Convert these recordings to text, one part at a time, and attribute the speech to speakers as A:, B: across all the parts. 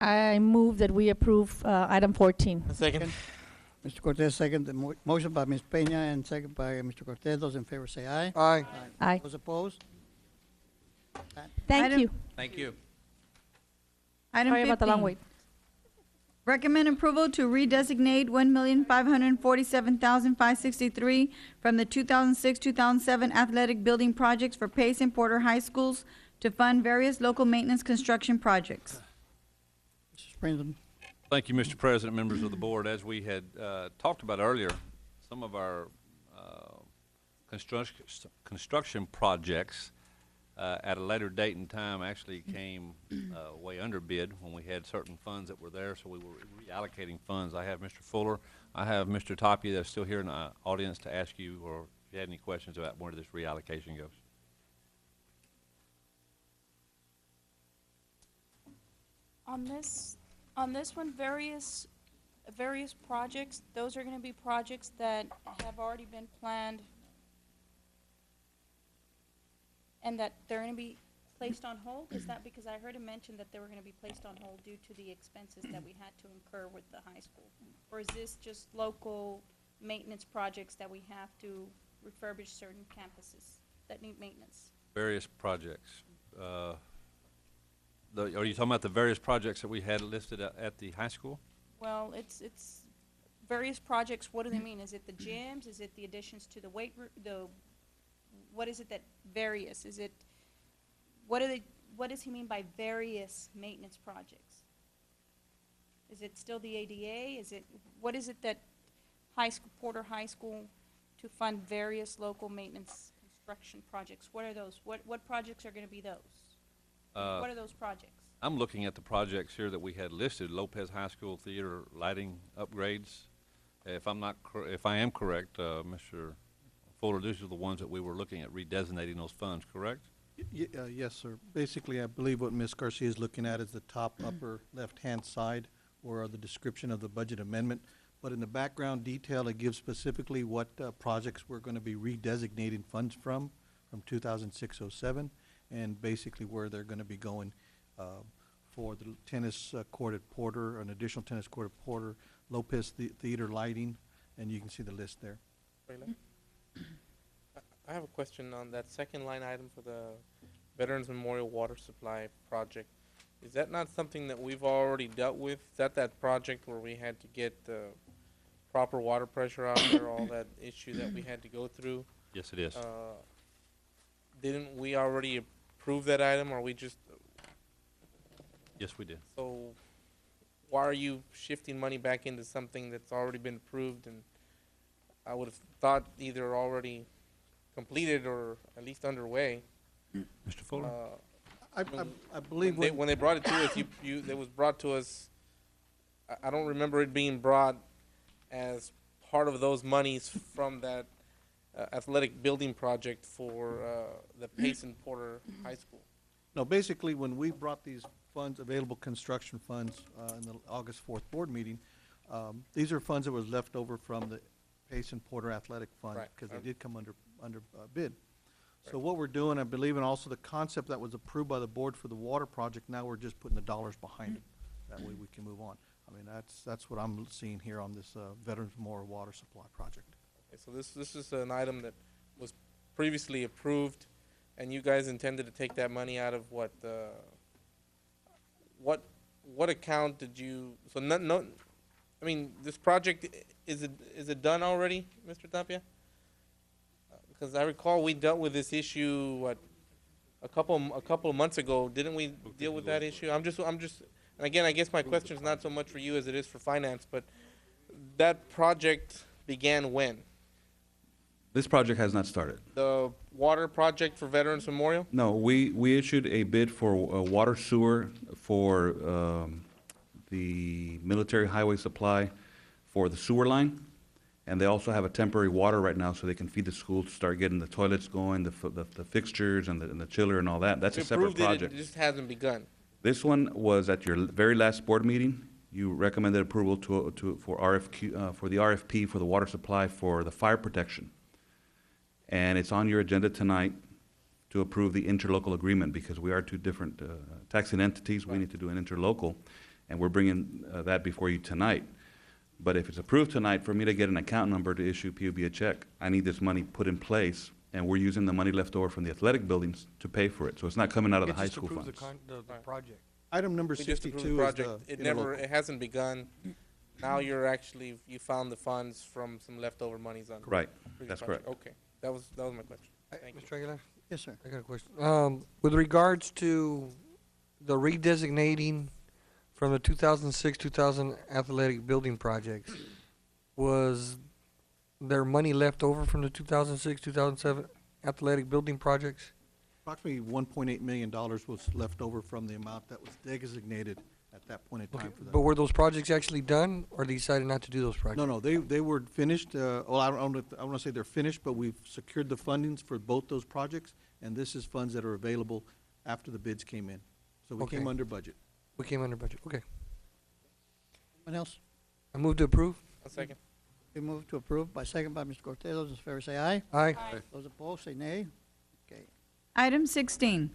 A: I move that we approve item 14.
B: A second.
C: Mr. Cortez, second. The motion by Ms. Peña and second by Mr. Cortez. Those in favor say aye.
B: Aye.
A: Aye.
C: Those opposed?
A: Thank
D: Item-
A: you.
E: Thank you.
D: Item
A: Sorry about the long
D: 15.
A: wait.
D: Recommend approval to redesignate $1,547,563 from the 2006-2007 athletic building projects for Pace and Porter High Schools to fund various local maintenance construction projects.
C: Mr. Springton.
E: Thank you, Mr. President, members of the board. As we had talked about earlier, some of our construction projects at a later date and time actually came way under bid when we had certain funds that were there, so we were reallocating funds. I have Mr. Fuller, I have Mr. Tapia that's still here in the audience to ask you, or if you had any questions about where this reallocation goes.
F: On this one, various projects, those are gonna be projects that have already been planned and that they're gonna be placed on hold? Is that because I heard him mention that they were gonna be placed on hold due to the expenses that we had to incur with the high school? Or is this just local maintenance projects that we have to refurbish certain campuses that need maintenance?
E: Various projects. Are you talking about the various projects that we had listed at the high school?
F: Well, it's various projects. What do they mean? Is it the gyms? Is it the additions to the weight room? What is it that various? Is it, what does he mean by various maintenance projects? Is it still the ADA? What is it that Porter High School to fund various local maintenance construction projects? What are those? What projects are gonna be those? What are those projects?
E: I'm looking at the projects here that we had listed, Lopez High School theater lighting upgrades. If I am correct, Mr. Fuller, these are the ones that we were looking at redesignating those funds, correct?
G: Yes, sir. Basically, I believe what Ms. Garcia is looking at is the top upper left-hand side, or the description of the budget amendment. But in the background detail, it gives specifically what projects we're going to be redesignating funds from 2006-07, and basically where they're going to be going for the tennis court at Porter, an additional tennis court at Porter, Lopez Theater lighting, and you can see the list there.
B: I have a question on that second line item for the Veterans Memorial Water Supply Project. Is that not something that we've already dealt with? Is that project where we had to get the proper water pressure out there, all that issue that we had to go through?
E: Yes, it is.
B: Didn't we already approve that item, or we just,
E: Yes, we did.
B: so why are you shifting money back into something that's already been approved? And I would have thought either already completed or at least underway.
E: Mr. Fuller?
G: I believe
B: When they brought it to us, it was brought to us, I don't remember it being brought as part of those monies from that athletic building project for the Pace and Porter High School.
G: No, basically, when we brought these funds, available construction funds, in the August 4th board meeting, these are funds that was left over from the Pace and Porter Athletic Fund,
B: Right.
G: because they did come under bid. So what we're doing, I believe, and also the concept that was approved by the board for the water project, now we're just putting the dollars behind it. That way we can move on. I mean, that's what I'm seeing here on this Veterans Memorial Water Supply Project.
B: Okay, so this is an item that was previously approved, and you guys intended to take that money out of what account did you? So no, I mean, this project, is it done already, Mr. Tapia? Because I recall we dealt with this issue a couple of months ago. Didn't we deal with that issue? I'm just. And again, I guess my question is not so much for you as it is for finance, but that project began when?
H: This project has not started.
B: The water project for Veterans Memorial?
H: No, we issued a bid for water sewer for the military highway supply for the sewer line. And they also have a temporary water right now so they can feed the school to start getting the toilets going, the fixtures and the chiller and all that. That's a separate project.
B: It just hasn't begun.
H: This one was at your very last board meeting. You recommended approval for the RFP for the water supply for the fire protection. And it's on your agenda tonight to approve the interlocal agreement because we are two different taxing entities. We need to do an interlocal. and we're bringing that before you tonight. But if it's approved tonight, for me to get an account number to issue PUB a check, I need this money put in place, and we're using the money left over from the athletic buildings to pay for it. So it's not coming out of the high school funds.
I: The project.
G: Item number
B: We just approved the
G: 62 is
B: project.
G: the
B: It never,
G: interlocal.
B: it hasn't begun. Now you're actually, you found the funds from some leftover monies on.
H: Right,
B: previous
H: that's
B: project.
H: correct.
B: Okay, that was my question. Thank you.
I: Mr. Aguilar,
C: Yes, sir.
I: I got a question. With regards to the redesignating from the 2006, 2000 athletic building projects, was there money left over from the 2006, 2007 athletic building projects?
G: Approximately $1.8 million was left over from the amount that was designated at that point in
I: Okay,
G: time for that.
I: but were those projects actually done, or they decided not to do those projects?
G: No, they were finished. Well, I don't want to say they're finished, but we've secured the fundings for both those projects, and this is funds that are available after the bids came in. So we came
I: Okay.
G: under budget.
I: We came under budget, okay.
C: Anyone else?
I: I move to approve.
B: A second.
C: We move to approve by second by Mr. Cortez. Those in favor say aye.
I: Aye.
C: Those opposed say nay. Okay.
D: Item 16,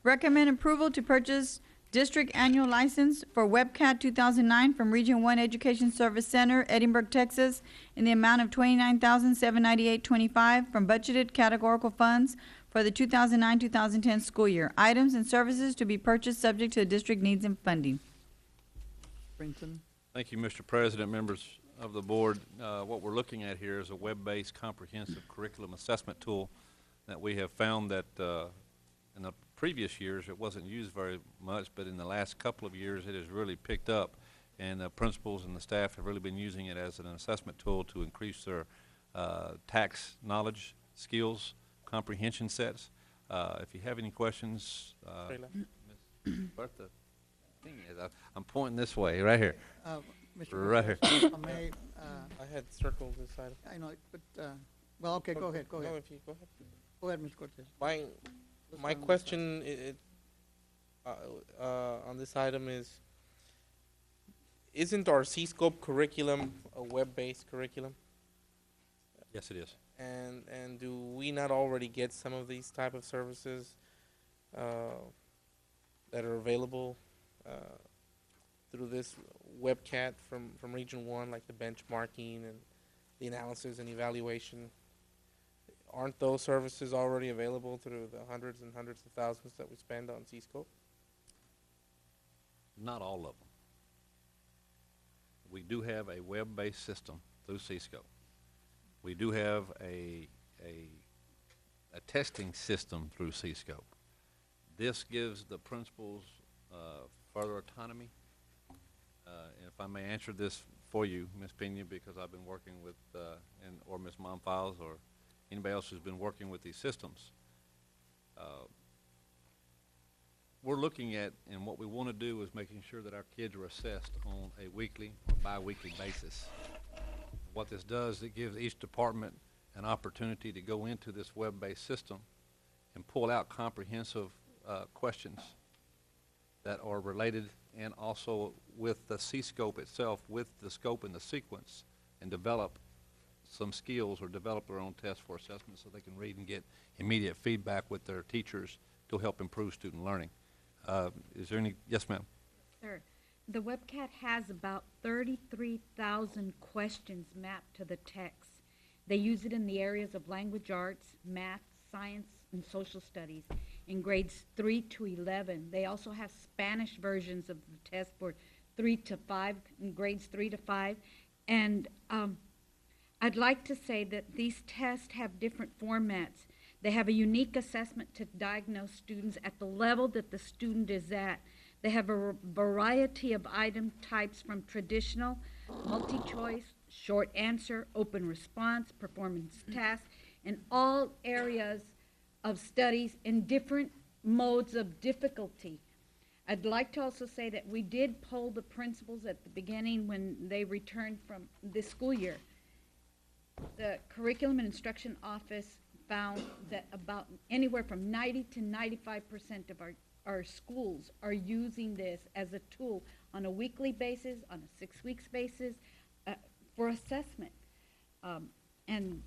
D: recommend approval to purchase district annual license for WebCat 2009 from Region 1 Education Service Center, Edinburgh, Texas, in the amount of $29,798.25 from budgeted categorical funds for the 2009-2010 school year. Items and services to be purchased subject to the district needs and funding.
C: Brinton.
E: Thank you, Mr. President, members of the board. What we're looking at here is a web-based comprehensive curriculum assessment tool that we have found that in the previous years it wasn't used very much, but in the last couple of years it has really picked up, and the principals and the staff have really been using it as an assessment tool to increase their tax knowledge, skills, comprehension sets. If you have any questions,
B: Straight left.
E: Ms. Bertha, thing is, I'm pointing this way, right here.
C: Mr.
E: Right here.
C: Cortez, if I may,
B: I had circled this item.
C: I know, but, well, okay, go ahead, go
B: No,
C: ahead.
B: if you, go ahead.
C: Go ahead, Mr. Cortez.
B: My
C: Let's
B: my
C: start on this side.
B: question on this item is, isn't our C-scope curriculum a web-based curriculum?
E: Yes, it is.
B: And do we not already get some of these type of services that are available through this WebCat from Region 1, like the benchmarking and the analysis and evaluation? Aren't those services already available through the hundreds and hundreds of thousands that we spend on C-scope?
E: Not all of them. We do have a web-based system through C-scope. We do have a testing system through C-scope. This gives the principals further autonomy. And if I may answer this for you, Ms. Pena, because I've been working with, or Ms. Monfiles, or anybody else who's been working with these systems, we're looking at, and what we want to do is making sure that our kids are assessed on a weekly or bi-weekly basis. What this does, it gives each department an opportunity to go into this web-based system and pull out comprehensive questions that are related, and also with the C-scope itself, with the scope and the sequence, and develop some skills or develop their own tests for assessment so they can read and get immediate feedback with their teachers to help improve student learning. Is there any? Yes, ma'am.
J: Sir, the WebCat has about 33,000 questions mapped to the text. They use it in the areas of language arts, math, science, and social studies in grades 3 to 11. They also have Spanish versions of the test for 3 to 5, in grades 3 to 5. And I'd like to say that these tests have different formats. They have a unique assessment to diagnose students at the level that the student is at. They have a variety of item types from traditional, multi-choice, short answer, open response, performance task, in all areas of studies in different modes of difficulty. I'd like to also say that we did poll the principals at the beginning when they returned from this school year. The Curriculum and Instruction Office found that about anywhere from 90 to 95% of our schools are using this as a tool on a weekly basis, on a 6 weeks basis, for assessment. And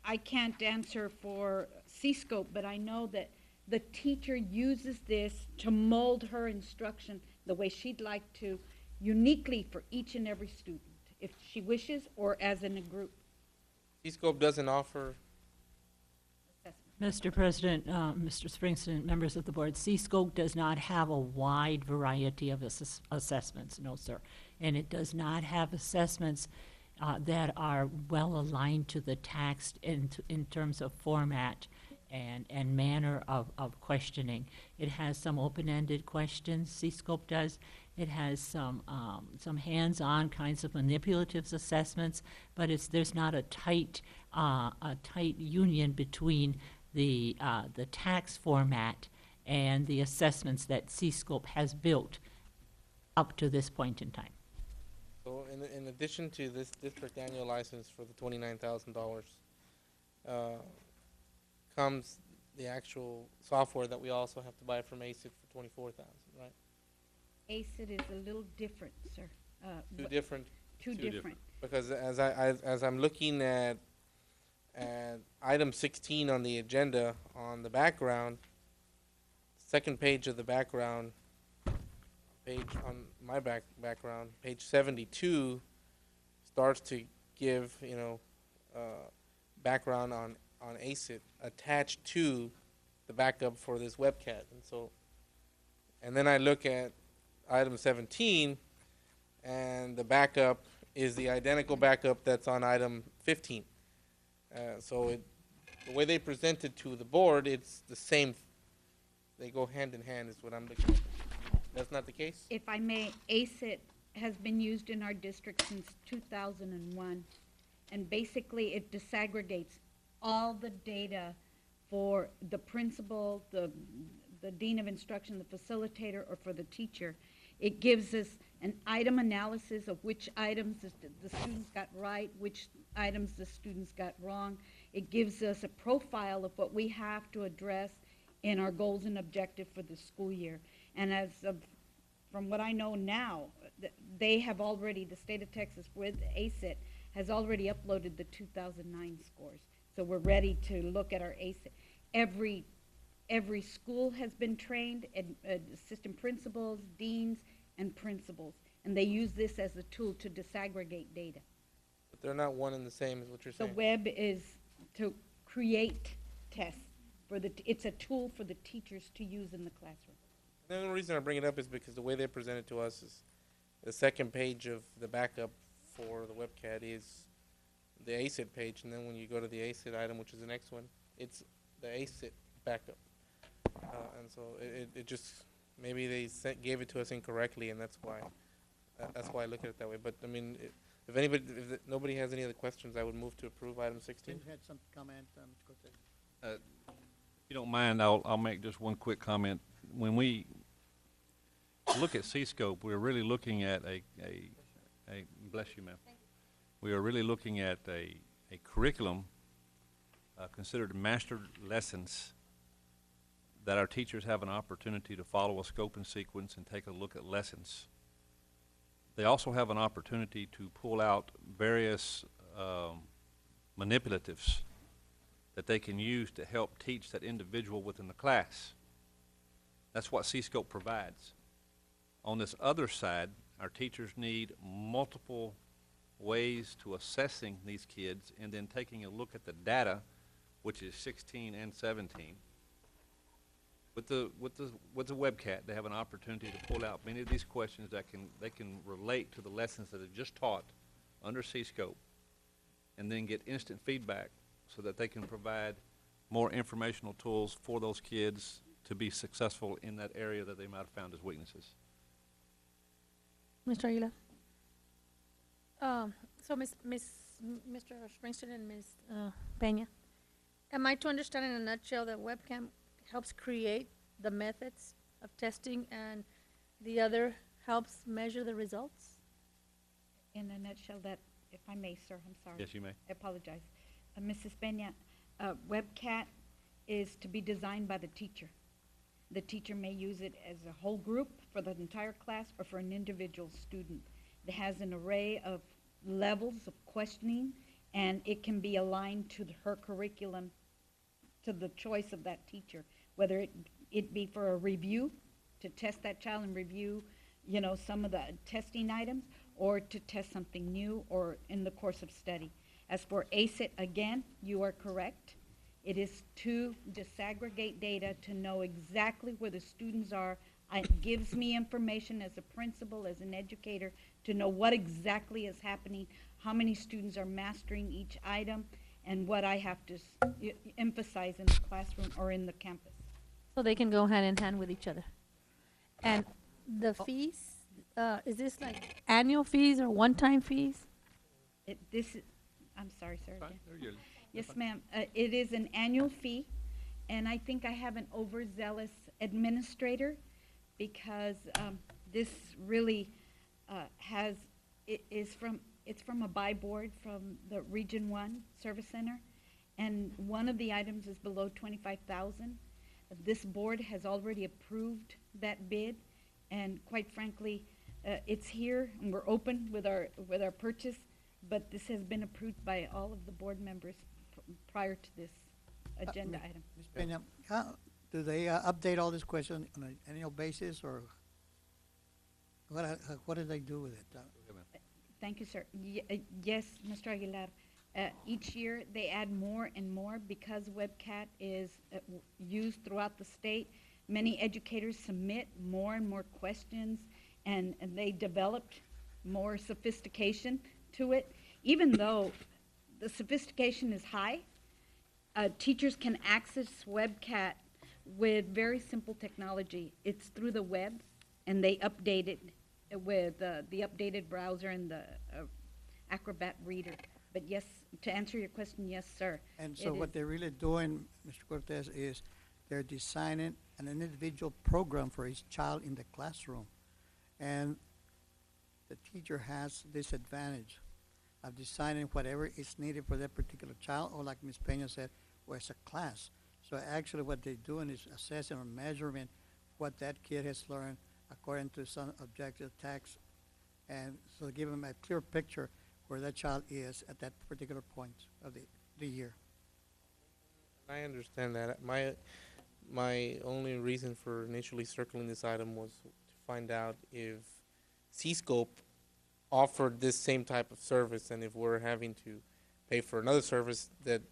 J: I can't answer for C-scope, but I know that the teacher uses this to mold her instruction the way she'd like to uniquely for each and every student, if she wishes, or as in a group
B: C-Scope doesn't offer,
J: assessment.
K: Mr. President, Mr. Springston, members of the board, C-Scope does not have a wide variety of assessments, no, sir. And it does not have assessments that are well aligned to the text in terms of format and manner of questioning. It has some open-ended questions, C-Scope does. It has some hands-on kinds of manipulative assessments, but there's not a tight union between the tax format and the assessments that C-Scope has built up to this point in time.
B: so in addition to this district annual license for the $29,000, comes the actual software that we also have to buy from ACID for $24,000, right?
J: ACID is a little different, sir.
B: Two different,
J: Two different.
B: because as I'm looking at item 16 on the agenda, on the background, second page of the background, page on my background, page 72, starts to give, background on ACID attached to the backup for this webcat. And then I look at item 17, and the backup is the identical backup that's on item 15. The way they present it to the board, it's the same. They go hand in hand is what I'm looking at. That's not the case?
J: If I may, ACID has been used in our district since 2001, and basically it disaggregates all the data for the principal, the dean of instruction, the facilitator, or for the teacher. It gives us an item analysis of which items the students got right, which items the students got wrong. It gives us a profile of what we have to address in our goals and objective for the school year. And from what I know now, they have already, the state of Texas with ACID has already uploaded the 2009 scores. So we're ready to look at our ACID. Every school has been trained, assistant principals, deans, and principals. And they use this as a tool to disaggregate data.
B: But they're not one and the same, is what you're
J: The
B: saying.
J: web is to create tests. It's a tool for the teachers to use in the classroom.
B: The only reason I bring it up is because the way they present it to us is the second page of the backup for the webcat is the ACID page, and then when you go to the ACID item, which is the next one, it's the ACID backup. And so it just, maybe they gave it to us incorrectly, and that's why I look at it that way. But I mean, if nobody has any other questions, I would move to approve item 16.
C: You had some comment, Mr. Cortez?
E: If you don't mind, I'll make just one quick comment. When we look at C-Scope, we're really looking at a bless you, ma'am. We are really looking at a curriculum considered master lessons that our teachers have an opportunity to follow a scope and sequence and take a look at lessons. They also have an opportunity to pull out various manipulatives that they can use to help teach that individual within the class. That's what C-Scope provides. On this other side, our teachers need multiple ways to assessing these kids and then taking a look at the data, which is 16 and 17. With the webcat, they have an opportunity to pull out many of these questions that they can relate to the lessons that are just taught under C-Scope, and then get instant feedback so that they can provide more informational tools for those kids to be successful in that area that they might have found as weaknesses.
A: Mr. Aguilar?
L: So, Mr. Springston and Ms. Peña, am I to understand in a nutshell that webcam helps create the methods of testing and the other helps measure the results?
J: In a nutshell, that, if I may, sir, I'm sorry.
E: Yes, you may.
J: I apologize. Mrs. Peña, webcat is to be designed by the teacher. The teacher may use it as a whole group for the entire class or for an individual student. It has an array of levels of questioning, and it can be aligned to her curriculum, to the choice of that teacher, whether it be for a review, to test that child and review, you know, some of the testing items, or to test something new, or in the course of study. As for ACIT, again, you are correct. It is to disaggregate data to know exactly where the students are. It gives me information as a principal, as an educator, to know what exactly is happening, how many students are mastering each item, and what I have to emphasize in the classroom or in the campus.
L: So they can go hand in hand with each other. And the fees, is this like annual fees or one-time fees?
J: I'm sorry, sir. Again. Yes, ma'am. It is an annual fee, and I think I have an overzealous administrator because this really it's from a buy board from the Region 1 Service Center, and one of the items is below 25,000. This board has already approved that bid, and quite frankly, it's here, and we're open with our purchase, but this has been approved by all of the board members prior to this agenda item.
C: Ms. Peña, how do they update all this question on an annual basis, or what do they do with it?
J: Thank you, sir. Yes, Mr. Aguilar. Each year they add more and more because WebCat is used throughout the state. Many educators submit more and more questions, and they developed more sophistication to it. Even though the sophistication is high, teachers can access WebCat with very simple technology. It's through the web, and they update it with the updated browser and the Acrobat reader. But yes, to answer your question, yes, sir.
C: And so what they're really doing, Mr. Cortez, is they're designing an individual program for each child in the classroom. And the teacher has this advantage of designing whatever is needed for that particular child, or like Ms. Peña said, or as a class. So actually what they're doing is assessing or measuring what that kid has learned according to some objective text, and so give them a clear picture where that child is at that particular point of the year.
B: I understand that. My only reason for initially circling this item was to find out if C-Scope offered this same type of service, and if we're having to pay for another service that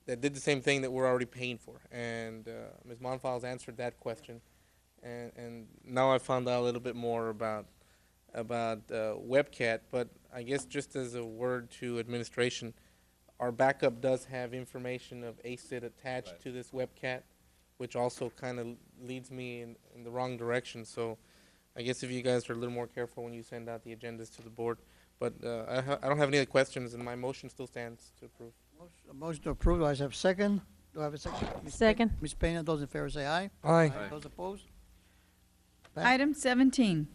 B: did the same thing that we're already paying for. And Ms. Monfils answered that question, and now I found out a little bit more about WebCat. But I guess just as a word to administration, our backup does have information of ACIT attached to this WebCat, which also kind of leads me in the wrong direction. So I guess if you guys are a little more careful when you send out the agendas to the board. But I don't have any other questions, and my motion still stands to approve.
C: Motion to approve. Do I have a second? Do I have a second?
L: Second.
C: Ms. Peña, those in favor say aye.
I: Aye.
C: Those opposed?
D: Item 17,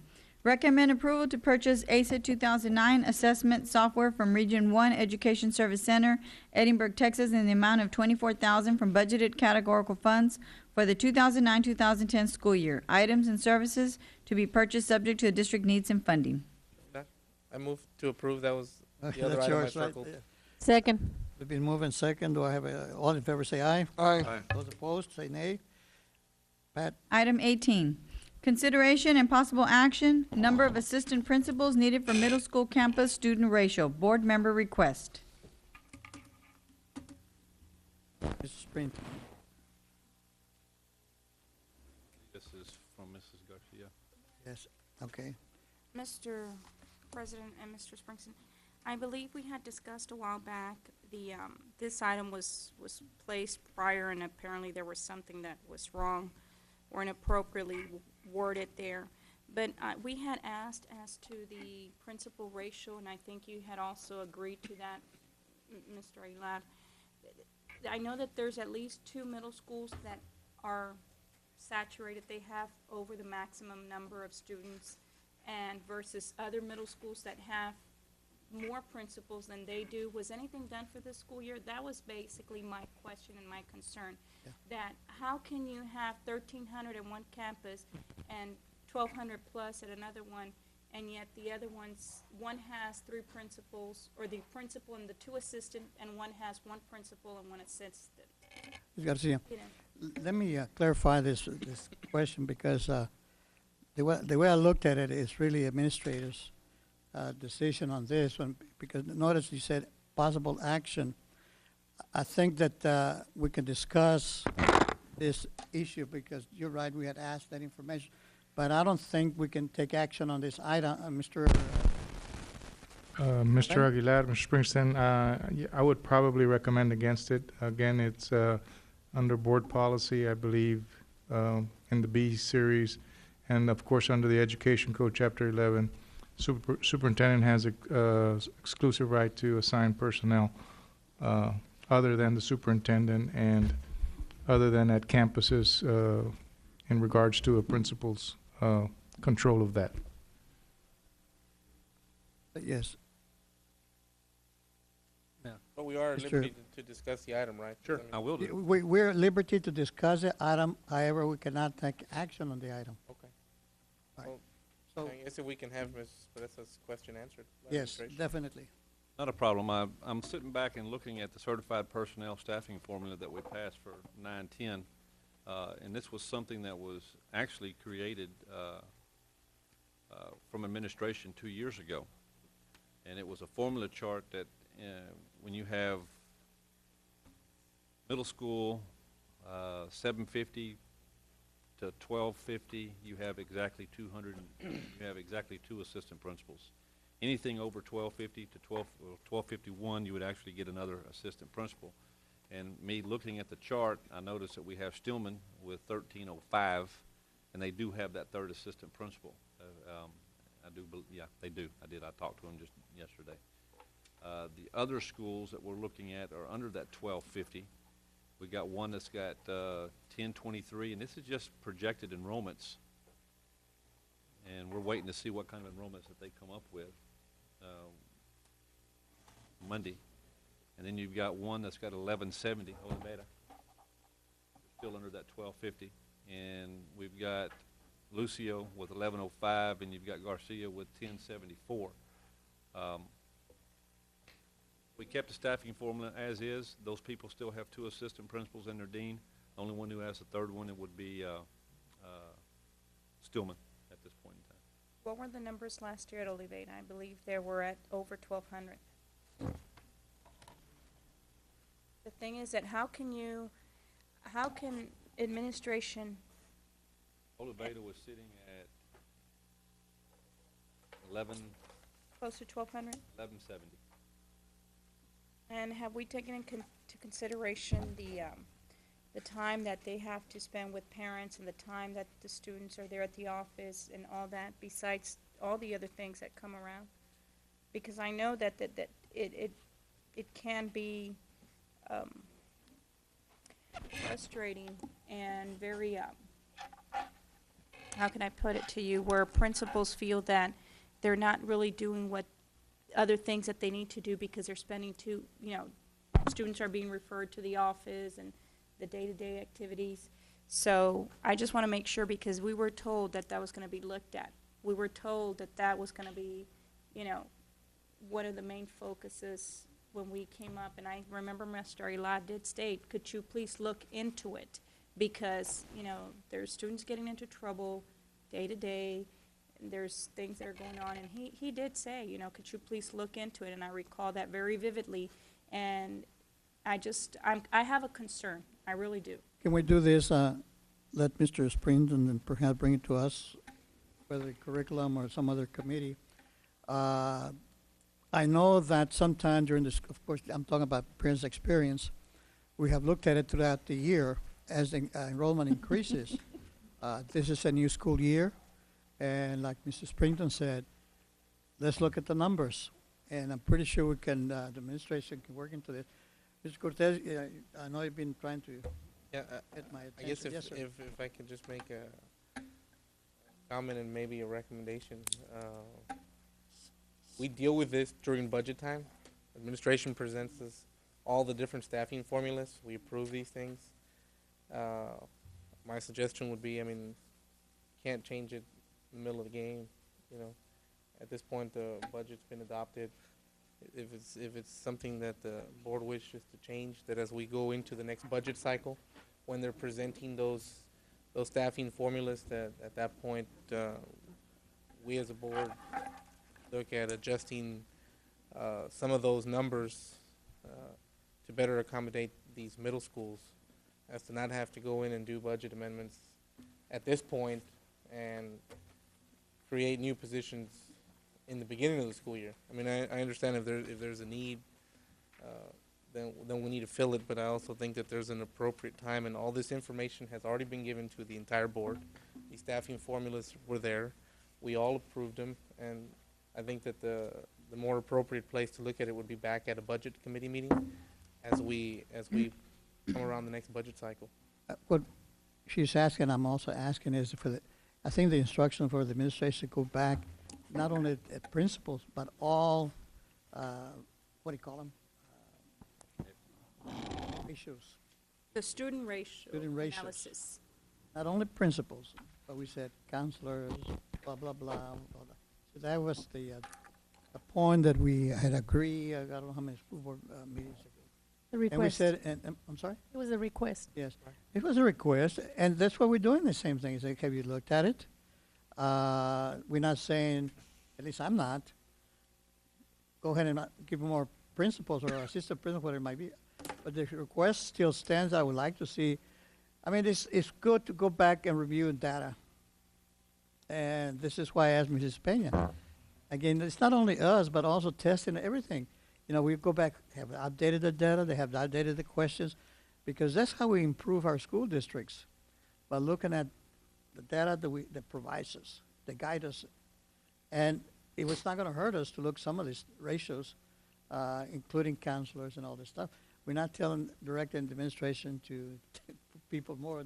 D: recommend approval to purchase ACIT 2009 assessment software from Region 1 Education Service Center, Edinburgh, Texas, in the amount of $24,000 from budgeted categorical funds for the 2009-2010 school year. Items and services to be purchased subject to the district needs and funding.
B: I move to approve. That was the other
C: That's
B: item I
C: yours, right?
B: circled.
C: Yeah.
L: Second.
C: We've been moving second. Do I have all in favor say aye?
I: Aye.
C: Those opposed say nay. Pat?
D: Item 18, consideration and possible action, number of assistant principals needed for middle school campus student ratio. Board member request.
C: Mrs. Springton.
E: This is from Mrs. Garcia.
C: Yes, okay.
F: Mr. President and Mr. Springston, I believe we had discussed a while back, this item was placed prior, and apparently there was something that was wrong or inappropriately worded there. But we had asked as to the principal ratio, and I think you had also agreed to that, Mr. Aguilar. I know that there's at least 2 middle schools that are saturated. They have over the maximum number of students, and versus other middle schools that have more principals than they do. Was anything done for this school year? That was basically my question and my concern.
C: Yeah.
F: That how can you have 1,300 at one campus and 1,200 plus at another one, and yet the other one has 3 principals, or the principal and the 2 assistant, and one has 1 principal and 1 assistant.
C: Ms. Garcia,
F: You know,
C: let me clarify this question, because the way I looked at it is really administrators' decision on this one, because notice you said possible action. I think that we can discuss this issue, because you're right, we had asked that information, but I don't think we can take action on this item, Mr.
M: Mr. Aguilar, Mr. Springsteen, I would probably recommend against it. Again, it's under board policy, I believe, in the B series, and of course, under the Education Code, Chapter 11, superintendent has exclusive right to assign personnel other than the superintendent and other than at campuses in regards to a principal's control of that.
C: Yes.
B: But we are at
C: Mr.
B: liberty to discuss the item, right?
E: Sure. I will do.
C: We're at liberty to discuss the item, however, we cannot take action on the item.
B: Okay.
C: Right.
B: Well,
C: So,
B: I guess if we can have Ms. Pereza's question answered. by
C: yes,
B: administration.
C: definitely.
E: Not a problem. I'm sitting back and looking at the certified personnel staffing formula that we passed for 910. And this was something that was actually created from administration 2 years ago. And it was a formula chart that when you have middle school 750 to 1250, you have exactly 200. You have exactly 2 assistant principals. Anything over 1250 to 1251, you would actually get another assistant principal. And me looking at the chart, I noticed that we have Stillman with 1305, and they do have that 3rd assistant principal. Yeah, they do. I talked to them just yesterday. The other schools that we're looking at are under that 1250. We got one that's got 1023, and this is just projected enrollments. And we're waiting to see what kind of enrollments that they come up with Monday. And then you've got one that's got 1170, Olivera, still under that 1250. And we've got Lucio with 1105, and you've got Garcia with 1074. We kept the staffing formula as is. Those people still have 2 assistant principals and their dean. The only one who has the 3rd one, it would be Stillman at this point in time.
F: What were the numbers last year at Olivate? I believe there were at over 1,200. The thing is that how can administration,
E: Oliveda was sitting at 11,
F: close to 1,200?
E: 1170.
F: And have we taken into consideration the time that they have to spend with parents and the time that the students are there at the office and all that, besides all the other things that come around? Because I know that it can be frustrating and very, how can I put it to you, where principals feel that they're not really doing what other things that they need to do because they're spending students are being referred to the office and the day-to-day activities. So I just want to make sure, because we were told that that was going to be looked at. We were told that that was going to be, one of the main focuses when we came up. And I remember Mr. Aguilar did state, could you please look into it? Because, there's students getting into trouble day-to-day. There's things that are going on, and he did say, could you please look into it? And I recall that very vividly, and I have a concern. I really do.
C: Can we do this, let Mr. Springs and then perhaps bring it to us, whether curriculum or some other committee? I know that sometime during this, of course, I'm talking about parents' experience, we have looked at it throughout the year as the enrollment increases. This is a new school year, and like Mr. Springton said, let's look at the numbers. And I'm pretty sure we can, the administration can work into this. Mr. Cortez, I know you've been trying to get my attention.
B: I guess
C: Yes, sir.
B: if I could just make a comment and maybe a recommendation. We deal with this during budget time. Administration presents us all the different staffing formulas. We approve these things. My suggestion would be, can't change it in the middle of the game, At this point, the budget's been adopted. If it's something that the board wishes to change, that as we go into the next budget cycle, when they're presenting those those staffing formulas that at that point, we as a board look at adjusting some of those numbers to better accommodate these middle schools, as to not have to go in and do budget amendments at this point and create new positions in the beginning of the school year. I mean, I understand if there's a need, then we need to fill it, but I also think that there's an appropriate time, and all this information has already been given to the entire board. These staffing formulas were there. We all approved them, and I think that the more appropriate place to look at it would be back at a budget committee meeting as we come around the next budget cycle.
C: What she's asking, I'm also asking, is for the, I think the instruction for the administration to go back, not only at principals, but all, what do you call them? Ratios.
F: The student ratio
C: Student ratios.
F: analysis.
C: Not only principals, but we said counselors, blah, blah, blah, blah, blah. So that was the point that we had agreed, I don't know how many school board meetings ago.
A: The request.
C: And we said, and I'm sorry?
A: It was a request.
C: Yes, it was a request, and that's what we're doing, the same thing. It's like, have you looked at it? We're not saying, at least I'm not, go ahead and give more principals or assistant principal, whatever it might be. But the request still stands. I would like to see, I mean, it's good to go back and review data. And this is why I asked Mrs. Peña. Again, it's not only us, but also testing everything. You know, we go back, have updated the data, they have updated the questions, because that's how we improve our school districts, by looking at the data that provides us, that guide us. And it was not going to hurt us to look some of these ratios, including counselors and all this stuff. We're not telling direct administration to put people more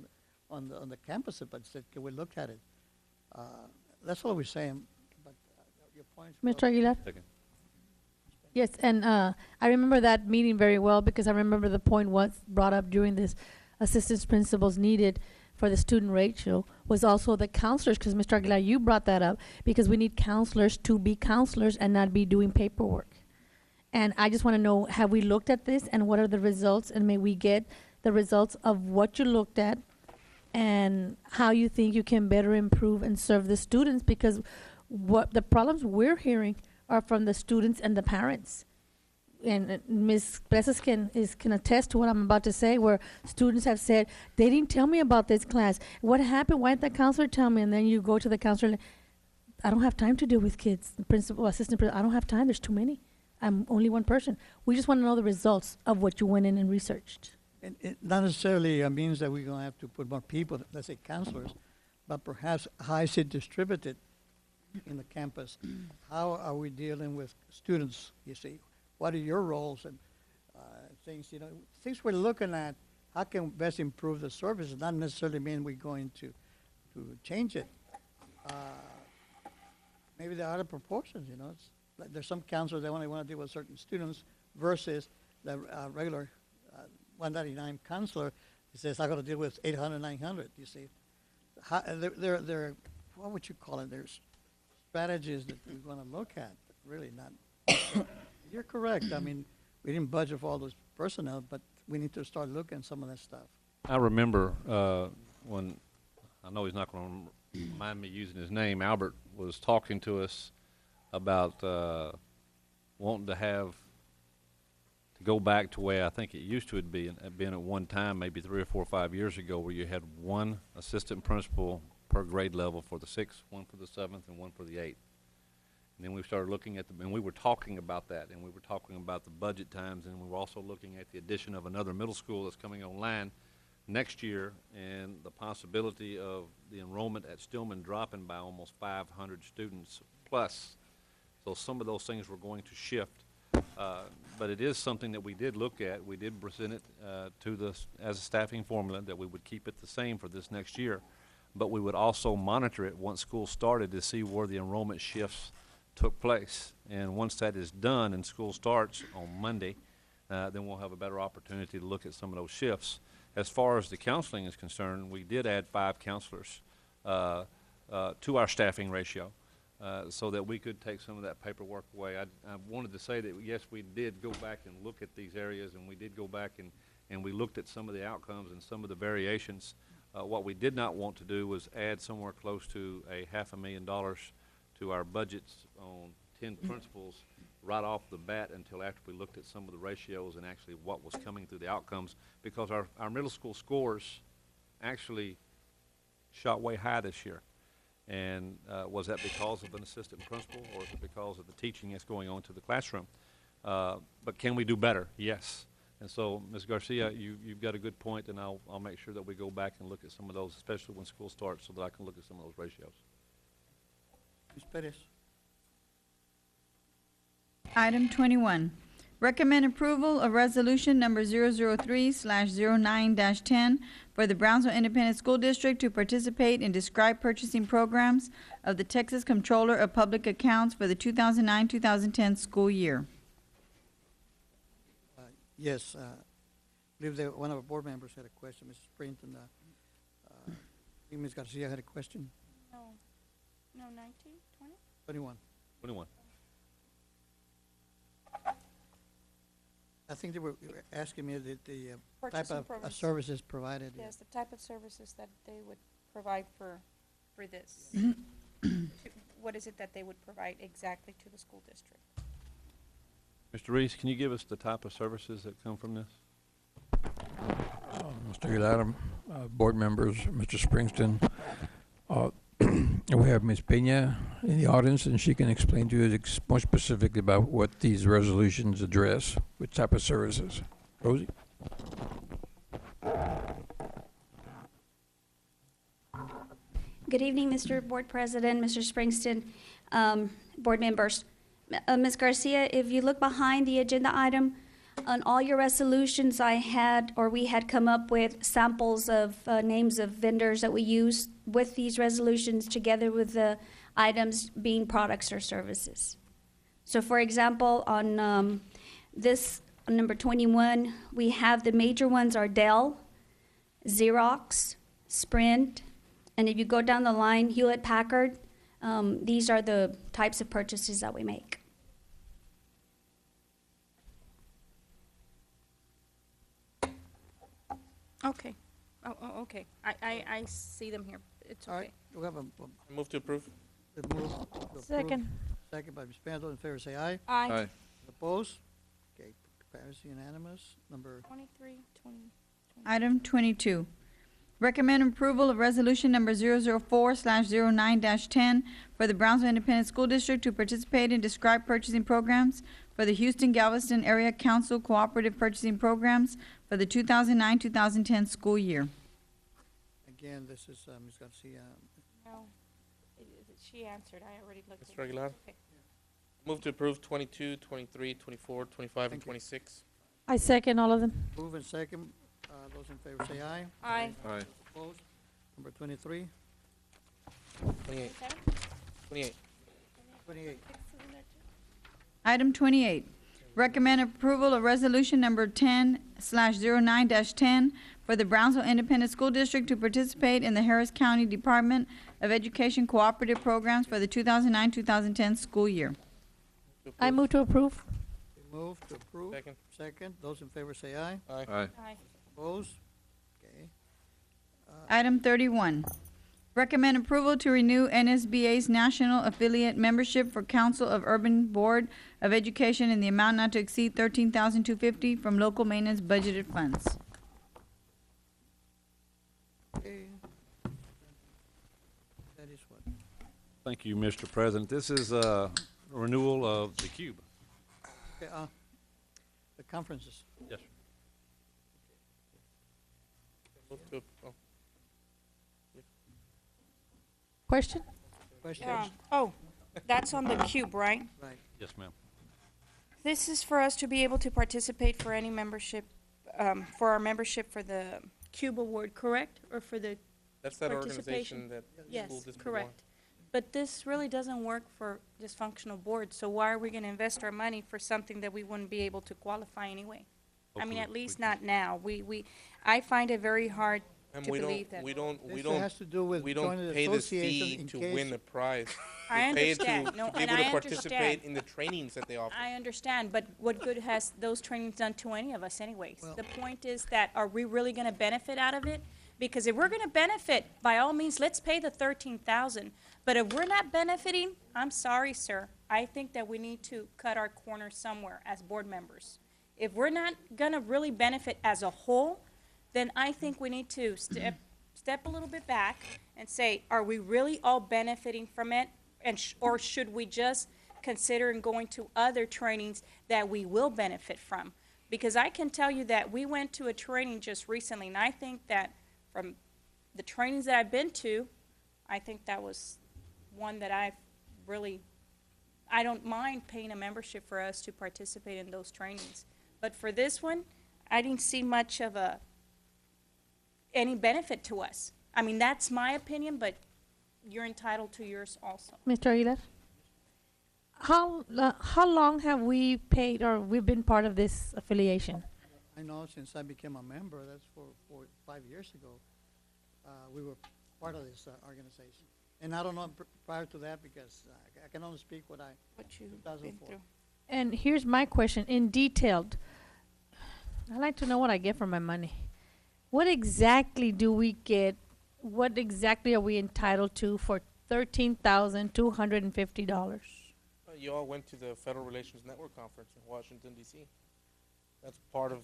C: on the campus, but said, can we look at it? That's all we're saying. But your points.
A: Mr. Aguilar?
E: Second.
A: Yes, and I remember that meeting very well, because I remember the point was brought up during this assistance principals needed for the student ratio was also the counselors, because Mr. Aguilar, you brought that up, because we need counselors to be counselors and not be doing paperwork. And I just want to know, have we looked at this, and what are the results, and may we get the results of what you looked at and how you think you can better improve and serve the students, because what the problems we're hearing are from the students and the parents. And Ms. Plesas can attest to what I'm about to say, where students have said, they didn't tell me about this class. What happened? Why didn't the counselor tell me? And then you go to the counselor, I don't have time to deal with kids. Principal, assistant principal, I don't have time. There's too many. I'm only one person. We just want to know the results of what you went in and researched.
C: And it not necessarily means that we're going to have to put more people, let's say counselors, but perhaps how is it distributed in the campus? How are we dealing with students, you see? What are your roles and things, you know, things we're looking at, how can we best improve the service? It not necessarily mean we're going to change it. Maybe there are other proportions, you know. It's like there's some counselors that only want to deal with certain students versus the regular 199 counselor that says, I got to deal with 800, 900, you see. How, they're, what would you call it? There's strategies that we're going to look at, but really not. You're correct. I mean, we didn't budget for all those personnel, but we need to start looking at some of that stuff.
E: I remember when, I know he's not going to mind me using his name, Albert was talking to us about wanting to go back to where I think it used to be been at one time, maybe 3 or 4 or 5 years ago, where you had one assistant principal per grade level for the 6th, one for the 7th, and one for the 8th. And then we started looking at and we were talking about that, and we were talking about the budget times, and we were also looking at the addition of another middle school that's coming online next year, and the possibility of the enrollment at Stillman dropping by almost 500 students plus. So some of those things were going to shift. But it is something that we did look at. We did present it as a staffing formula that we would keep it the same for this next year. But we would also monitor it once school started to see where the enrollment shifts took place. And once that is done and school starts on Monday, then we'll have a better opportunity to look at some of those shifts. As far as the counseling is concerned, we did add 5 counselors to our staffing ratio. So that we could take some of that paperwork away. I wanted to say that, yes, we did go back and look at these areas, and we did go back and we looked at some of the outcomes and some of the variations What we did not want to do was add somewhere close to $500,000 to our budgets on 10 principals right off the bat until after we looked at some of the ratios and actually what was coming through the outcomes, because our middle school scores actually shot way high this year. And was that because of an assistant principal, or is it because of the teaching that's going on to the classroom? But can we do better? Yes. And so, Ms. Garcia, you've got a good point, and I'll make sure that we go back and look at some of those, especially when school starts, so that I can look at some of those ratios.
C: Ms. Perez.
D: Item 21, recommend approval of resolution number 003/09-10 for the Brownsville Independent School District to participate in described purchasing programs of the Texas Comptroller of Public Accounts for the 2009-2010 school year.
C: Yes, I believe that one of our board members had a question, Mrs. Brinton. I think Ms. Garcia had a question.
F: No, 19, 20?
C: 21.
E: 21.
C: I think they were asking me the type
F: Purchasing
C: of
F: programs.
C: services provided.
F: Yes, the type of services that they would provide for this. What is it that they would provide exactly to the school district?
E: Mr. Reese, can you give us the type of services that come from this?
N: Mr. Aguilar, board members, Mr. Springston, we have Ms. Peña in the audience, and she can explain to you more specifically about what these resolutions address, what type of services. Rosie?
O: Good evening, Mr. Board President, Mr. Springston, board members. Ms. Garcia, if you look behind the agenda item, on all your resolutions we had come up with samples of names of vendors that we use with these resolutions together with the items being products or services. So for example, on this number 21, we have the major ones are Dell, Xerox, Sprint, and if you go down the line, Hewlett-Packard. These are the types of purchases that we make.
F: Okay. Okay. I see them here. It's
C: All
F: okay.
C: right, we have a
B: Move to approve.
C: move to approve.
L: Second.
C: Second by Ms. Peña. Those in favor say aye.
F: Aye.
C: Opposed? Okay, passes unanimous. Number
F: 23, 20.
D: Item 22, recommend approval of resolution number 004/09-10 for the Brownsville Independent School District to participate in described purchasing programs for the Houston-Galveston Area Council Cooperative Purchasing Programs for the 2009-2010 school year.
C: again, this is Ms. Garcia.
F: No. She answered. I already looked at
B: Mr.
F: it.
B: Aguilar?
F: Okay.
B: Move to approve 22, 23, 24, 25, and
C: Thank you.
B: 26.
L: I second all of them.
C: Move and second. Those in favor say aye.
F: Aye.
E: Aye.
C: Opposed? Number 23.
B: 28. 28.
C: 28.
D: Item 28, recommend approval of resolution number 10/09-10 for the Brownsville Independent School District to participate in the Harris County Department of Education Cooperative Programs for the 2009-2010 school year.
L: I move to approve.
C: Move to approve.
B: Second.
C: Second. Those in favor say aye.
B: Aye.
E: Aye.
F: Aye.
C: Opposed? Okay.
D: Item 31, recommend approval to renew NSBA's national affiliate membership for Council of Urban Board of Education in the amount not to exceed $13,250 from local maintenance budgeted funds.
C: Okay. That is what?
E: Thank you, Mr. President. This is a renewal of the cube.
C: Okay, the conferences.
E: Yes, sir.
B: Move to, oh,
L: Question?
C: Questions?
F: Yeah. Oh, that's on the cube, right?
C: Right.
E: Yes, ma'am.
F: This is for us to be able to participate for any membership, for our membership for the Cube Award, correct? Or for the,
B: that's that
F: Participation.
B: organization that the school
F: yes,
B: district
F: correct. But this really doesn't work for dysfunctional boards, so why are we gonna invest our money for something that we wouldn't be able to qualify anyway? I mean,
E: Hopefully
F: at least
E: we can-
F: not now. I find it very hard
B: And
F: to
B: we
F: believe
B: don't,
F: that.
B: we don't, we
C: This
B: don't,
C: has to do with
B: we
C: joining
B: don't
C: the
B: pay this
C: association
B: fee
C: in
B: to
C: case-
B: win the prize.
F: I
B: We pay it
F: understand.
B: to
F: No,
B: be
F: and
B: able to
F: I
B: participate
F: understand.
B: in the trainings that they offer.
F: I understand, but what good has those trainings done to any of us anyways?
C: Well-
F: The point is that, are we really gonna benefit out of it? Because if we're gonna benefit, by all means, let's pay the 13,000. But if we're not benefiting, I'm sorry, sir. I think that we need to cut our corner somewhere as board members. If we're not gonna really benefit as a whole, then I think we need to step a little bit back and say, are we really all benefiting from it? And or should we just consider going to other trainings that we will benefit from? Because I can tell you that we went to a training just recently, and I think that from the trainings that I've been to, I think that was one that I don't mind paying a membership for us to participate in those trainings. But for this one, I didn't see much of any benefit to us. I mean, that's my opinion, but you're entitled to yours also.
A: Mr. Aguilar? How long have we paid or we've been part of this affiliation?
C: I know since I became a member, that's for 5 years ago, we were part of this organization. And I don't know prior to that because I can only speak what
F: you've been
C: 2004.
F: through.
A: And here's my question, in detailed. I'd like to know what I get for my money. What exactly do we get? What exactly are we entitled to for $13,250?
B: You all went to the Federal Relations Network Conference in Washington, D.C. That's part of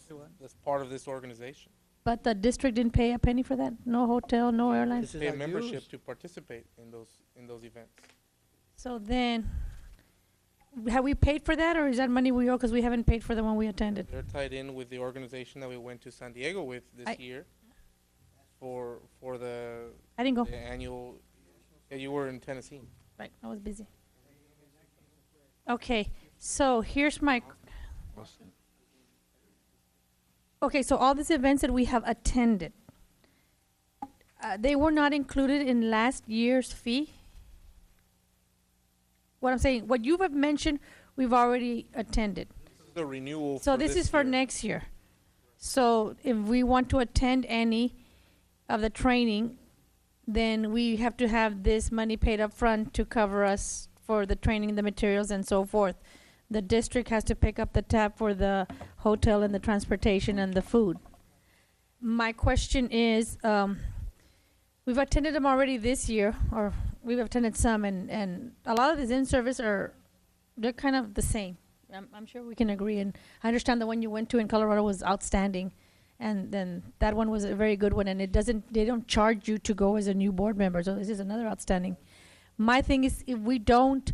B: this organization.
A: But the district didn't pay a penny for that? No hotel, no airlines?
B: Pay a membership to participate in those events.
A: So then, have we paid for that, or is that money we owe because we haven't paid for the one we attended?
B: They're tied in with the organization that we went to San Diego with this year for the
A: I didn't go.
B: the annual. Yeah, you were in Tennessee.
A: Right, I was busy. Okay, so here's my. Okay, so all these events that we have attended, they were not included in last year's fee? What I'm saying, what you have mentioned, we've already attended.
B: This is the renewal.
A: So this is for
B: year.
A: next year. So if we want to attend any of the training, then we have to have this money paid up front to cover us for the training, the materials, and so forth. The district has to pick up the tab for the hotel and the transportation and the food. My question is, we've attended them already this year, or we've attended some, and a lot of these in-service they're kind of the same. I'm sure we can agree, and I understand the one you went to in Colorado was outstanding, and then that one was a very good one, and they don't charge you to go as a new board member, so this is another outstanding. My thing is, if we don't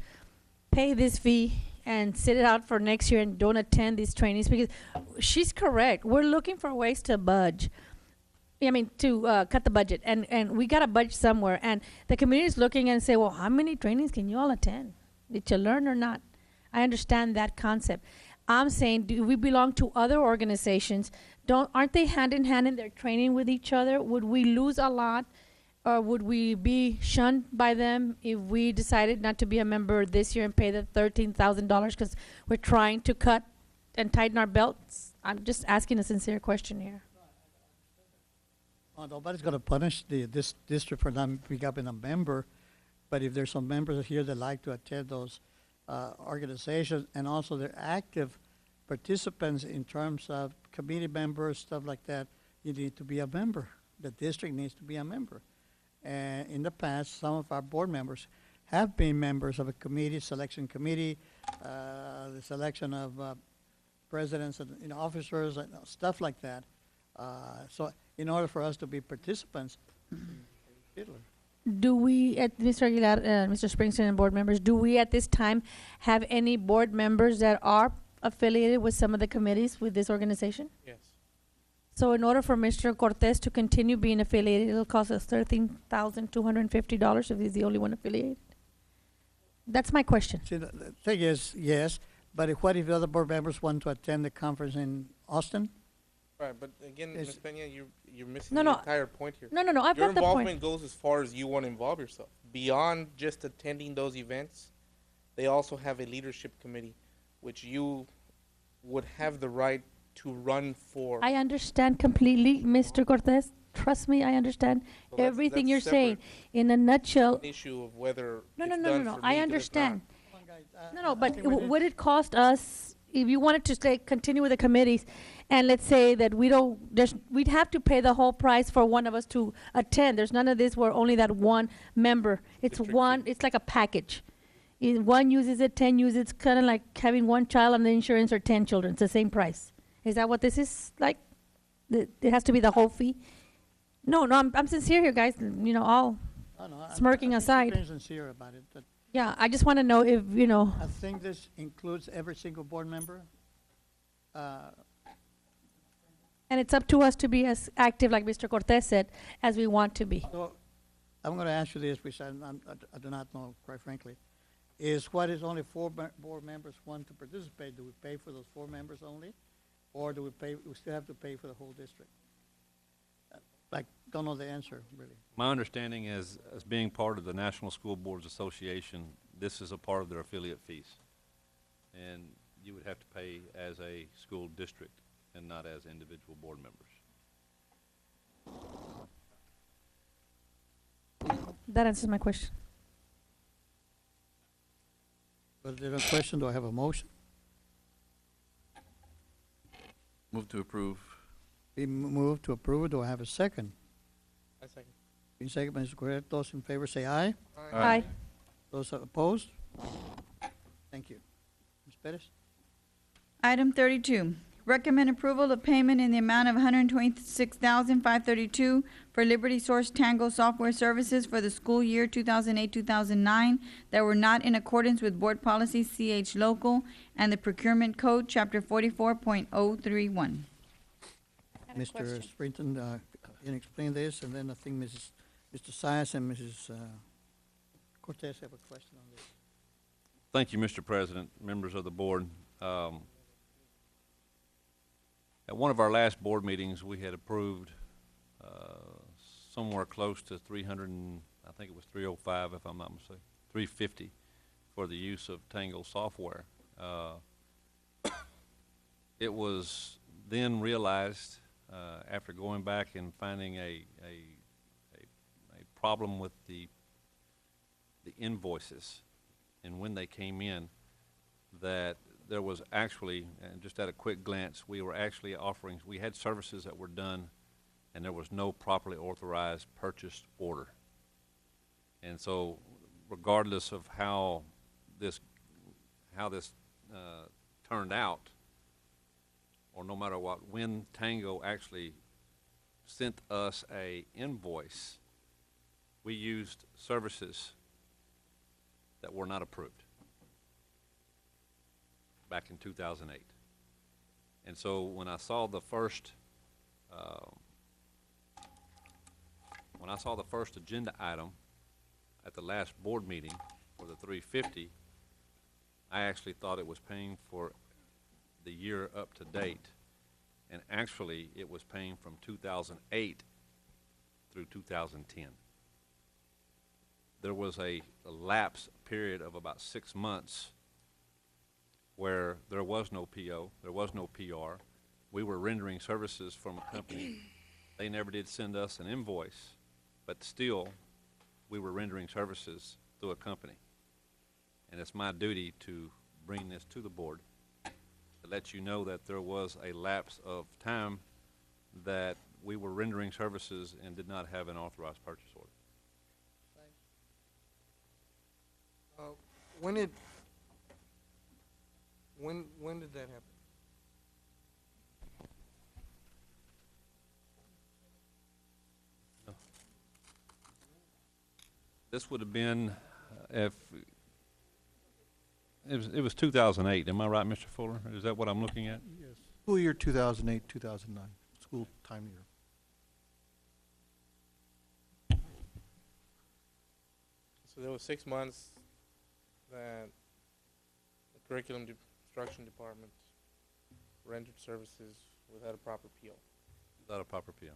A: pay this fee and sit it out for next year and don't attend these trainings, because she's correct, we're looking for ways to budge. I mean, to cut the budget, and we got to budget somewhere, and the community is looking and say, well, how many trainings can you all attend? Did you learn or not? I understand that concept. I'm saying, do we belong to other organizations? Aren't they hand in hand in their training with each other? Would we lose a lot, or would we be shunned by them if we decided not to be a member this year and pay the $13,000 because we're trying to cut and tighten our belts? I'm just asking a sincere question here.
C: Nobody's going to punish this district for not becoming a member, but if there's some members here that like to attend those organizations, and also they're active participants in terms of committee members, stuff like that, you need to be a member. The district needs to be a member. And in the past, some of our board members have been members of a committee, selection committee, the selection of presidents and officers, and stuff like that. So in order for us to be participants,
A: do we, Mr. Aguilar, Mr. Springsteen, and board members, do we at this time have any board members that are affiliated with some of the committees with this organization?
B: Yes.
A: So in order for Mr. Cortez to continue being affiliated, it'll cost us $13,250 if he's the only one affiliated? That's my question.
C: See, the thing is, yes, but what if the other board members want to attend the conference in Austin?
B: Right, but again, Ms. Peña, you're missing
A: No,
B: the
A: no.
B: entire point here.
A: No, I've
B: Your
A: got the point.
B: involvement goes as far as you want to involve yourself. Beyond just attending those events, they also have a leadership committee, which you would have the right to run for.
A: I understand completely, Mr. Cortez. Trust me, I understand
B: So that's-
A: everything
B: that's
A: you're saying.
B: separate.
A: In a nutshell,
B: An issue of whether
A: no,
B: it's
A: no,
B: done
A: no.
B: for
A: I
B: me, it is
A: understand.
B: not.
A: No, but would it cost us
L: if you wanted to stay, continue with the committees, and let's say that we'd have to pay the whole price for one of us to attend. There's none of this where only that one member. It's it's like a package. One uses it, 10 uses it. It's kind of like having one child on the insurance or 10 children. It's the same price. Is that what this is like? It has to be the whole fee? No, I'm sincere here, guys. You know, all smirking aside.
C: I'm sincere about it. But
L: Yeah, I just want to know if,
C: I think this includes every single board member.
L: and it's up to us to be as active, like Mr. Cortez said, as we want to be.
C: So I'm going to ask you this, which I do not know, quite frankly. Is what is only four board members want to participate? Do we pay for those 4 members only? Or do we still have to pay for the whole district? Don't know the answer, really.
E: My understanding is, as being part of the National School Boards Association, this is a part of their affiliate fees. And you would have to pay as a school district and not as individual board members.
L: That answers my question.
C: Was there a question? Do I have a motion?
P: Move to approve.
C: Be moved to approve it. Do I have a second?
B: I second.
C: Been seconded by Mr. Correa. Those in favor say aye.
L: Aye.
C: Those opposed? Thank you. Ms. Perez?
D: Item 32, recommend approval of payment in the amount of $126,532 for Liberty Source Tango software services for the school year 2008-2009 that were not in accordance with Board Policy CH Local and the Procurement Code, Chapter 44.031.
C: Mr. Springton can explain this, and then I think Mr. Science and Mrs. Cortez have a question on this.
E: Thank you, Mr. President, members of the board. At one of our last board meetings, we had approved somewhere close to 300, I think it was 305 if I'm not mistaken, 350 for the use of Tango software. It was then realized after going back and finding a problem with the invoices and when they came in, that there was actually, and just at a quick glance, we were actually offering, we had services that were done and there was no properly authorized purchase order. And so regardless of how this turned out, or no matter what, when Tango actually sent us a invoice, we used services that were not approved back in 2008. And so when I saw the first agenda item at the last board meeting for the 350, I actually thought it was paying for the year up to date, and actually it was paying from 2008 through 2010. There was a lapse period of about 6 months where there was no PO, there was no PR. We were rendering services from a company. They never did send us an invoice, but still we were rendering services through a company. And it's my duty to bring this to the board to let you know that there was a lapse of time that we were rendering services and did not have an authorized purchase order.
I: When did that happen?
E: This would have been if it was 2008. Am I right, Mr. Fuller? Is that what I'm looking at?
G: Yes. School year 2008, 2009, school time year.
B: So there was 6 months that the curriculum instruction department rendered services without a proper PO.
E: Without a proper PO.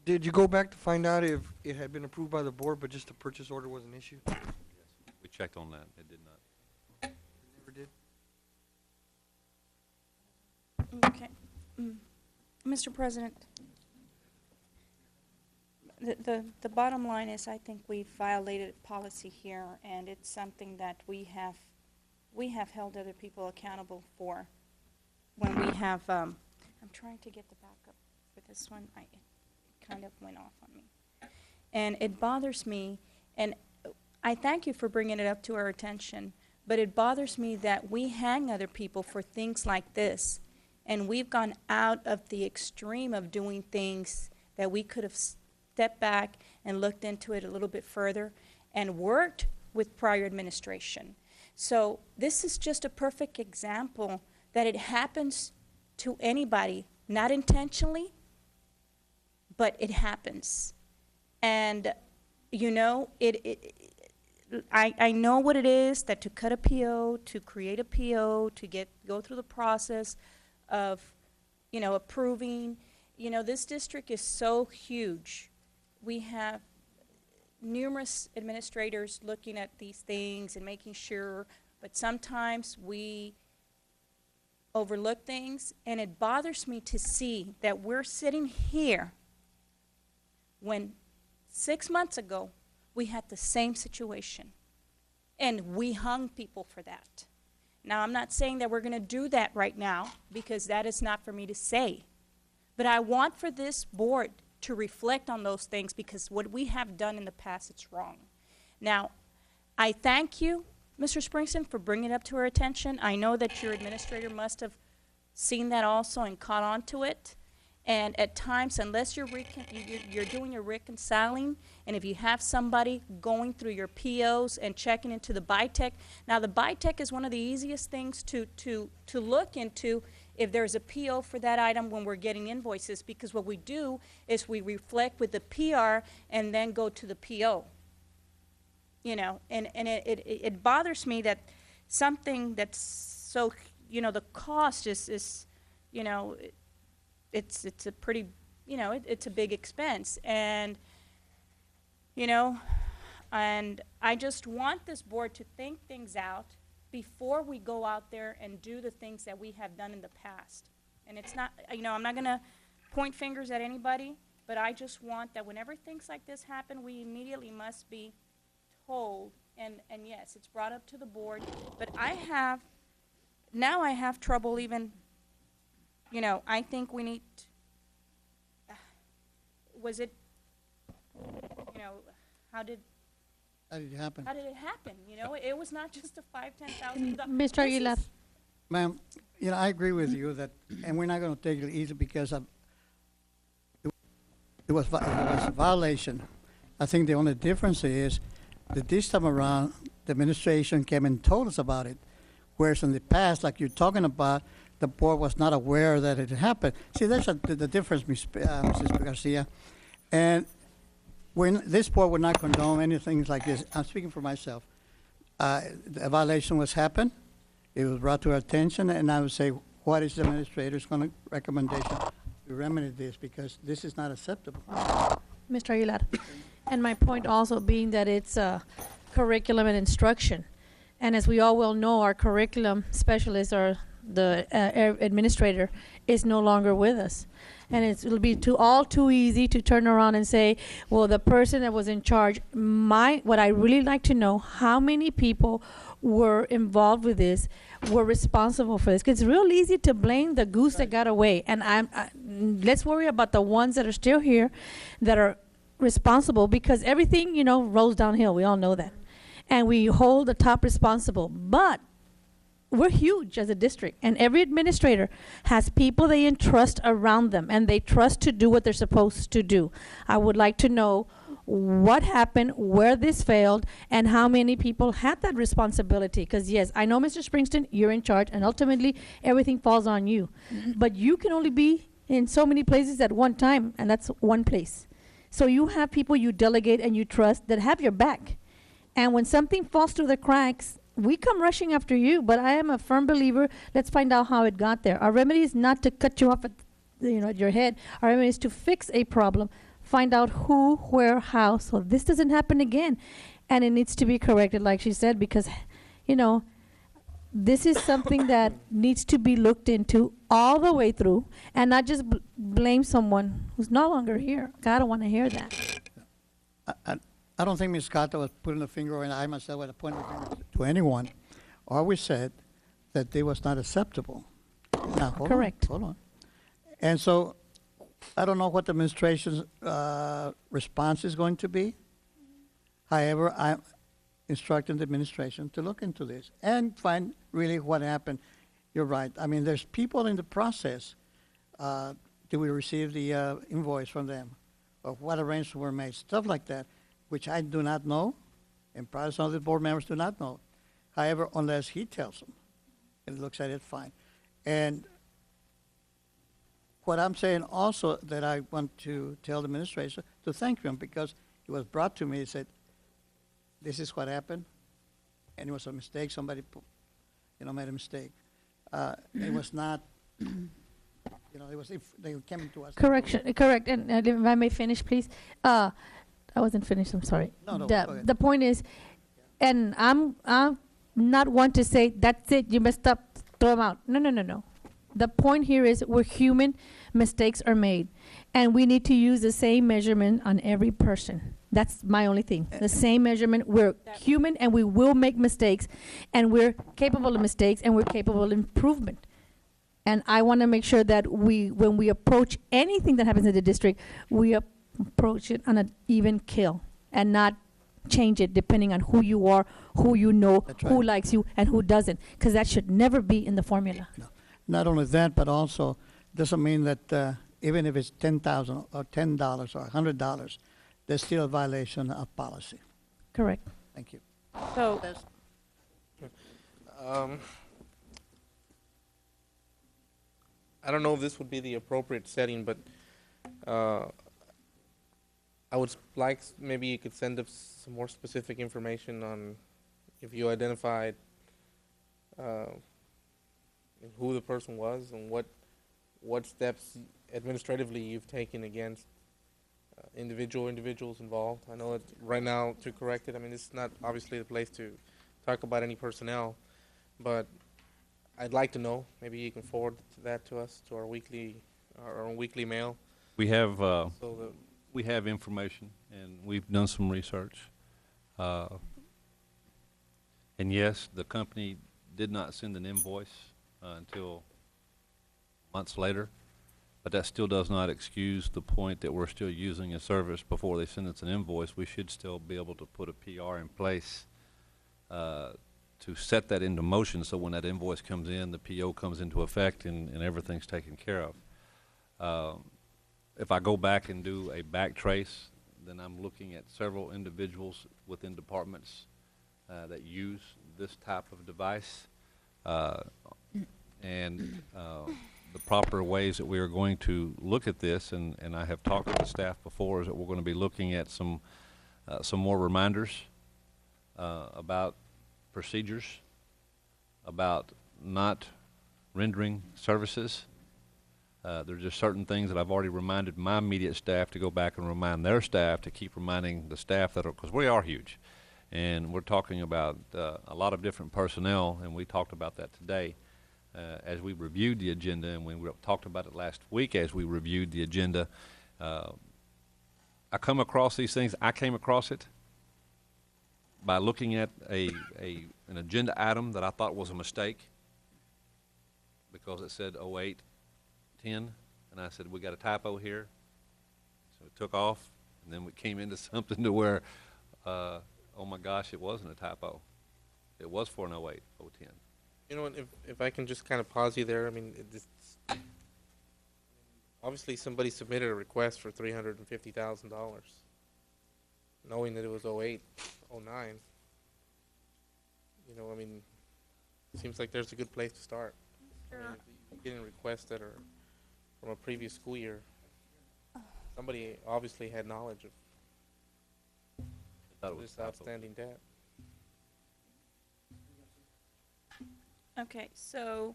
I: Did you go back to find out if it had been approved by the board, but just a purchase order wasn't issued?
E: Yes, we checked on that. It did not.
I: It never did?
F: Okay. Mr. President, the bottom line is I think we've violated policy here, and it's something that we we have held other people accountable for when we have, I'm trying to get the backup for this one. It kind of went off on me. And it bothers me, and I thank you for bringing it up to our attention, but it bothers me that we hang other people for things like this, and we've gone out of the extreme of doing things that we could have stepped back and looked into it a little bit further and worked with prior administration. So this is just a perfect example that it happens to anybody, not intentionally, but it happens. And, you know, I know what it is, that to cut a PO, to create a PO, to go through the process of, you know, approving. You know, this district is so huge. We have numerous administrators looking at these things and making sure, but sometimes we overlook things, and it bothers me to see that we're sitting here when 6 months ago we had the same situation, and we hung people for that. Now, I'm not saying that we're going to do that right now, because that is not for me to say, but I want for this board to reflect on those things, because what we have done in the past, it's wrong. Now, I thank you, Mr. Springston, for bringing it up to our attention. I know that your administrator must have seen that also and caught on to it. And at times, unless you're doing your reconciling, and if you have somebody going through your POs and checking into the BITEC, now the BITEC is one of the easiest things to look into if there's a PO for that item when we're getting invoices, because what we do is we reflect with the PR and then go to the PO. You know, and it bothers me that something that's so, you know, the cost is you know, it's a pretty, you know, it's a big expense. And, you know, and I just want this board to think things out before we go out there and do the things that we have done in the past. And it's not, you know, I'm not going to point fingers at anybody, but I just want that whenever things like this happen, we immediately must be told, and yes, it's brought up to the board, but I have trouble even, you know, I think we need, was it, you know, how did it happen? How did it happen? You know, it was not just a $5,000, $10,000.
L: Mr. Aguilar.
C: Ma'am, you know, I agree with you that, and we're not going to take it easy because it was a violation. I think the only difference is that this time around, the administration came and told us about it, whereas in the past, like you're talking about, the board was not aware that it had happened. See, that's the difference, Mrs. Garcia. And when this board would not condone anything like this, I'm speaking for myself. A violation was happened. It was brought to our attention, and I would say, what is the administrator's recommendation to remedy this, because this is not acceptable.
L: Mr. Aguilar. And my point also being that it's curriculum and instruction. And as we all well know, our curriculum specialist or the administrator is no longer with us. And it'll be too easy to turn around and say, well, the person that was in charge, what I really like to know, how many people were involved with this, were responsible for this. 'Cause it's real easy to blame the goose that got away. And let's worry about the ones that are still here that are responsible, because everything, you know, rolls downhill. We all know that. And we hold the top responsible. But we're huge as a district, and every administrator has people they entrust around them, and they trust to do what they're supposed to do. I would like to know what happened, where this failed, and how many people had that responsibility. Because yes, I know, Mr. Springston, you're in charge, and ultimately everything falls on you. But you can only be in so many places at one time, and that's one place. So you have people you delegate and you trust that have your back. And when something falls through the cracks, we come rushing after you. But I am a firm believer, let's find out how it got there. Our remedy is not to cut you off at, at your head. Our remedy is to fix a problem, find out who, where, how, so this doesn't happen again. And it needs to be corrected, like she said, because, this is something that needs to be looked into all the way through, and not just blame someone who's no longer here. I don't want to hear that.
C: I don't think Ms. Cata was putting a finger, and I myself would have pointed a finger to anyone. always said that they was not acceptable. Now,
A: Correct.
C: Hold on. And so, I don't know what the administration's response is going to be. However, I'm instructing the administration to look into this and find really what happened. You're right. I mean, there's people in the process. Do we receive the invoice from them? Or what arrangements were made? Stuff like that, which I do not know, and probably some of the board members do not know. However, unless he tells them and looks at it, fine. And what I'm saying also that I want to tell the administration to thank them because it was brought to me, it said, this is what happened, and it was a mistake, somebody made a mistake. It was not, it was, if they came to us.
A: Correct, and if I may finish, please. I wasn't finished, I'm sorry.
C: No, go ahead.
A: The point is, and I'm not one to say, that's it, you messed up, throw them out. No. The point here is we're human, mistakes are made. And we need to use the same measurement on every person. That's my only thing. The same measurement. We're human and we will make mistakes. And we're capable of mistakes and we're capable of improvement. And I want to make sure that when we approach anything that happens in the district, we approach it on an even kill and not change it depending on who you are, who you know, who likes you, and who doesn't. Because that should never be in the formula.
C: No. Not only that, but also doesn't mean that even if it's $10,000 or $10 or $100, there's still a violation of policy.
A: Correct.
C: Thank you.
F: So,
B: I don't know if this would be the appropriate setting, but I would like maybe you could send us some more specific information on if you identified who the person was and what steps administratively you've taken against individuals involved. I know right now to correct it, I mean, this is not obviously the place to talk about any personnel, but I'd like to know. Maybe you can forward that to us, to our weekly mail.
E: We have we have information, and we've done some research. And yes, the company did not send an invoice until months later, but that still does not excuse the point that we're still using a service before they send us an invoice. We should still be able to put a PR in place to set that into motion, so when that invoice comes in, the PO comes into effect and everything's taken care of. If I go back and do a back trace, then I'm looking at several individuals within departments that use this type of device. And the proper ways that we are going to look at this, and I have talked with the staff before, is that we're going to be looking at some more reminders about procedures, about not rendering services. There's just certain things that I've already reminded my immediate staff to go back and remind their staff to keep reminding the staff that are, because we are huge. And we're talking about a lot of different personnel, and we talked about that today as we reviewed the agenda, and we talked about it last week as we reviewed the agenda. I come across these things. I came across it by looking at an agenda item that I thought was a mistake because it said 0810, and I said, we got a typo here. So it took off, and then we came into something to where, oh my gosh, it wasn't a typo. It was for an 08010.
B: You know, if I can just kind of pause you there, I mean, obviously somebody submitted a request for $350,000, knowing that it was 08, 09. You know, I mean, it seems like there's a good place to start. I mean, if you're getting requests that are from a previous school year, somebody obviously had knowledge of this outstanding debt.
F: okay, so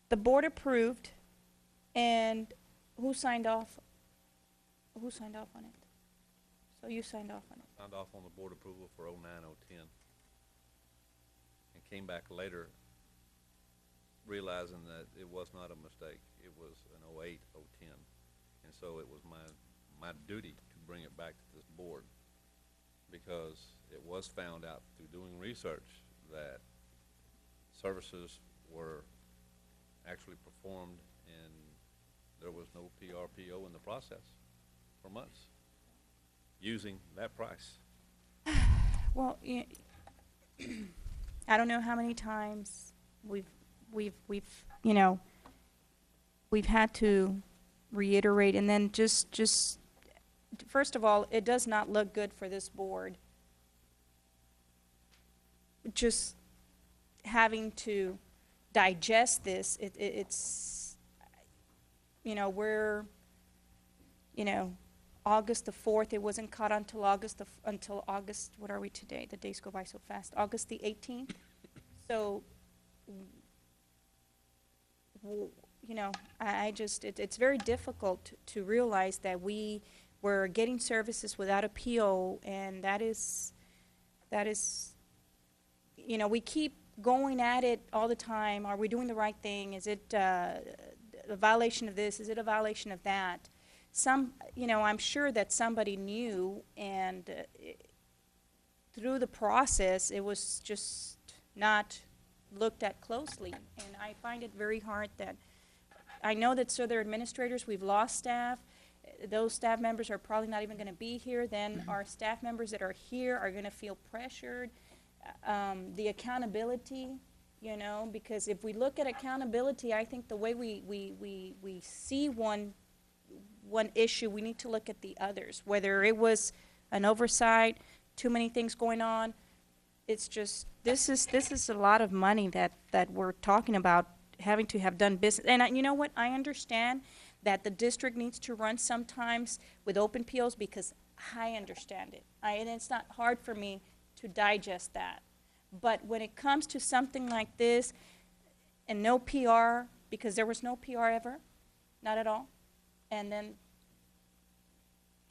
F: the board approved, and who signed off? Who signed off on it? So you signed off on it.
E: Signed off on the board approval for 09010, and came back later realizing that it was not a mistake. It was an 08010, and so it was my duty to bring it back to this board because it was found out through doing research that services were actually performed and there was no PRPO in the process for months using that price.
F: Well, I don't know how many times we've had to reiterate, and then just first of all, it does not look good for this board. Just having to digest this, it's, we're, August the 4th, it wasn't caught until August, what are we today? The days go by so fast. August the 18th. So, it's very difficult to realize that we were getting services without a PO, and that is, we keep going at it all the time. Are we doing the right thing? Is it a violation of this? Is it a violation of that? I'm sure that somebody knew, and through the process, it was just not looked at closely. And I find it very hard that, I know that other administrators, we've lost staff. Those staff members are probably not even going to be here. Then our staff members that are here are going to feel pressured. The accountability, because if we look at accountability, I think the way we see one issue, we need to look at the others. Whether it was an oversight, too many things going on, it's just, this is a lot of money that we're talking about having to have done business. And you know what? I understand that the district needs to run sometimes with open POs, because I understand it. And it's not hard for me to digest that. But when it comes to something like this, and no PR, because there was no PR ever, not at all, and then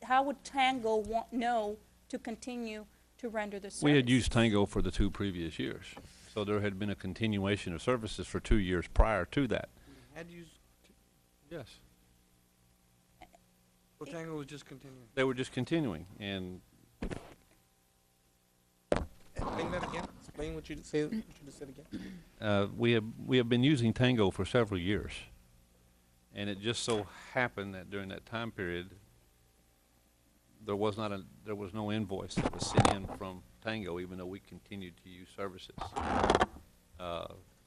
F: how would Tango know to continue to render the service?
E: We had used Tango for the 2 previous years, so there had been a continuation of services for 2 years prior to that.
I: Had used,
E: Yes.
I: well, Tango was just continuing.
E: They were just continuing, and
B: Explain that again. Explain what you just said again.
E: we have been using Tango for several years, and it just so happened that during that time period, there was no invoice that was sent in from Tango, even though we continued to use services.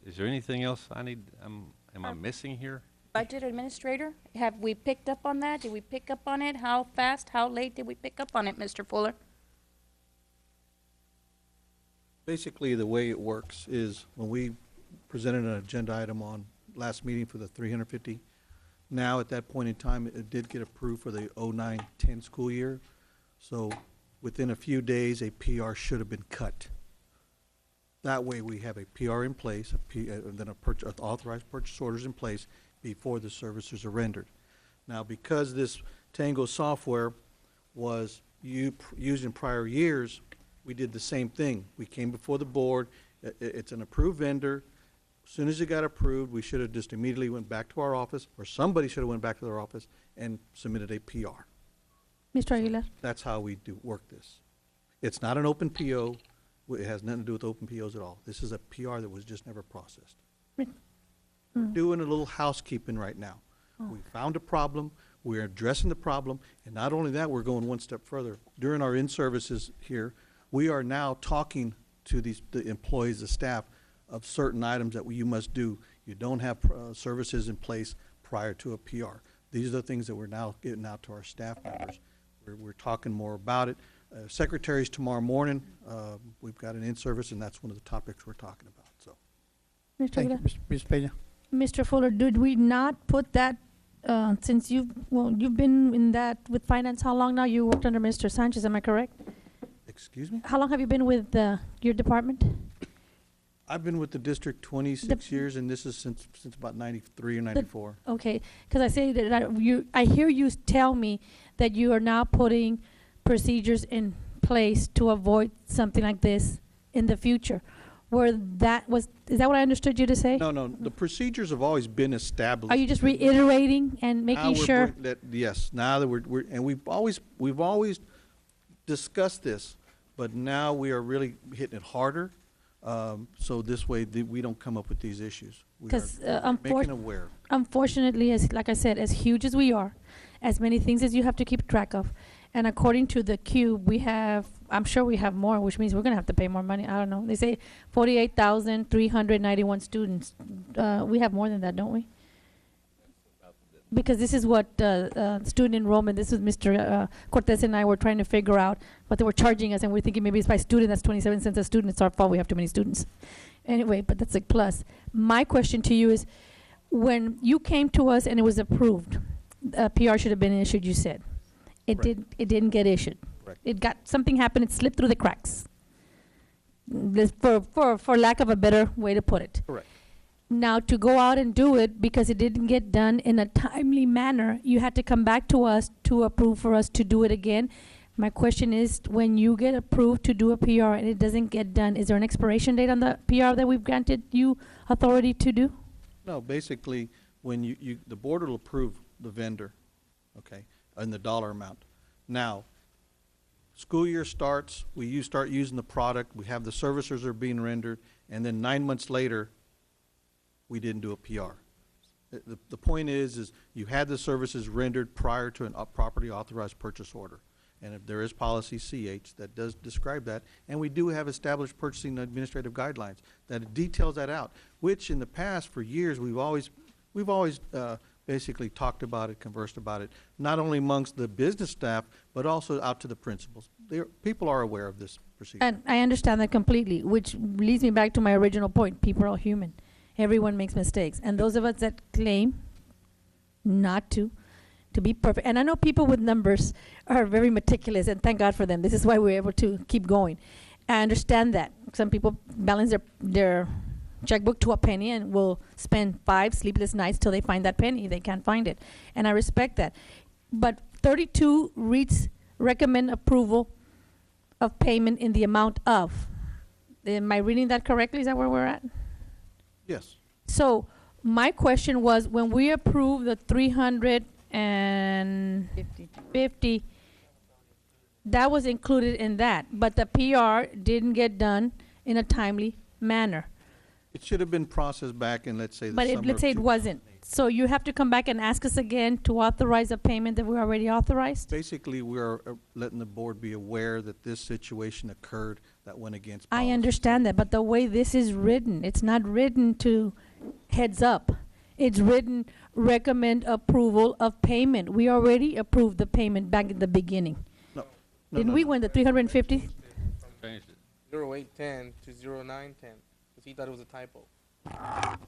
E: Is there anything else am I missing here?
F: Budget administrator, have we picked up on that? Did we pick up on it? How fast, how late did we pick up on it, Mr. Fuller?
G: Basically, the way it works is when we presented an agenda item on last meeting for the 350, now at that point in time, it did get approved for the 09-10 school year. So within a few days, a PR should have been cut. That way, we have a PR in place, and then authorized purchase orders in place before the services are rendered. Now, because this Tango software was used in prior years, we did the same thing. We came before the board. It's an approved vendor. As soon as it got approved, we should have just immediately went back to our office, or somebody should have went back to their office and submitted a PR.
A: Mr. Aguilar?
G: That's how we work this. It's not an open PO. It has nothing to do with open POs at all. This is a PR that was just never processed. We're doing a little housekeeping right now. We found a problem. We're addressing the problem. And not only that, we're going one step further. During our in-services here, we are now talking to the employees, the staff, of certain items that you must do. You don't have services in place prior to a PR. These are the things that we're now getting out to our staff members. We're talking more about it. Secretaries tomorrow morning, we've got an in-service, and that's one of the topics we're talking about. So,
A: Mr. Aguilar?
C: Ms. Peña.
A: Mr. Fuller, did we not put that, since you've been in that with finance, how long now? You worked under Mr. Sanchez, am I correct?
G: excuse me?
A: How long have you been with your department?
G: I've been with the district 26 years, and this is since about 93 or 94.
A: Okay, because I say that I hear you tell me that you are now putting procedures in place to avoid something like this in the future. Is that what I understood you to say?
G: No, the procedures have always been established.
A: Are you just reiterating and making sure?
G: Yes, now that we've always discussed this, But now we are really hitting it harder, so this way we don't come up with these issues. We
A: Because
G: are making aware.
A: unfortunately, as like I said, as huge as we are, as many things as you have to keep track of, and according to the cube, we have, I'm sure we have more, which means we're gonna have to pay more money. I don't know. They say 48,391 students. We have more than that, don't we? Because this is what student enrollment. This is Mr. Cortez and I were trying to figure out what they were charging us, and we're thinking maybe it's by student. That's 27 cents a student. It's our fault. We have too many students. Anyway, but that's a plus. My question to you is, when you came to us and it was approved, a PR should have been issued. You said it didn't. It didn't get issued.
G: Correct.
A: It got something happened. It slipped through the cracks. This, for lack of a better way to put it.
G: Correct.
A: Now, to go out and do it because it didn't get done in a timely manner, you had to come back to us to approve for us to do it again. My question is, when you get approved to do a PR and it doesn't get done, is there an expiration date on the PR that we've granted you authority to do?
G: No, basically, when the board will approve the vendor, okay, and the dollar amount. Now, school year starts, you start using the product, we have the services are being rendered, and then 9 months later, we didn't do a PR. The point is you had the services rendered prior to a property authorized purchase order. And if there is policy CH that does describe that, and we do have established purchasing administrative guidelines that details that out, which in the past for years we've always basically talked about it, conversed about it, not only amongst the business staff, but also out to the principals. People are aware of this procedure.
A: And I understand that completely, which leads me back to my original point. People are all human. Everyone makes mistakes. And those of us that claim not to be perfect. And I know people with numbers are very meticulous, and thank God for them. This is why we're able to keep going. I understand that. Some people balance their checkbook to a penny and will spend 5 sleepless nights till they find that penny. They can't find it. And I respect that. But 32 reads recommend approval of payment in the amount of. Am I reading that correctly? Is that where we're at?
G: Yes.
A: So my question was, when we approved the 350, that was included in that, but the PR didn't get done in a timely manner.
G: It should have been processed back in, let's say, the
A: But
G: summer
A: let's say it wasn't. So you have to come back and ask us again to authorize a payment that we already authorized?
G: Basically, we're letting the board be aware that this situation occurred that went against
A: I
G: policy.
A: understand that, but the way this is written, it's not written to heads up. It's written recommend approval of payment. We already approved the payment back in the beginning.
G: No.
A: Didn't we, when the 350?
E: Changed it.
B: 0810 to 0910, because he thought it was a typo.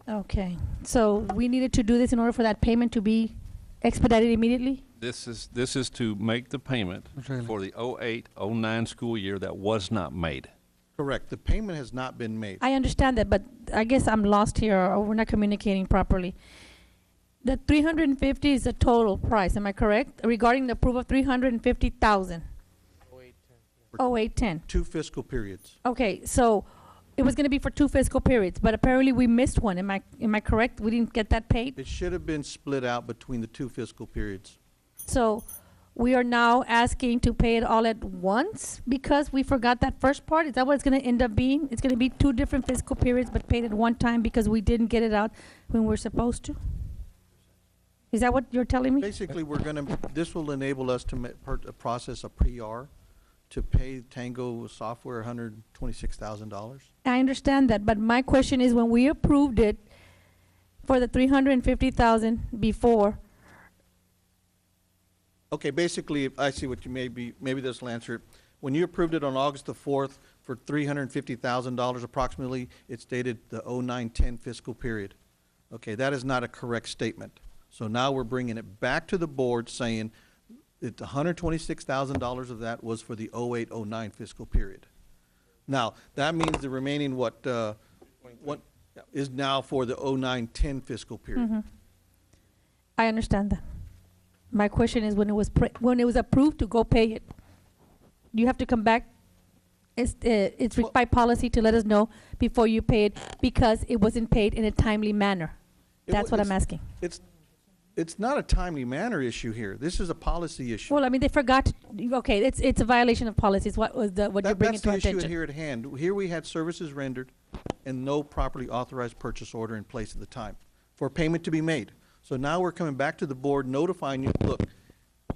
A: Okay, so we needed to do this in order for that payment to be expedited immediately?
E: This is to make the payment for the 08-09 school year that was not made.
G: Correct. The payment has not been made.
A: I understand that, but I guess I'm lost here, or we're not communicating properly. The 350 is the total price, am I correct? Regarding the approval of 350,000. 0810.
G: 2 fiscal periods.
A: Okay, so it was gonna be for 2 fiscal periods, but apparently we missed one. Am I correct? We didn't get that paid?
G: It should have been split out between the 2 fiscal periods.
A: So we are now asking to pay it all at once because we forgot that first part? Is that what it's gonna end up being? It's gonna be 2 different fiscal periods, but paid at one time because we didn't get it out when we're supposed to? Is that what you're telling me?
G: Basically, this will enable us to process a PR to pay Tango Software $126,000.
A: I understand that, but my question is, when we approved it for the 350,000 before,
G: Okay, basically, I see what you maybe this will answer it. When you approved it on August the 4th for $350,000 approximately, it stated the 09-10 fiscal period. Okay, that is not a correct statement. So now we're bringing it back to the board saying that $126,000 of that was for the 08-09 fiscal period. Now, that means the remaining what is now for the 09-10 fiscal period.
A: I understand that. My question is, when it was approved to go pay it, you have to come back. It's by policy to let us know before you pay it because it wasn't paid in a timely manner. That's what I'm asking.
G: It's not a timely manner issue here. This is a policy issue.
A: Well, I mean, they forgot, okay, it's a violation of policies. What was what you're bringing
G: That's
A: to
G: the
A: our
G: issue
A: attention?
G: here at hand. Here we had services rendered and no properly authorized purchase order in place at the time for payment to be made. So now we're coming back to the board notifying you, look,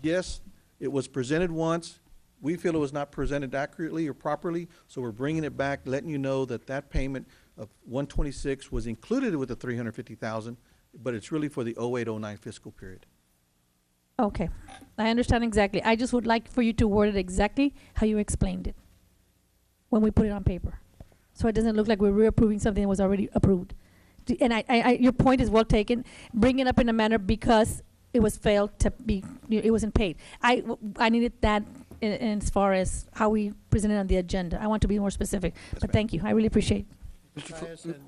G: yes, it was presented once. We feel it was not presented accurately or properly, so we're bringing it back, letting you know that that payment of 126 was included with the 350,000, but it's really for the 08-09 fiscal period.
A: Okay, I understand exactly. I just would like for you to word it exactly how you explained it when we put it on paper. So it doesn't look like we're reapproving something that was already approved. And your point is well taken. Bring it up in a manner because it was failed to be, it wasn't paid. I needed that in as far as how we presented on the agenda. I want to be more specific, but thank you. I really appreciate it.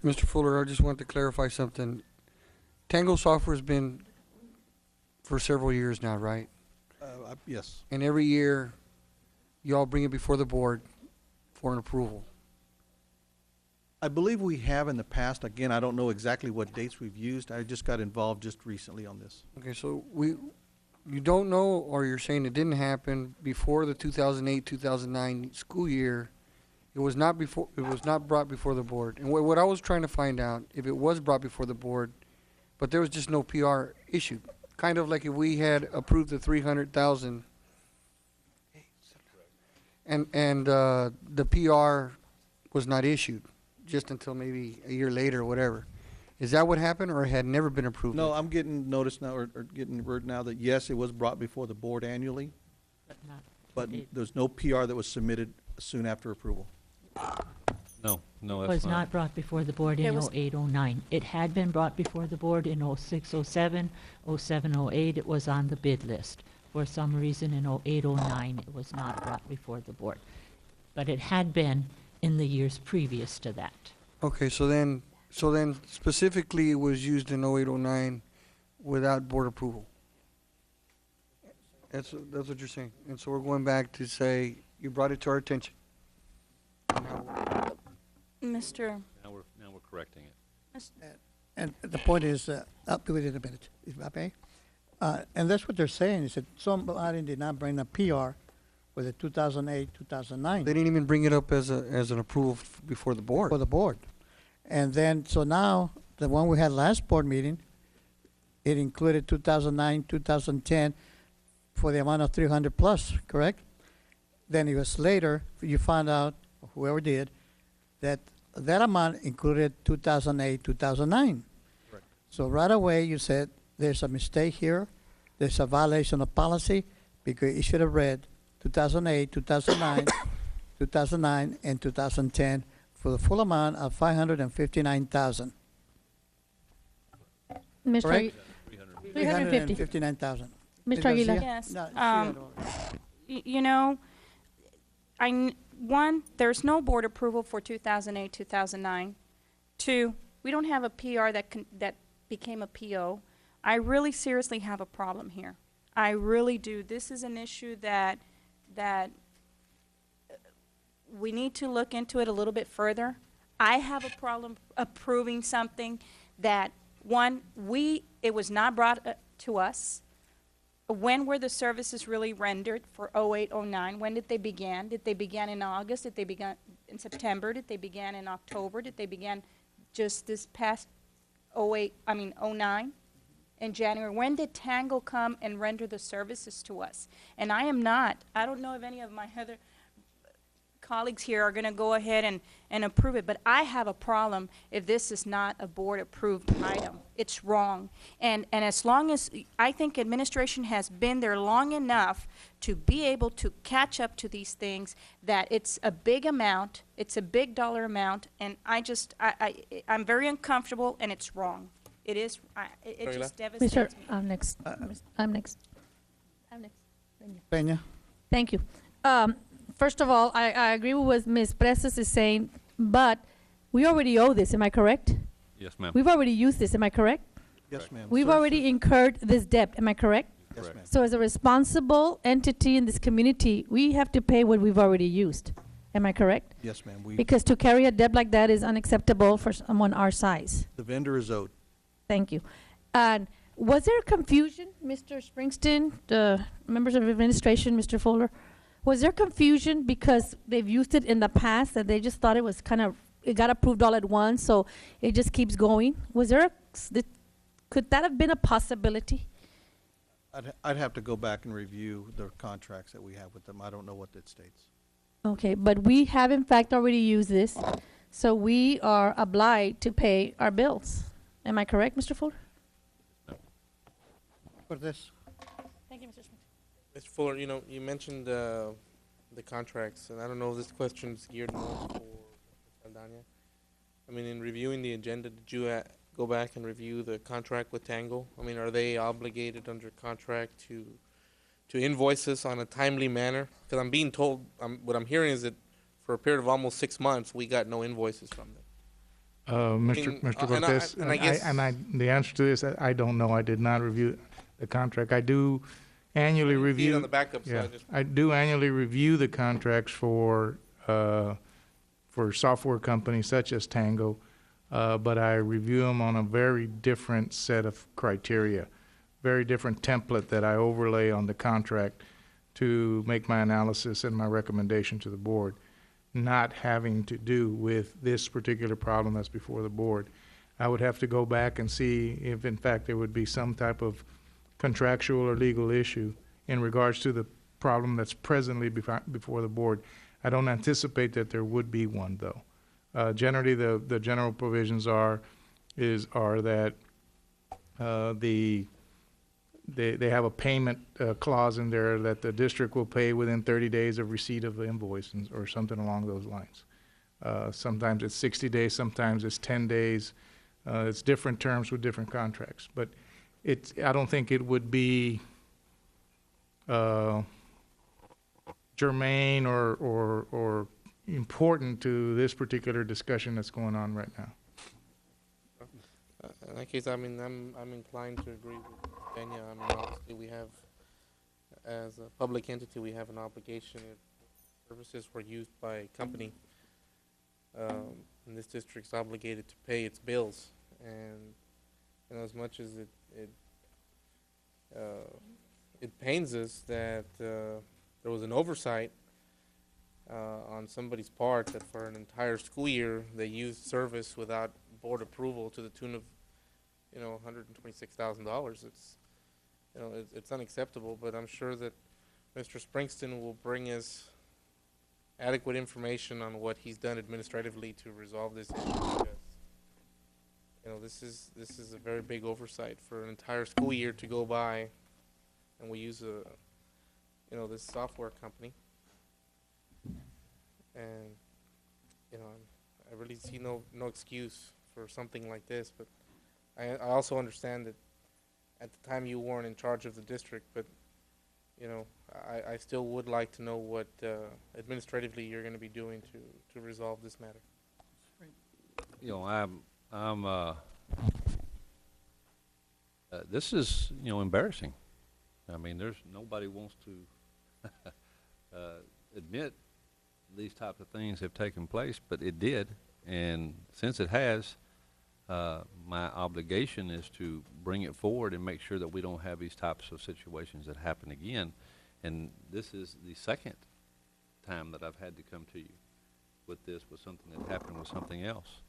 I: Mr. Fuller, I just wanted to clarify something. Tango Software's been for several years now, right?
G: Yes.
I: And every year, y'all bring it before the board for an approval.
G: I believe we have in the past. Again, I don't know exactly what dates we've used. I just got involved just recently on this.
I: Okay, so you don't know, or you're saying it didn't happen before the 2008-2009 school year. It was not brought before the board. And what I was trying to find out, if it was brought before the board, but there was just no PR issued. Kind of like if we had approved the 300,000 and the PR was not issued just until maybe a year later or whatever. Is that what happened, or it had never been approved?
G: No, I'm getting notice now, or getting word now that yes, it was brought before the board annually, but there's no PR that was submitted soon after approval.
E: No,
K: It
E: that's
K: was not brought before the board in
F: It was-
K: 08-09. It had been brought before the board in 06-07, 07-08. It was on the bid list. For some reason, in 08-09, it was not brought before the board. But it had been in the years previous to that.
I: Okay, so then specifically it was used in 08-09 without board approval. That's what you're saying. And so we're going back to say, you brought it to our attention.
F: Mr.
E: Now we're correcting it.
C: And the point is, I'll do it in a minute, if I may. And that's what they're saying, is that somebody did not bring a PR for the 2008, 2009.
I: They didn't even bring it up as an approval before the board.
C: For the board. And then, so now, the one we had last board meeting, it included 2009, 2010 for the amount of 300 plus, correct? Then it was later, you found out, whoever did, that that amount included 2008, 2009.
G: Correct.
C: So right away, you said, there's a mistake here, there's a violation of policy, because it should have read 2008, 2009, 2009, and 2010 for the full amount of 559,000.
A: Mr.
C: Correct?
A: 350.
C: 359,000.
A: Mr. Aguilar.
F: Yes.
C: No, she
F: Um,
C: had all-
F: You know, one, there's no board approval for 2008, 2009. Two, we don't have a PR that became a PO. I really seriously have a problem here. I really do. This is an issue that we need to look into it a little bit further. I have a problem approving something that, one, it was not brought to us. When were the services really rendered for 08, 09? When did they begin? Did they begin in August? Did they begin in September? Did they begin in October? Did they begin just this past 09 in January? When did Tango come and render the services to us? And I don't know if any of my other colleagues here are going to go ahead and approve it, but I have a problem if this is not a board-approved item. It's wrong. And as long as, I think administration has been there long enough to be able to catch up to these things, that it's a big amount, it's a big dollar amount, and I'm very uncomfortable, and it's wrong. It is, it just devastates
A: Mr.
F: me.
A: I'm next. I'm next.
C: Peña.
A: Thank you. First of all, I agree with what Ms. Presas is saying, but we already owe this, am I correct?
E: Yes, ma'am.
A: We've already used this, am I correct?
G: Yes, ma'am.
A: We've already incurred this debt, am I correct?
G: Yes, ma'am.
A: So as a responsible entity in this community, we have to pay what we've already used, am I correct?
G: Yes, ma'am.
A: Because to carry a debt like that is unacceptable for someone our size.
G: The vendor is owed.
A: Thank you. And was there confusion, Mr. Springsteen, the members of administration, Mr. Fuller? Was there confusion because they've used it in the past and they just thought it was it got approved all at once, so it just keeps going? Was there could that have been a possibility?
G: I'd have to go back and review the contracts that we have with them. I don't know what that states.
A: Okay, but we have in fact already used this, so we are obliged to pay our bills. Am I correct, Mr. Fuller?
C: Cortez?
L: Thank you, Mr. Smith.
B: Mr. Fuller, you know, you mentioned the contracts, and I don't know if this question's geared more for Saldana. I mean, in reviewing the agenda, did you go back and review the contract with Tango? I mean, are they obligated under contract to invoice us on a timely manner? Because I'm being told, what I'm hearing is that for a period of almost 6 months, we got no invoices from them.
M: Mr. Cortez, the answer to this, I don't know. I did not review the contract. I do annually review.
B: On the backup
M: Yeah,
B: side,
M: I do annually review the contracts for software companies such as Tango, but I review them on a very different set of criteria, very different template that I overlay on the contract to make my analysis and my recommendation to the board, not having to do with this particular problem that's before the board. I would have to go back and see if in fact there would be some type of contractual or legal issue in regards to the problem that's presently before the board. I don't anticipate that there would be one, though. Generally, the general provisions are that they have a payment clause in there that the district will pay within 30 days of receipt of the invoice or something along those lines. Sometimes it's 60 days, sometimes it's 10 days. It's different terms with different contracts, but I don't think it would be germane or important to this particular discussion that's going on right now.
B: In that case, I mean, I'm inclined to agree with Kenya. I mean, obviously, we have, as a public entity, we have an obligation if services were used by a company, and this district's obligated to pay its bills. And as much as it pains us that there was an oversight on somebody's part that for an entire school year they used service without board approval to the tune of, $126,000. It's unacceptable. But I'm sure that Mr. Springsteen will bring us adequate information on what he's done administratively to resolve this issue. Because, this is a very big oversight for an entire school year to go by, and we use this software company. And, I really see no excuse for something like this, but I also understand that at the time you weren't in charge of the district, but, I still would like to know what administratively you're going to be doing to resolve this matter.
E: This is, embarrassing. I mean, nobody wants to admit these types of things have taken place, but it did. And since it has, my obligation is to bring it forward and make sure that we don't have these types of situations that happen again. And this is the second time that I've had to come to you with something that happened with something else.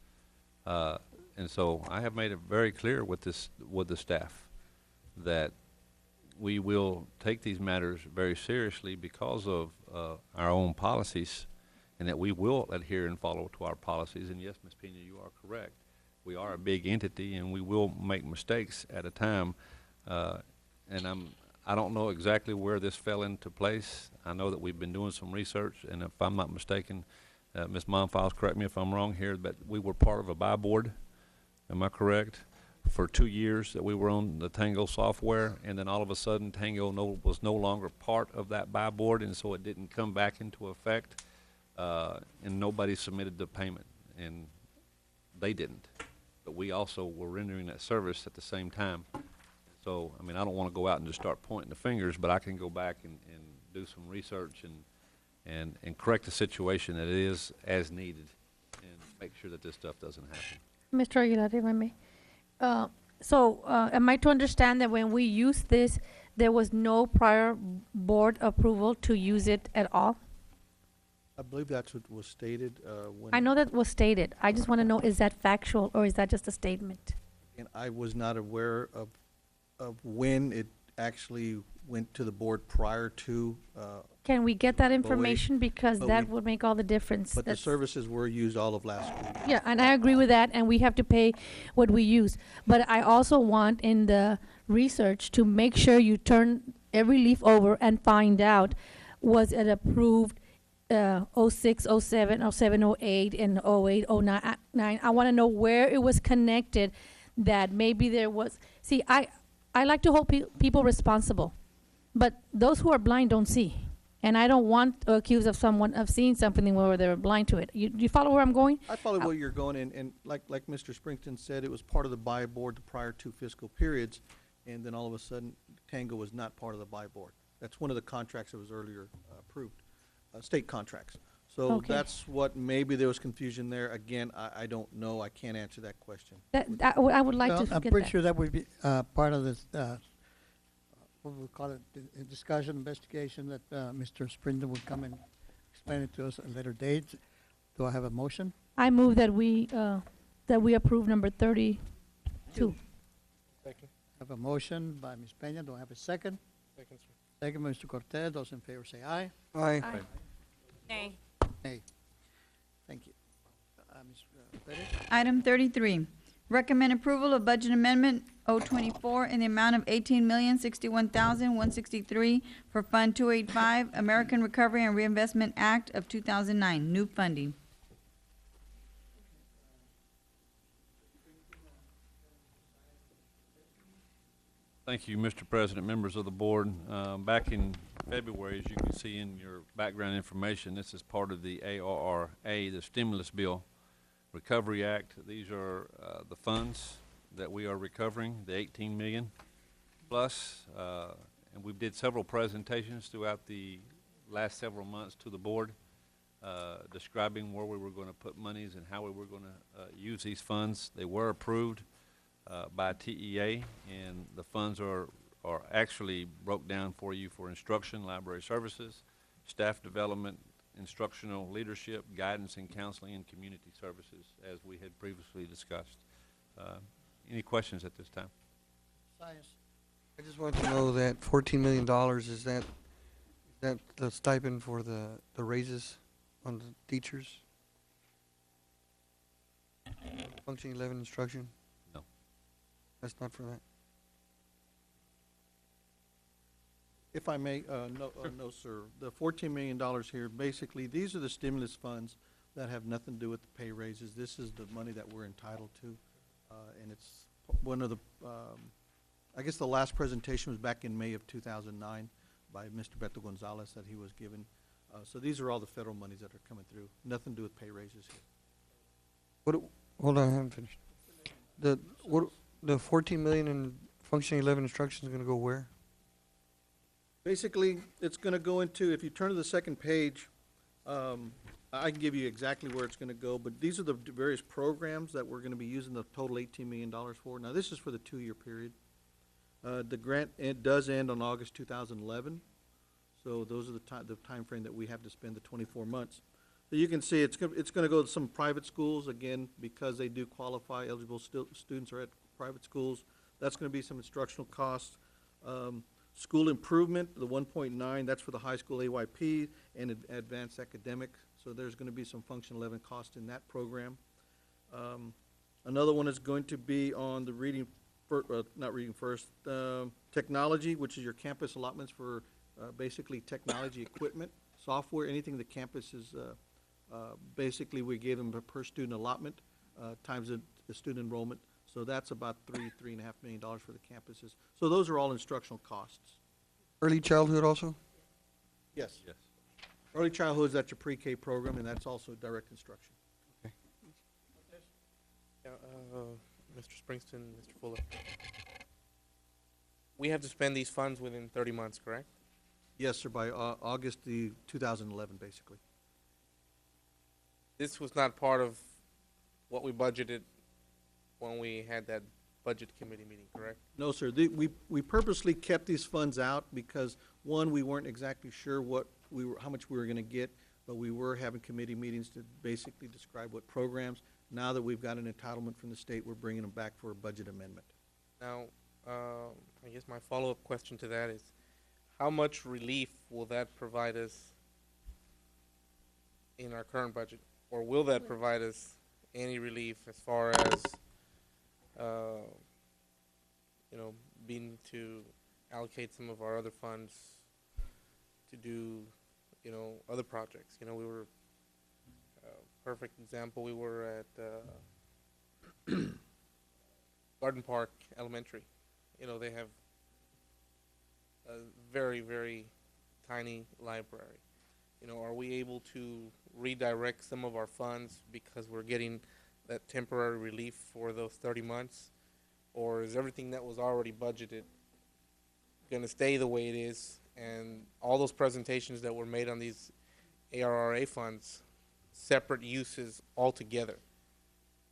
E: And so I have made it very clear with the staff that we will take these matters very seriously because of our own policies, and that we will adhere and follow to our policies. And yes, Ms. Pena, you are correct. We are a big entity, and we will make mistakes at a time. And I don't know exactly where this fell into place. I know that we've been doing some research, and if I'm not mistaken, Ms. Monfiles, correct me if I'm wrong here, but we were part of a buy board, am I correct? For 2 years that we were on the Tango software, and then all of a sudden Tango was no longer part of that buy board, and so it didn't come back into effect, and nobody submitted the payment, and they didn't. But we also were rendering that service at the same time. So, I mean, I don't want to go out and just start pointing the fingers, but I can go back and do some research and correct the situation that it is as needed, and make sure that this stuff doesn't happen.
A: Mr. Aguilar, if I may.
L: So, am I to understand that when we used this, there was no prior board approval to use it at all?
G: I believe that's what was stated, when.
L: I know that was stated. I just want to know, is that factual or is that just a statement?
G: And I was not aware of when it actually went to the board prior to,
L: Can we get that
G: wait,
L: information? Because
G: but
L: that
G: we-
L: would make all the difference.
G: but the
L: That's-
G: services were used all of last school year.
L: Yeah, and I agree with that, and we have to pay what we use. But I also want in the research to make sure you turn every leaf over and find out, was it approved 06, 07, 07, 08, and 08, 09? I want to know where it was connected, that maybe there was, see, I like to hold people responsible, but those who are blind don't see. And I don't want to accuse of someone of seeing something where they're blind to it. You follow where I'm going?
G: I follow where you're going, and like Mr. Springston said, it was part of the buy board the prior two fiscal periods, and then all of a sudden, Tango was not part of the buy board. That's one of the contracts that was earlier approved, state contracts. So
L: Okay.
G: that's what, maybe there was confusion there. Again, I don't know. I can't answer that question.
L: I would like
C: Well,
L: to
C: I'm
L: get
C: pretty
L: that.
C: sure that would be part of this, what we call it, the discussion, investigation, that Mr. Springer would come and explain it to us at a later date. Do I have a motion?
L: I move that we approve number 32.
B: Second.
C: Have a motion by Ms. Peña. Do I have a second?
B: Second, sir.
C: Second by Mr. Cortez. Those in favor say aye.
I: Aye.
F: Nay.
C: Nay. Thank you. Ms. Perez?
D: Item 33, recommend approval of budget amendment 024 in the amount of $18,061,163 for Fund 285, American Recovery and Reinvestment Act of 2009, new funding.
E: Thank you, Mr. President, members of the board. Back in February, as you can see in your background information, this is part of the ARRA, the Stimulus Bill Recovery Act. These are the funds that we are recovering, the 18 million plus. And we did several presentations throughout the last several months to the board, describing where we were going to put monies and how we were going to use these funds. They were approved by TEA, and the funds are actually broke down for you for instruction, library services, staff development, instructional leadership, guidance and counseling, and community services, as we had previously discussed. Any questions at this time?
C: Science.
I: I just want to know that $14 million, is that the stipend for the raises on the teachers? Function 11 instruction?
E: No.
I: That's not for that?
G: If I may, no, sir. The $14 million here, basically, these are the stimulus funds that have nothing to do with the pay raises. This is the money that we're entitled to. And it's one of the, I guess the last presentation was back in May of 2009 by Mr. Beto Gonzalez that he was given. So these are all the federal monies that are coming through. Nothing to do with pay raises here.
I: Hold on, I haven't finished. The 14 million in function 11 instruction is going to go where?
G: Basically, it's going to go into, if you turn to the second page, I can give you exactly where it's going to go, but these are the various programs that we're going to be using the total $18 million for. Now, this is for the 2-year period. The grant, it does end on August 2011, so those are the time frame that we have to spend the 24 months. So you can see it's going to go to some private schools, again, because they do qualify, eligible students are at private schools. That's going to be some instructional costs. School improvement, the 1.9, that's for the high school AYP and advanced academic. So there's going to be some Function 11 cost in that program. Another one is going to be on the reading, not reading first, technology, which is your campus allotments for basically technology equipment, software, anything the campus is, basically we gave them a per student allotment times the student enrollment. So that's about $3.5 million for the campuses. So those are all instructional costs.
I: Early childhood also?
G: Yes. Yes. Early childhood is at your pre-K program, and that's also direct instruction.
B: Yeah, Mr. Springston, Mr. Fuller. We have to spend these funds within 30 months, correct?
G: Yes, sir, by August 2011, basically.
B: This was not part of what we budgeted when we had that budget committee meeting, correct?
G: No, sir. We purposely kept these funds out because, one, we weren't exactly sure how much we were gonna get, but we were having committee meetings to basically describe what programs. Now that we've got an entitlement from the state, we're bringing them back for a budget amendment.
B: Now, I guess my follow-up question to that is, how much relief will that provide us in our current budget? Or will that provide us any relief as far as, being to allocate some of our other funds to do, other projects? We were, perfect example, we were at Garden Park Elementary. They have a very, very tiny library. Are we able to redirect some of our funds because we're getting that temporary relief for those 30 months? Or is everything that was already budgeted going to stay the way it is, and all those presentations that were made on these ARRA funds, separate uses altogether?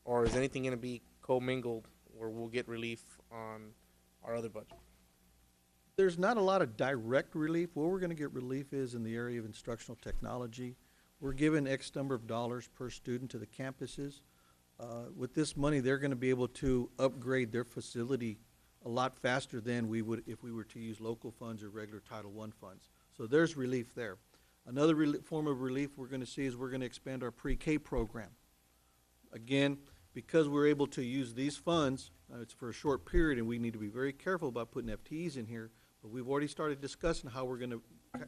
B: Or is anything going to be commingled where we'll get relief on our other budget?
G: There's not a lot of direct relief. Where we're gonna get relief is in the area of instructional technology. We're given X number of dollars per student to the campuses. With this money, they're gonna be able to upgrade their facility a lot faster than we would if we were to use local funds or regular Title I funds. So there's relief there. Another form of relief we're gonna see is we're gonna expand our pre-K program. Again, because we're able to use these funds, it's for a short period, and we need to be very careful about putting FTEs in here, but we've already started discussing how we're gonna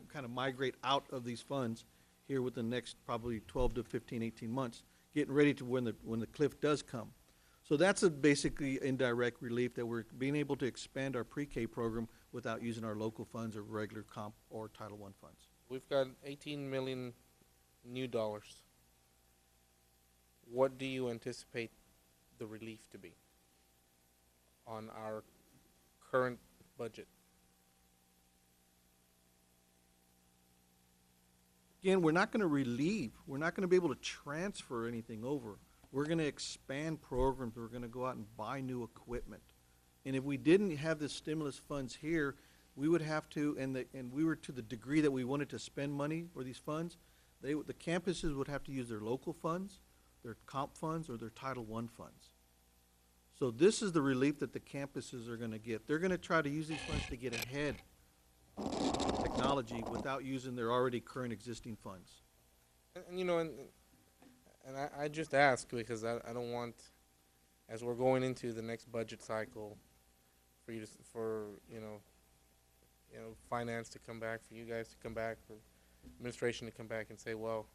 G: kind of migrate out of these funds here within the next probably 12 to 15, 18 months, getting ready to when the cliff does come. So that's basically indirect relief, that we're being able to expand our pre-K program without using our local funds or regular comp or Title I funds.
B: We've got 18 million new dollars. What do you anticipate the relief to be on our current budget?
G: Again, we're not gonna relieve, we're not gonna be able to transfer anything over. We're gonna expand programs, we're gonna go out and buy new equipment. And if we didn't have the stimulus funds here, we would have to, and we were to the degree that we wanted to spend money for these funds, the campuses would have to use their local funds, their comp funds, or their Title I funds. So this is the relief that the campuses are gonna get. They're gonna try to use these funds to get ahead of technology without using their already current existing funds.
B: And I just ask because I don't want, as we're going into the next budget cycle, for you to, finance to come back, for you guys to come back, for administration to come back and say, well,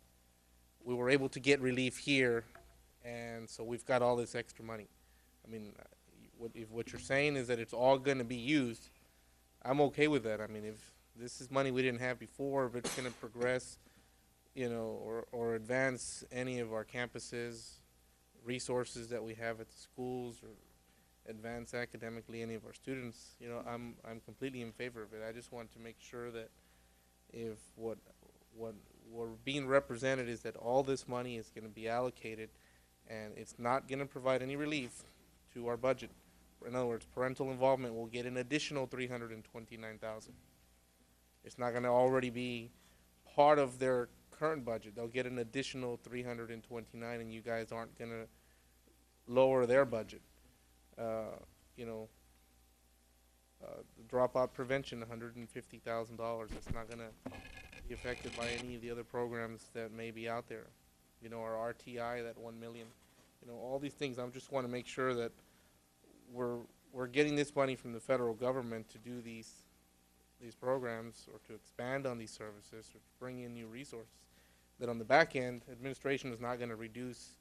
B: we were able to get relief here, and so we've got all this extra money. I mean, if what you're saying is that it's all going to be used, I'm okay with that. I mean, if this is money we didn't have before, if it's going to progress, or advance any of our campuses, resources that we have at the schools, or advance academically any of our students, I'm completely in favor of it. I just want to make sure that if what we're being represented is that all this money is going to be allocated, and it's not going to provide any relief to our budget. In other words, parental involvement will get an additional $329,000. It's not going to already be part of their current budget. They'll get an additional $329, and you guys aren't going to lower their budget. The dropout prevention, $150,000. It's not going to be affected by any of the other programs that may be out there. Our RTI, that $1 million. All these things. I just want to make sure that we're getting this money from the federal government to do these programs, or to expand on these services, or to bring in new resources. That on the back end, administration is not going to reduce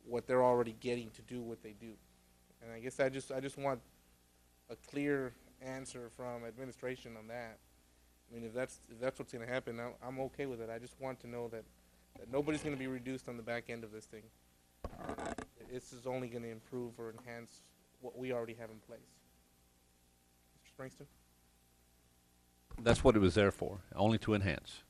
B: what they're already getting to do what they do. And I guess I just want a clear answer from administration on that. I mean, if that's what's going to happen, I'm okay with it. I just want to know that nobody's going to be reduced on the back end of this thing. This is only going to improve or enhance what we already have in place. Mr. Springston?
E: That's what it was there for, only to enhance.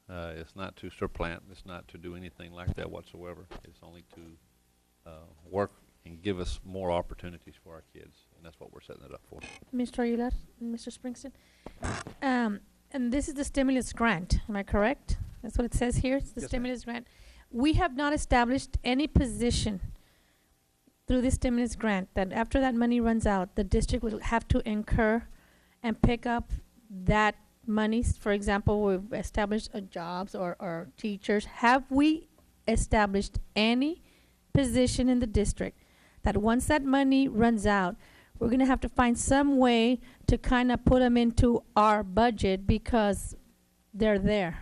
E: It's not to supplant, it's not to do anything like that whatsoever. It's only to work and give us more opportunities for our kids, and that's what we're setting it up for.
L: Mr. Aguilar, Mr. Springsteen. And this is the stimulus grant, am I correct? That's what it says here, it's the
G: Yes, ma'am.
L: stimulus grant. We have not established any position through this stimulus grant that after that money runs out, the district will have to incur and pick up that money. For example, we've established jobs or teachers. Have we established any position in the district that once that money runs out, we're going to have to find some way to kind of put them into our budget because they're there?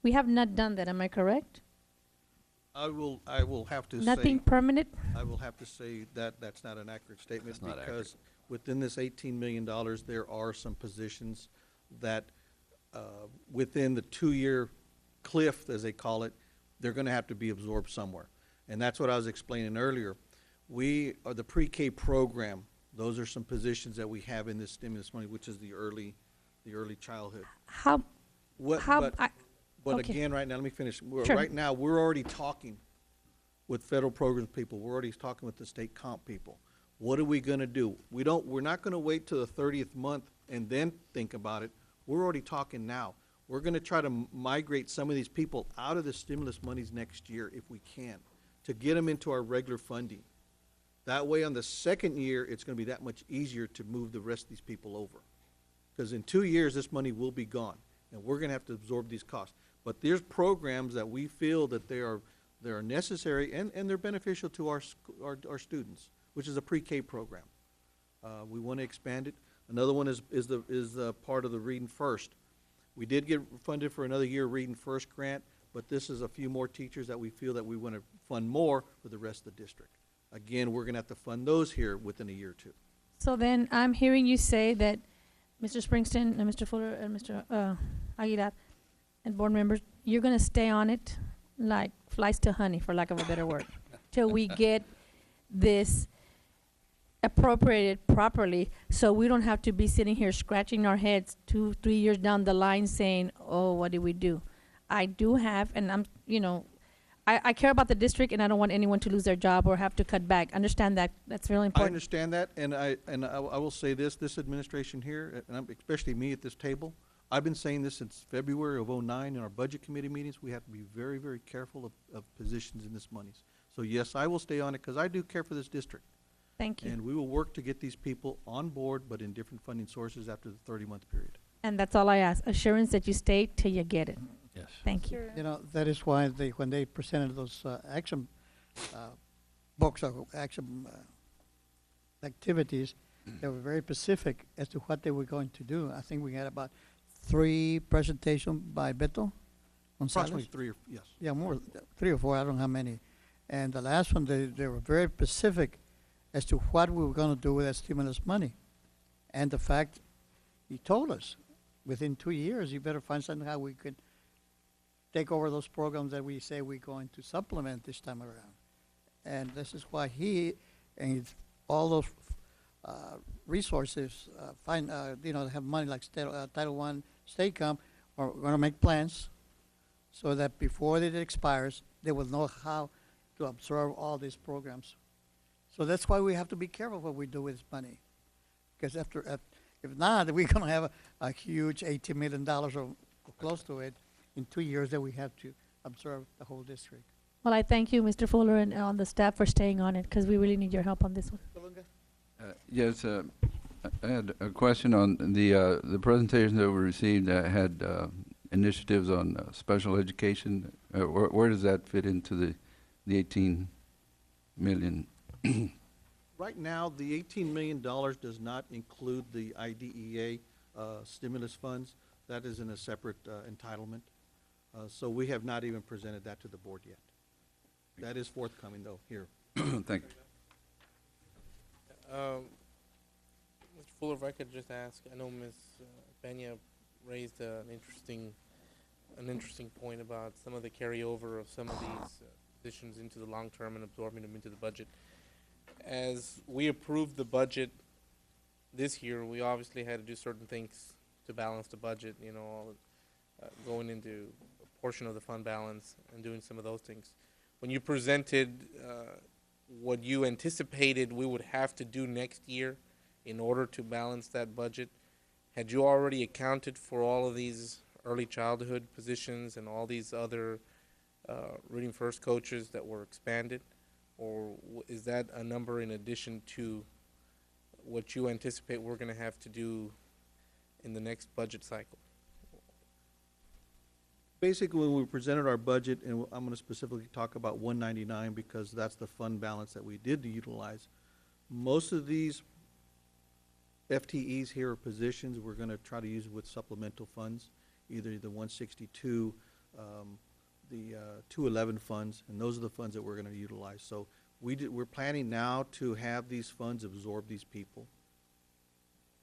L: We have not done that, am I correct?
G: I will have to say.
L: Nothing permanent?
G: I will have to say that that's not an accurate statement
E: That's not
G: because within this $18 million, there are some positions that, within the 2-year cliff, as they call it, they're gonna have to be absorbed somewhere. And that's what I was explaining earlier. We are the pre-K program. Those are some positions that we have in this stimulus money, which is the early childhood.
L: How,
G: What,
L: how,
G: but,
L: I,
G: but
L: okay.
G: again, right now, let me finish.
L: Sure.
G: Right now, we're already talking with federal programs people. We're already talking with the state comp people. What are we gonna do? We're not gonna wait till the 30th month and then think about it. We're already talking now. We're gonna try to migrate some of these people out of the stimulus monies next year if we can, to get them into our regular funding. That way, on the second year, it's gonna be that much easier to move the rest of these people over. Because in 2 years, this money will be gone, and we're gonna have to absorb these costs. But there's programs that we feel that they are necessary and they're beneficial to our students, which is a pre-K program. We wanna expand it. Another one is part of the Reading First. We did get funded for another year Reading First grant, but this is a few more teachers that we feel that we wanna fund more for the rest of the district. Again, we're gonna have to fund those here within a year or two.
L: So then I'm hearing you say that Mr. Springsteen and Mr. Fuller and Mr. Aguilar and board members, you're gonna stay on it like flies to honey, for lack of a better word, till we get this appropriated properly, so we don't have to be sitting here scratching our heads 2-3 years down the line saying, oh, what did we do? I do have, and I'm, I care about the district and I don't want anyone to lose their job or have to cut back. Understand that, that's really
G: I
L: important.
G: understand that, and I will say this administration here, and especially me at this table, I've been saying this since February of '09 in our budget committee meetings. We have to be very, very careful of positions in this monies. So yes, I will stay on it because I do care for this district.
L: Thank you.
G: And we will work to get these people on board, but in different funding sources after the 30-month period.
L: And that's all I ask, assurance that you stay till you get it.
E: Yes.
L: Thank you.
C: You know, that is why when they presented those action books or action activities, they were very specific as to what they were going to do. I think we had about 3 presentations by Beto Gonzalez.
G: Approximately 3 or, yes.
C: Yeah, more, 3 or 4, I don't know how many. And the last one, they were very specific as to what we were going to do with that stimulus money. And the fact, he told us, within 2 years, you better find something how we could take over those programs that we say we're going to supplement this time around. And this is why he and all those resources have money like Title I state comp are going to make plans so that before it expires, they will know how to absorb all these programs. So that's why we have to be careful what we do with this money. Because if not, we're going to have a huge $18 million or close to it in 2 years that we have to absorb the whole district.
L: Well, I thank you, Mr. Fuller, and on the staff for staying on it, because we really need your help on this one.
Q: Yes, I had a question on the presentation that we received that had initiatives on special education. Where does that fit into the 18 million?
G: Right now, the $18 million does not include the IDEA stimulus funds. That is in a separate entitlement. So we have not even presented that to the board yet. That is forthcoming, though, here.
Q: Thank you.
B: Mr. Fuller, if I could just ask, I know Ms. Pena raised an interesting point about some of the carryover of some of these positions into the long term and absorbing them into the budget. As we approved the budget this year, we obviously had to do certain things to balance the budget, going into a portion of the fund balance and doing some of those things. When you presented what you anticipated we would have to do next year in order to balance that budget? Had you already accounted for all of these early childhood positions and all these other reading first coaches that were expanded? Or is that a number in addition to what you anticipate we're going to have to do in the next budget cycle?
G: Basically, when we presented our budget, and I'm going to specifically talk about 199 because that's the fund balance that we did utilize. Most of these FTEs here are positions we're going to try to use with supplemental funds, either the 162, the 211 funds, and those are the funds that we're going to utilize. So we're planning now to have these funds absorb these people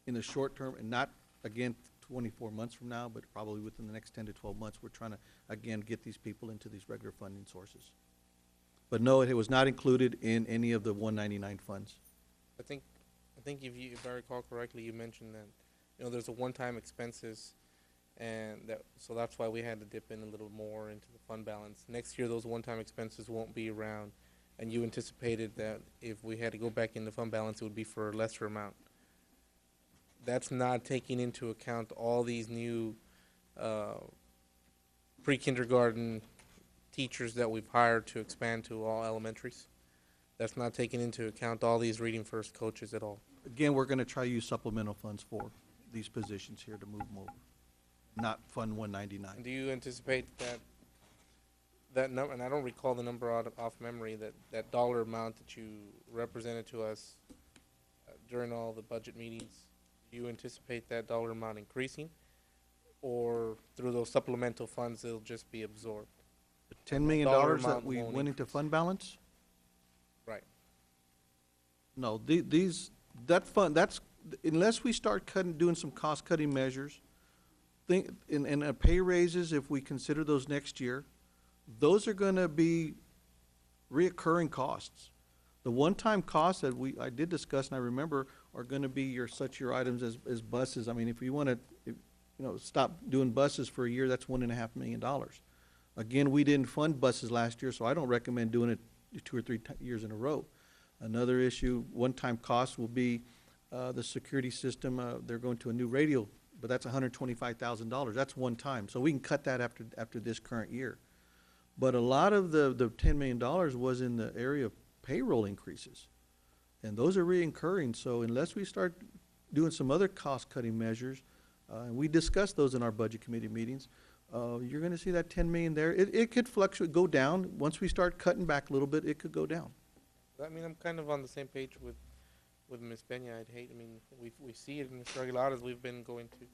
G: in the short term, and not, again, 24 months from now, but probably within the next 10 to 12 months, we're trying to, again, get these people into these regular funding sources. But no, it was not included in any of the 199 funds.
B: I think if I recall correctly, you mentioned that, you know, there's a one-time expenses, and so that's why we had to dip in a little more into the fund balance. Next year, those one-time expenses won't be around, and you anticipated that if we had to go back into fund balance, it would be for a lesser amount. That's not taking into account all these new pre-kindergarten teachers that we've hired to expand to all elementaries. That's not taking into account all these reading first coaches at all.
G: Again, we're going to try to use supplemental funds for these positions here to move them over, not Fund 199.
B: Do you anticipate that number, and I don't recall the number off memory, that dollar amount that you represented to us during all the budget meetings, do you anticipate that dollar amount increasing, or through those supplemental funds it'll just be absorbed?
G: The $10 million that we went into fund balance?
B: Right.
G: No, that's, unless we start doing some cost-cutting measures, and pay raises, if we consider those next year, those are gonna be reoccurring costs. The one-time costs that I did discuss, and I remember, are gonna be your items as buses. I mean, if you wanna, stop doing buses for a year, that's $1.5 million. Again, we didn't fund buses last year, so I don't recommend doing it 2 or 3 years in a row. Another issue, one-time cost will be the security system. They're going to a new radio, but that's $125,000. That's one time, so we can cut that after this current year. But a lot of the $10 million was in the area of payroll increases, and those are reoccurring. So unless we start doing some other cost-cutting measures, and we discussed those in our budget committee meetings, you're going to see that $10 million there. It could fluctuate, go down. Once we start cutting back a little bit, it could go down.
B: I mean, I'm kind of on the same page with Ms. Peña. We see it in Mr. Aguilar as we've been going to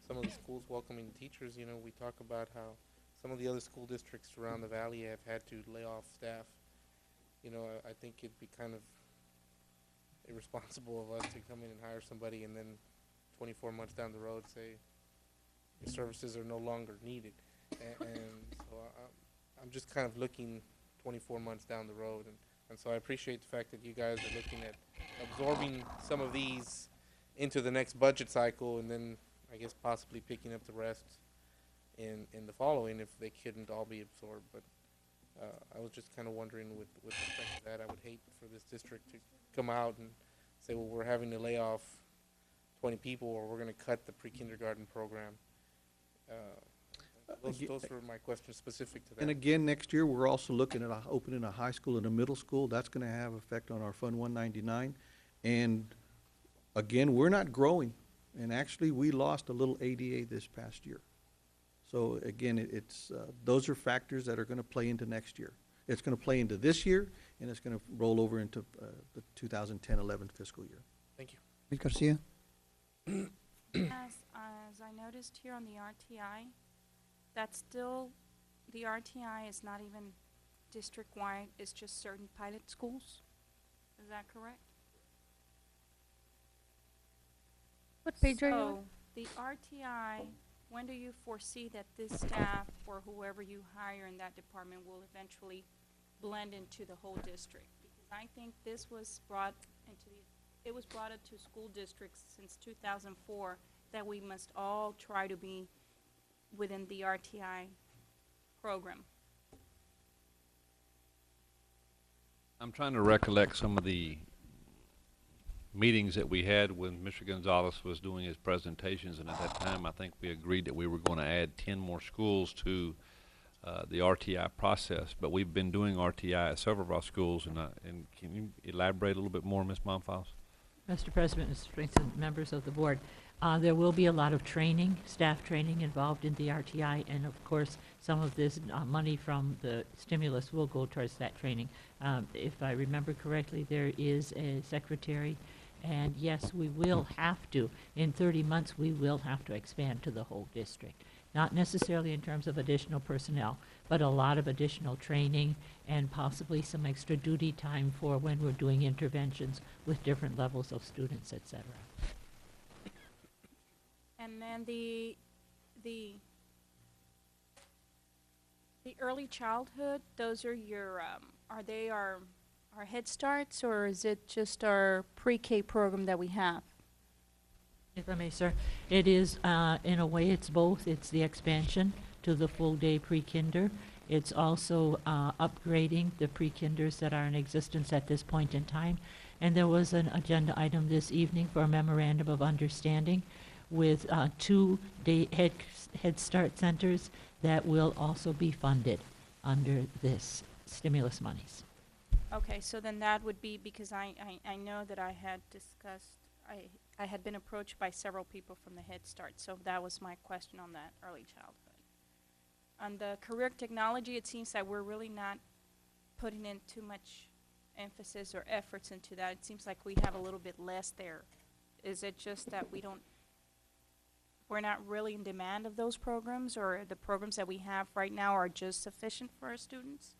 B: some of the schools welcoming teachers. You know, we talk about how some of the other school districts around the valley have had to lay off staff. You know, I think it'd be kind of irresponsible of us to come in and hire somebody and then 24 months down the road say your services are no longer needed. And so I'm just kind of looking 24 months down the road. And so I appreciate the fact that you guys are looking at absorbing some of these into the next budget cycle, and then I guess possibly picking up the rest in the following if they couldn't all be absorbed. But I was just kind of wondering with respect to that, I would hate for this district to come out and say, well, we're having to lay off 20 people, or we're going to cut the pre-kindergarten program. Those were my questions specific to that.
G: And again, next year, we're also looking at opening a high school and a middle school. That's going to have effect on our Fund 199. And again, we're not growing. And actually, we lost a little ADA this past year. So again, those are factors that are going to play into next year. It's going to play into this year, and it's going to roll over into the 2010-11 fiscal year.
B: Thank you.
C: Ms. Garcia?
F: As I noticed here on the RTI, that's still, the RTI is not even district-wide, it's just certain pilot schools. Is that correct?
L: What page are you on?
F: So, the RTI, when do you foresee that this staff or whoever you hire in that department will eventually blend into the whole district? Because I think this was brought it was brought up to school districts since 2004 that we must all try to be within the RTI program.
E: I'm trying to recollect some of the meetings that we had when Mr. Gonzalez was doing his presentations, and at that time, I think we agreed that we were going to add 10 more schools to the RTI process. But we've been doing RTI at several of our schools, and can you elaborate a little bit more, Ms. Monfils?
K: Mr. President, Mr. Franklin, members of the board, there will be a lot of training, staff training involved in the RTI, and of course, some of this money from the stimulus will go towards that training. If I remember correctly, there is a secretary, and yes, we will have to, in 30 months, we will have to expand to the whole district. Not necessarily in terms of additional personnel, but a lot of additional training and possibly some extra duty time for when we're doing interventions with different levels of students, et cetera.
F: And then the early childhood, those are your, are they our Head Starts, or is it just our pre-K program that we have?
K: If I may, sir, it is, in a way, it's both. It's the expansion to the full-day pre-kinder. It's also upgrading the pre-kinders that are in existence at this point in time. And there was an agenda item this evening for a memorandum of understanding with 2 Head Start centers that will also be funded under this stimulus monies.
F: Okay, so then that would be, because I know that I had discussed, I had been approached by several people from the Head Start, so that was my question on that early childhood. On the career technology, it seems that we're really not putting in too much emphasis or efforts into that. It seems like we have a little bit less there. Is it just that we're not really in demand of those programs, or the programs that we have right now are just sufficient for our students?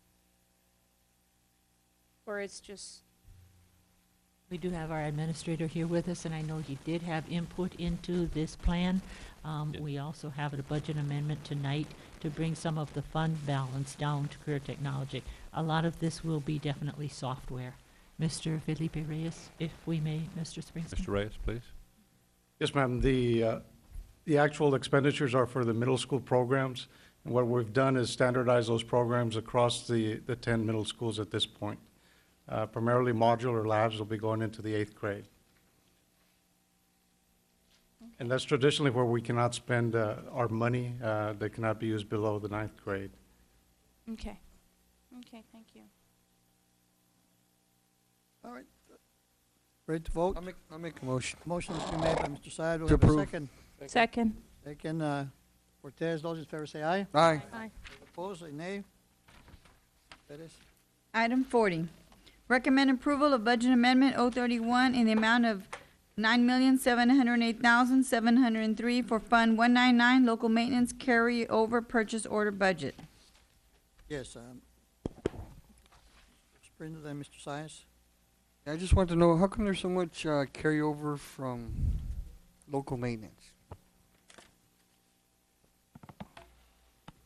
F: Or it's just...
K: We do have our administrator here with us, and I know he did have input into this plan. We also have a budget amendment tonight to bring some of the fund balance down to career technology. A lot of this will be definitely software. Mr. Felipe Reyes, if we may, Mr. Springsteen.
E: Mr. Reyes, please.
R: Yes, ma'am. The actual expenditures are for the middle school programs. And what we've done is standardize those programs across the 10 middle schools at this point. Primarily modular labs will be going into the 8th grade. And that's traditionally where we cannot spend our money. They cannot be used below the 9th grade.
F: Okay. Okay, thank you.
C: All right. Ready to vote?
I: I'll make a motion.
C: Motion has been made by Mr. Syed. Do we
I: To
C: have a
I: approve.
C: second?
F: Second.
C: Second, Cortez. Those in favor say aye.
I: Aye.
F: Aye.
C: Opposed, say nay. That is.
D: Item 40, recommend approval of budget amendment 031 in the amount of $9,708,703 for Fund 199, local maintenance carryover purchase order budget.
C: Yes, Sprinter, then Mr. Science.
I: I just want to know, how come there's so much carryover from local maintenance?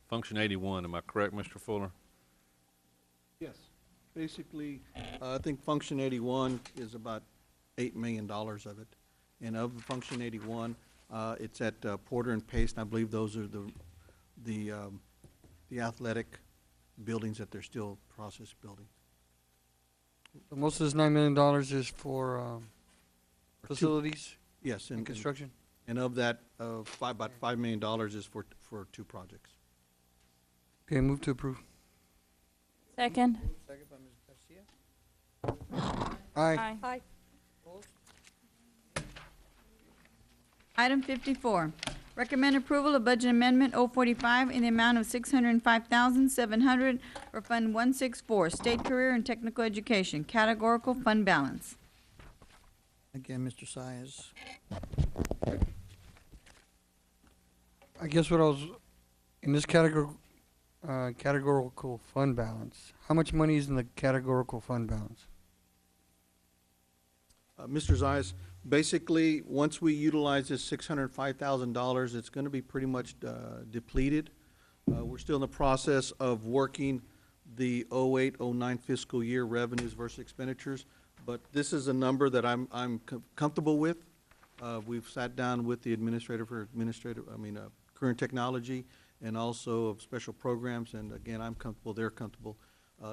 E: Function 81, am I correct, Mr. Fuller?
G: Yes. Basically, I think Function 81 is about $8 million of it. And of the Function 81, it's at Porter and Pace, and I believe those are the athletic buildings that they're still process building.
I: So most of this $9 million is for facilities
G: Yes,
I: and construction?
G: And of that, about $5 million is for 2 projects.
I: Okay, move to approve.
F: Second.
C: Second by Ms. Garcia.
I: Aye.
F: Aye.
D: Item 54, recommend approval of budget amendment 045 in the amount of $605,700 for Fund 164, State Career and Technical Education, categorical fund balance.
C: Again, Mr. Science.
I: I guess what I was, in this categorical fund balance, how much money is in the categorical fund balance?
G: Mr. Zayas, basically, once we utilize this $605,000, it's going to be pretty much depleted. We're still in the process of working the 08-09 fiscal year revenues versus expenditures, but this is a number that I'm comfortable with. We've sat down with the administrator for current technology and also of special programs, and again, I'm comfortable, they're comfortable.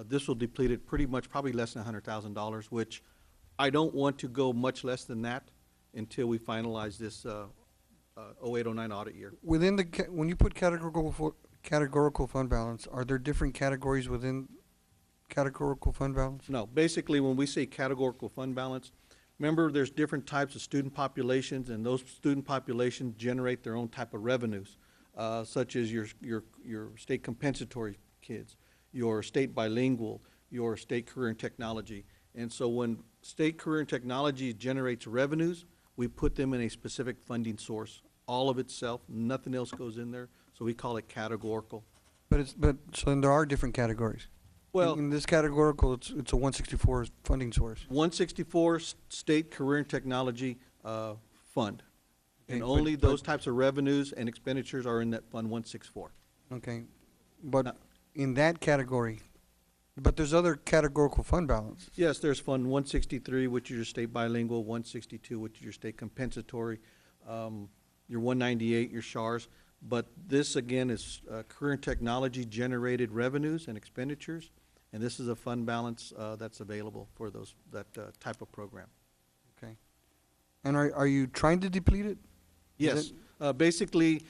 G: This will deplete it pretty much, probably less than $100,000, which I don't want to go much less than that until we finalize this 0809 audit year.
I: Within the, when you put categorical fund balance, are there different categories within categorical fund balance?
G: No, basically, when we say categorical fund balance, remember, there's different types of student populations, and those student populations generate their own type of revenues, such as your state compensatory kids, your state bilingual, your state career and technology. And so when state career and technology generates revenues, we put them in a specific funding source, all of itself, nothing else goes in there, so we call it categorical.
I: But so then there are different categories.
G: Well,
I: in this categorical, it's a 164 funding source.
G: 164 state career and technology fund. And
I: Okay,
G: only those types of revenues and expenditures are in that fund 164.
I: Okay, but in that category, but there's other categorical fund balance.
G: Yes, there's Fund 163, which is your state bilingual, 162, which is your state compensatory, your 198, your SHARs. But this, again, is career and technology generated revenues and expenditures, and this is a fund balance that's available for those, that type of program.
I: Okay. And are you trying to deplete it?
G: Yes, basically,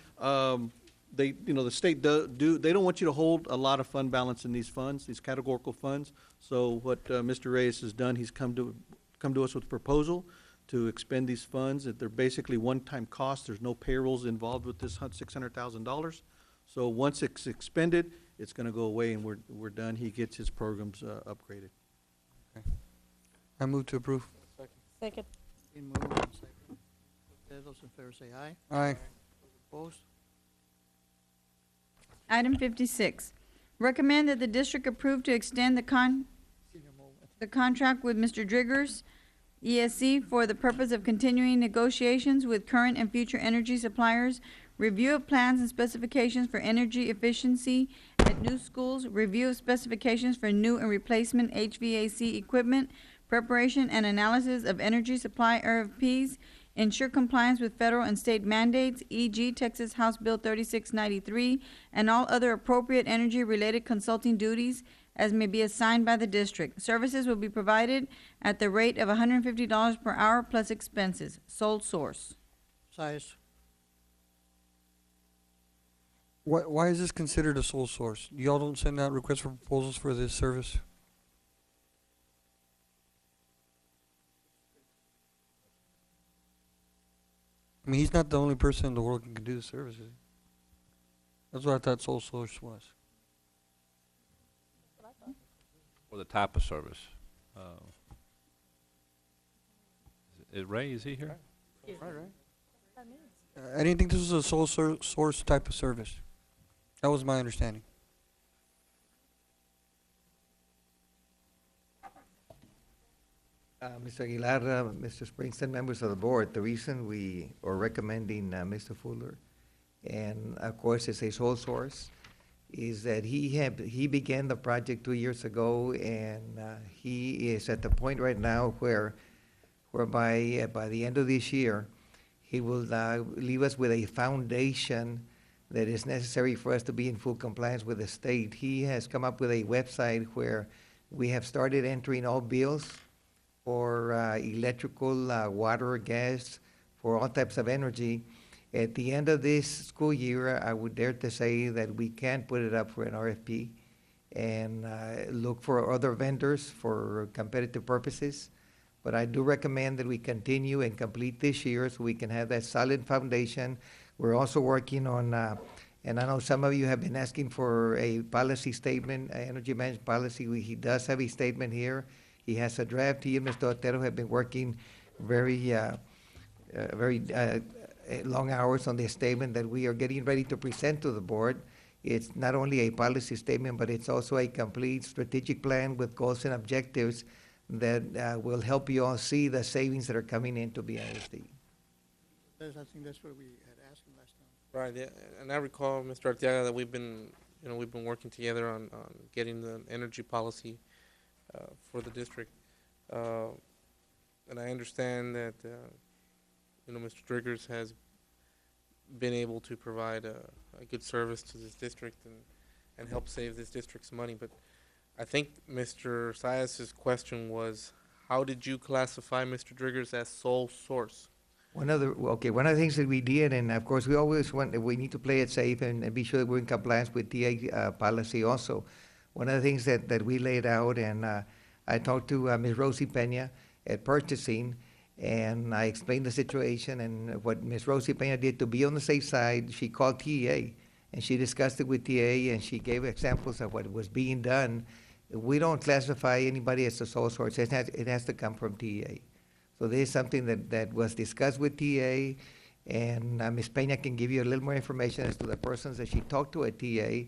G: they, you know, the state they don't want you to hold a lot of fund balance in these funds, these categorical funds. So what Mr. Reyes has done, he's come to us with a proposal to expend these funds. That they're basically one-time costs. There's no payrolls involved with this $600,000. So once it's expended, it's going to go away, and we're done. He gets his programs upgraded.
I: Okay. I move to approve.
L: Second.
C: Been moved and seconded. Those in favor say aye.
I: Aye.
C: Those opposed?
D: Item 56, recommend that the district approve to extend the contract with Mr. Driggers, ESC, for the purpose of continuing negotiations with current and future energy suppliers, review of plans and specifications for energy efficiency at new schools, review of specifications for new and replacement HVAC equipment, preparation and analysis of energy supply RFPs, ensure compliance with federal and state mandates, e.g. Texas House Bill 3693, and all other appropriate energy-related consulting duties as may be assigned by the district. Services will be provided at the rate of $150 per hour plus expenses. Sole source.
C: Size.
I: Why is this considered a sole source? Y'all don't send out requests for proposals for this service? I mean, he's not the only person in the world who can do the services. That's what I thought sole source was.
E: Or the type of service. Ray, is he here?
I: I didn't think this was a sole source type of service. That was my understanding.
S: Mr. Aguilar, Mr. Springsteen, members of the board, the reason we are recommending Mr. Fuller, and of course it's a sole source, is that he began the project 2 years ago, and he is at the point right now whereby by the end of this year, he will leave us with a foundation that is necessary for us to be in full compliance with the state. He has come up with a website where we have started entering all bills for electrical, water, gas, for all types of energy. At the end of this school year, I would dare to say that we can put it up for an RFP and look for other vendors for competitive purposes. But I do recommend that we continue and complete this year so we can have that solid foundation. We're also working on, and I know some of you have been asking for a policy statement, energy management policy. He does have a statement here. He has a draft. He and Mr. Otero have been working very long hours on this statement that we are getting ready to present to the board. It's not only a policy statement, but it's also a complete strategic plan with goals and objectives that will help you all see the savings that are coming into BISD.
C: I think that's what we had asked him last time.
B: Right, yeah, and I recall, Mr. Arteaga, that we've been working together on getting the energy policy for the district, and I understand that Mr. Driggers has been able to provide a good service to this district and help save this district's money. But I think Mr. Sias's question was, how did you classify Mr. Driggers as sole source?
S: One of the things that we did, and of course, we always we need to play it safe and be sure that we're in compliance with TA policy also. One of the things that we laid out, and I talked to Ms. Rosie Pena at purchasing, and I explained the situation, and what Ms. Rosie Pena did to be on the safe side, she called TA, and she discussed it with TA, and she gave examples of what was being done. We don't classify anybody as a sole source. It has to come from TA. So this is something that was discussed with TA, and Ms. Pena can give you a little more information as to the persons that she talked to at TA,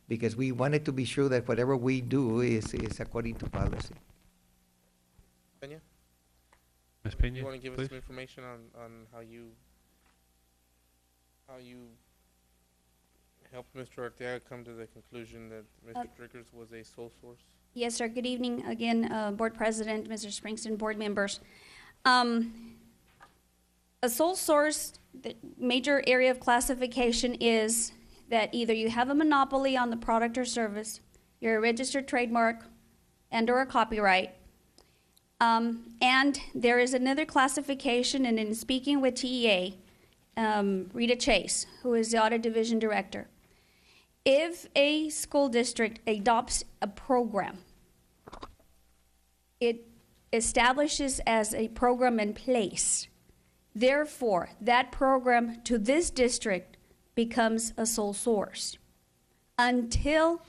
S: because we wanted to be sure that whatever we do is according to policy.
B: Pena?
E: Ms. Pena,
B: You want to give
E: please?
B: us some information on how you helped Mr. Arteaga come to the conclusion that Mr. Driggers was a sole source?
O: Yes, sir. Good evening again, Board President, Mr. Springston, board members. A sole source, the major area of classification is that either you have a monopoly on the product or service, you're a registered trademark and/or a copyright, and there is another classification, and in speaking with TEA, Rita Chase, who is the Audit Division Director, if a school district adopts a program, it establishes as a program in place. Therefore, that program to this district becomes a sole source until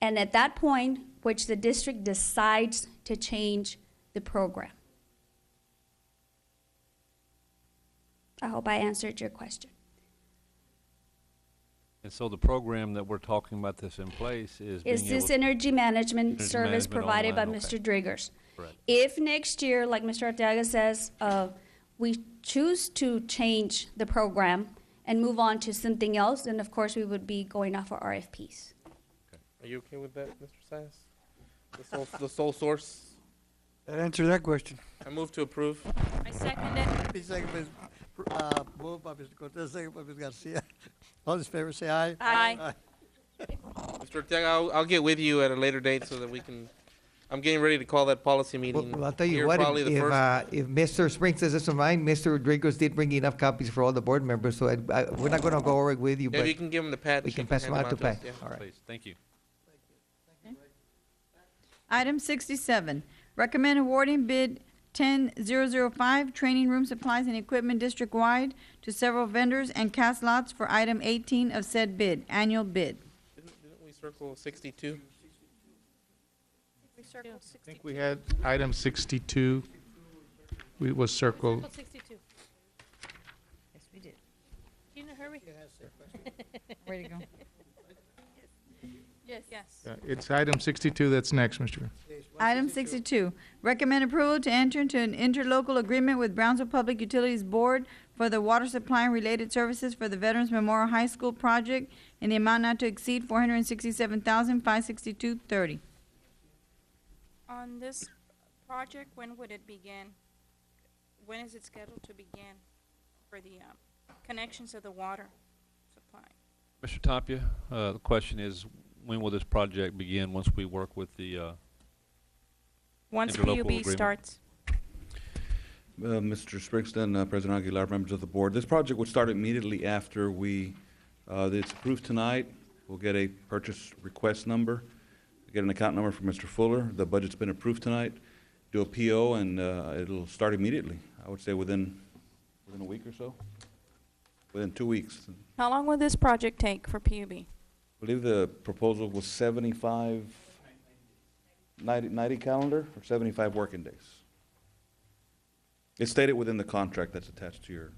O: and at that point which the district decides to change the program. I hope I answered your question.
E: And so the program that we're talking about that's in place is being
O: Is this
E: able
O: energy management
E: Energy
O: service
E: management
O: provided by
E: online, okay.
O: Mr. Driggers?
E: Correct.
O: If next year, like Mr. Arteaga says, we choose to change the program and move on to something else, then of course we would be going off for RFPs.
B: Are you okay with that, Mr. Sias? The sole source?
I: That answered that question.
B: I move to approve.
F: I second it.
C: Be second, moved by Mr. Cortez, second by Ms. Garcia. All those in favor say aye.
F: Aye.
B: Mr. Ortega, I'll get with you at a later date so that we can, I'm getting ready to call that policy meeting.
S: Well, I'll tell you
B: here
S: what,
B: probably the first.
S: if Mr. Springston doesn't mind, Mr. Rodriguez did bring enough copies for all the board members, so we're not gonna go over it with you,
B: Yeah,
S: but
B: you can give him the pad.
S: we
B: she
S: can pass them
B: hand
S: out to
B: us,
S: Pat.
B: yeah.
S: All right.
E: Please, thank you.
D: Item 67, recommend awarding bid 10005, training room supplies and equipment district-wide to several vendors and cast lots for item 18 of said bid, annual bid.
B: Didn't we circle 62?
F: We circled
M: I
F: 62.
M: think we had item 62. We was circled.
L: Circle 62.
J: Yes, we did.
L: You in a hurry?
D: Ready to go?
L: Yes.
F: Yes.
M: It's item 62 that's next, Mr.
D: Item 62, recommend approval to enter into an interlocal agreement with Brownsville Public Utilities Board for the water supply and related services for the Veterans Memorial High School project in the amount not to exceed $467,562.30.
F: On this project, when would it begin? When is it scheduled to begin for the connections of the water supply?
E: Mr. Tapia, the question is, when will this project begin once we work with the
F: Once
E: interlocal
F: PUB
E: agreement?
F: starts.
H: Mr. Springston, President Aguilar, members of the board, this project would start immediately after it's approved tonight. We'll get a purchase request number, get an account number from Mr. Fuller. The budget's been approved tonight. Do a PO, and it'll start immediately. I would say within a week or so, within 2 weeks.
F: How long will this project take for PUB?
H: I believe the proposal was 90 calendar, or 75 working days. It's stated within the contract that's attached to your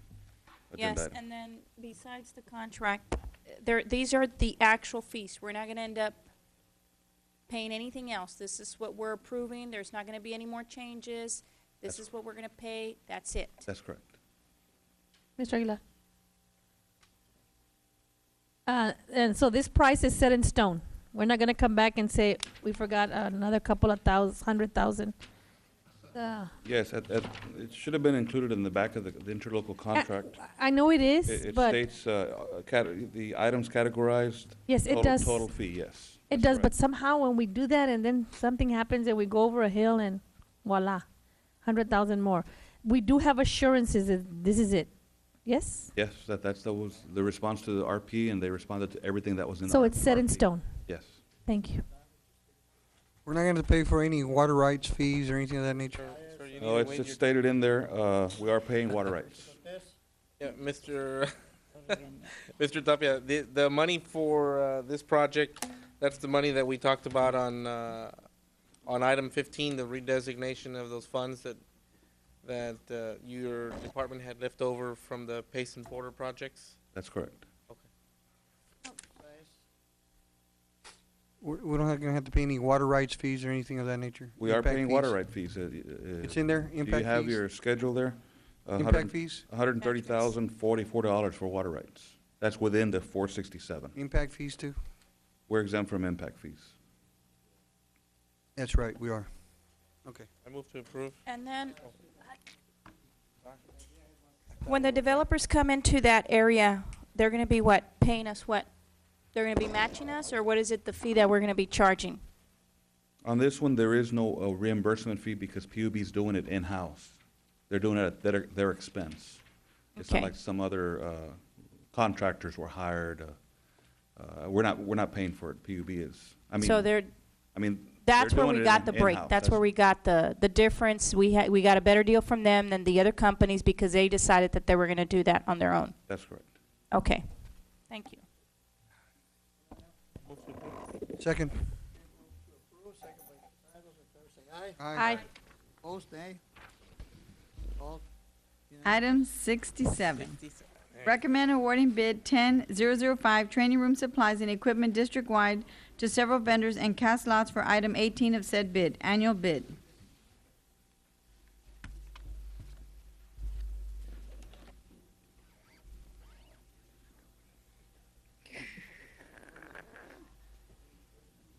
H: agenda
F: Yes,
H: item.
F: and then besides the contract, these are the actual fees. We're not going to end up paying anything else. This is what we're approving. There's not going to be any more changes. This is what we're going to pay. That's it.
H: That's correct.
L: Mr. Aguilar. And so this price is set in stone. We're not gonna come back and say, we forgot another couple of 100,000.
H: Yes, it should have been included in the back of the interlocal contract.
L: I know it is,
H: It
L: but
H: states the items categorized.
L: yes, it
H: total-
L: does.
H: Total fee, yes.
A: It does, but somehow when we do that and then something happens and we go over a hill and voila, 100,000 more. We do have assurances that this is it. Yes?
H: Yes, that was the response to the RP, and they responded to everything that was in the
A: So it's set in
H: RP.
A: stone.
H: Yes.
A: Thank you.
I: We're not gonna pay for any water rights fees or anything of that nature?
H: No, it's just stated in there, we are paying water rights.
B: Yeah, Mr. Mr. Tapia, the money for this project, that's the money that we talked about on item 15, the redesignation of those funds that your department had left over from the Pace and Porter projects?
H: That's correct.
I: We don't gonna have to pay any water rights fees or anything of that nature?
H: We are
I: Impact
H: paying
I: fees?
H: water right fees.
I: It's in there,
H: Do
I: impact
H: you have
I: fees?
H: your schedule there?
I: Impact fees?
H: $130,044 for water rights. That's within the 467.
I: Impact fees too?
H: We're exempt from impact fees.
I: That's right, we are. Okay.
B: I move to approve.
F: And then, when the developers come into that area, they're gonna be what, paying us what? They're gonna be matching us, or what is it, the fee that we're gonna be charging?
H: On this one, there is no reimbursement fee because PUB is doing it in-house. They're doing it at their expense. It's not
F: Okay.
H: like some other contractors were hired. We're not paying for it. PUB is.
F: So they're,
H: I mean,
F: that's
H: they're
F: where
H: doing
F: we
H: it
F: got the break.
H: in-house.
F: That's where we got the difference. We got a better deal from them than the other companies because they decided that they were gonna do that on their own.
H: That's correct.
F: Okay, thank you.
I: Second.
F: Aye.
C: Opposed, nay? All
D: Item 67. Recommend awarding bid 10005, training room supplies and equipment district-wide to several vendors and cast lots for item 18 of said bid, annual bid.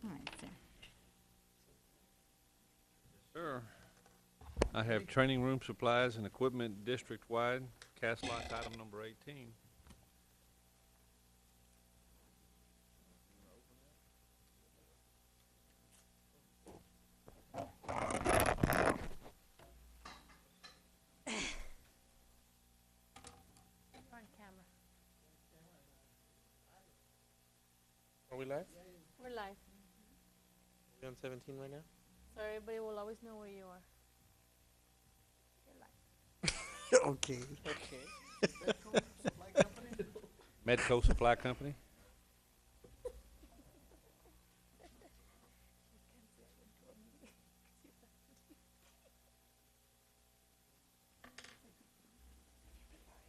D: All right, sir.
E: Sure. I have training room supplies and equipment district-wide, cast lots item number 18.
L: On camera.
B: Are we live?
L: We're live,
B: We on 17 right now?
L: so everybody will always know where you are.
I: Okay.
B: Okay.
E: Medco Supply Company?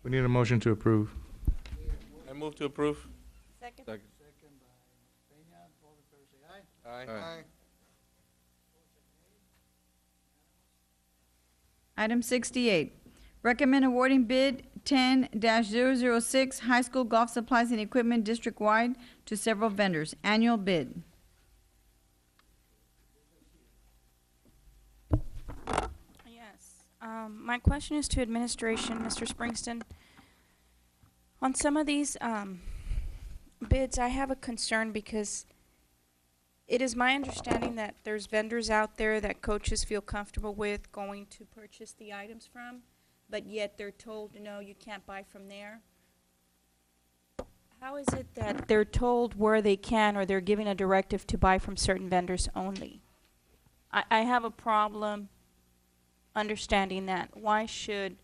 M: We need a motion to approve.
B: I move to approve.
F: Second.
C: Second by Peña, all in favor say aye.
B: Aye.
D: Item 68, recommend awarding bid 10-006, high school golf supplies and equipment district-wide to several vendors, annual bid.
F: Yes. My question is to administration, Mr. Springston. On some of these bids, I have a concern because it is my understanding that there's vendors out there that coaches feel comfortable with going to purchase the items from, but yet they're told, no, you can't buy from there. How is it that they're told where they can, or they're given a directive to buy from certain vendors only? I have a problem understanding that. Why should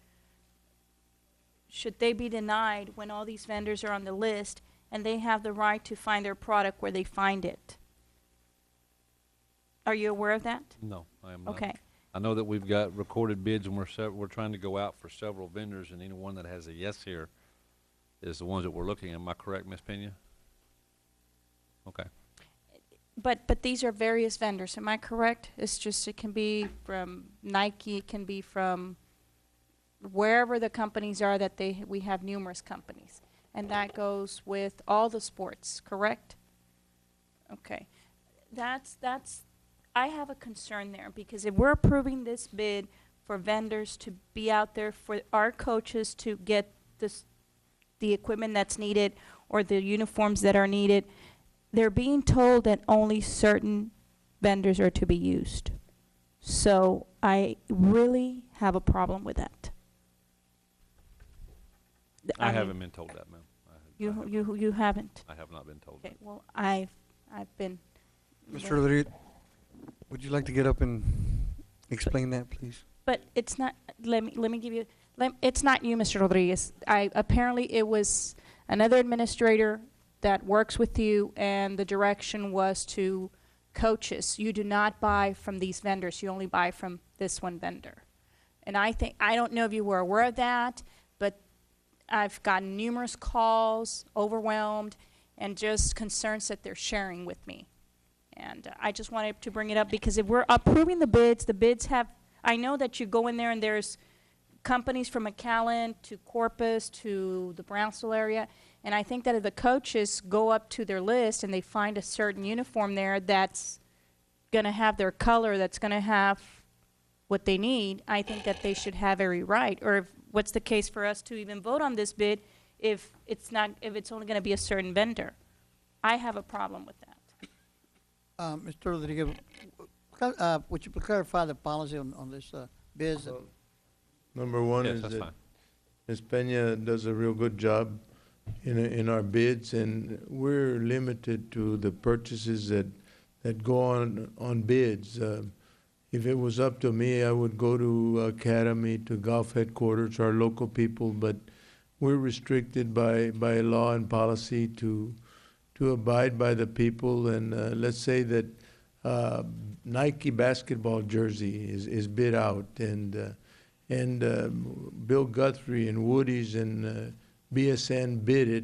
F: they be denied when all these vendors are on the list and they have the right to find their product where they find it? Are you aware of that?
E: No, I am not.
F: Okay.
E: I know that we've got recorded bids, and we're trying to go out for several vendors, and anyone that has a yes here is the ones that we're looking at. Am I correct, Ms. Pena? Okay.
F: But these are various vendors, am I correct? It's just, it can be from Nike, it can be from wherever the companies are that we have numerous companies. And that goes with all the sports, correct? Okay. I have a concern there, because if we're approving this bid for vendors to be out there for our coaches to get the equipment that's needed or the uniforms that are needed,
T: they're being told that only certain vendors are to be used. So I really have a problem with that.
E: I
T: mean,
E: haven't been told that, ma'am.
T: You haven't?
E: I have not been told
T: Okay,
E: that.
T: well, I've been.
I: Mr. Rodriguez, would you like to get up and explain that, please?
T: But it's not, let me give you, it's not you, Mr. Rodriguez. Apparently it was another administrator that works with you, and the direction was to coaches. You do not buy from these vendors. You only buy from this one vendor. And I don't know if you were aware of that, but I've gotten numerous calls, overwhelmed, and just concerns that they're sharing with me. And I just wanted to bring it up because if we're approving the bids have, I know that you go in there and there's companies from McAllen to Corpus to the Brownsville area, and I think that if the coaches go up to their list and they find a certain uniform there that's going to have their color, that's going to have what they need, I think that they should have every right. Or if, what's the case for us to even vote on this bid if it's only going to be a certain vendor? I have a problem with that.
C: Mr. Rodriguez, would you clarify the policy on this bids?
U: Number one
E: Yes,
U: is
E: that's
U: that
E: fine.
U: Ms. Peña does a real good job in our bids, and we're limited to the purchases that go on bids. If it was up to me, I would go to Academy, to Golf Headquarters, our local people, but we're restricted by law and policy to abide by the people. And let's say that Nike basketball jersey is bid out, and Bill Guthrie and Woody's and BSN bid it,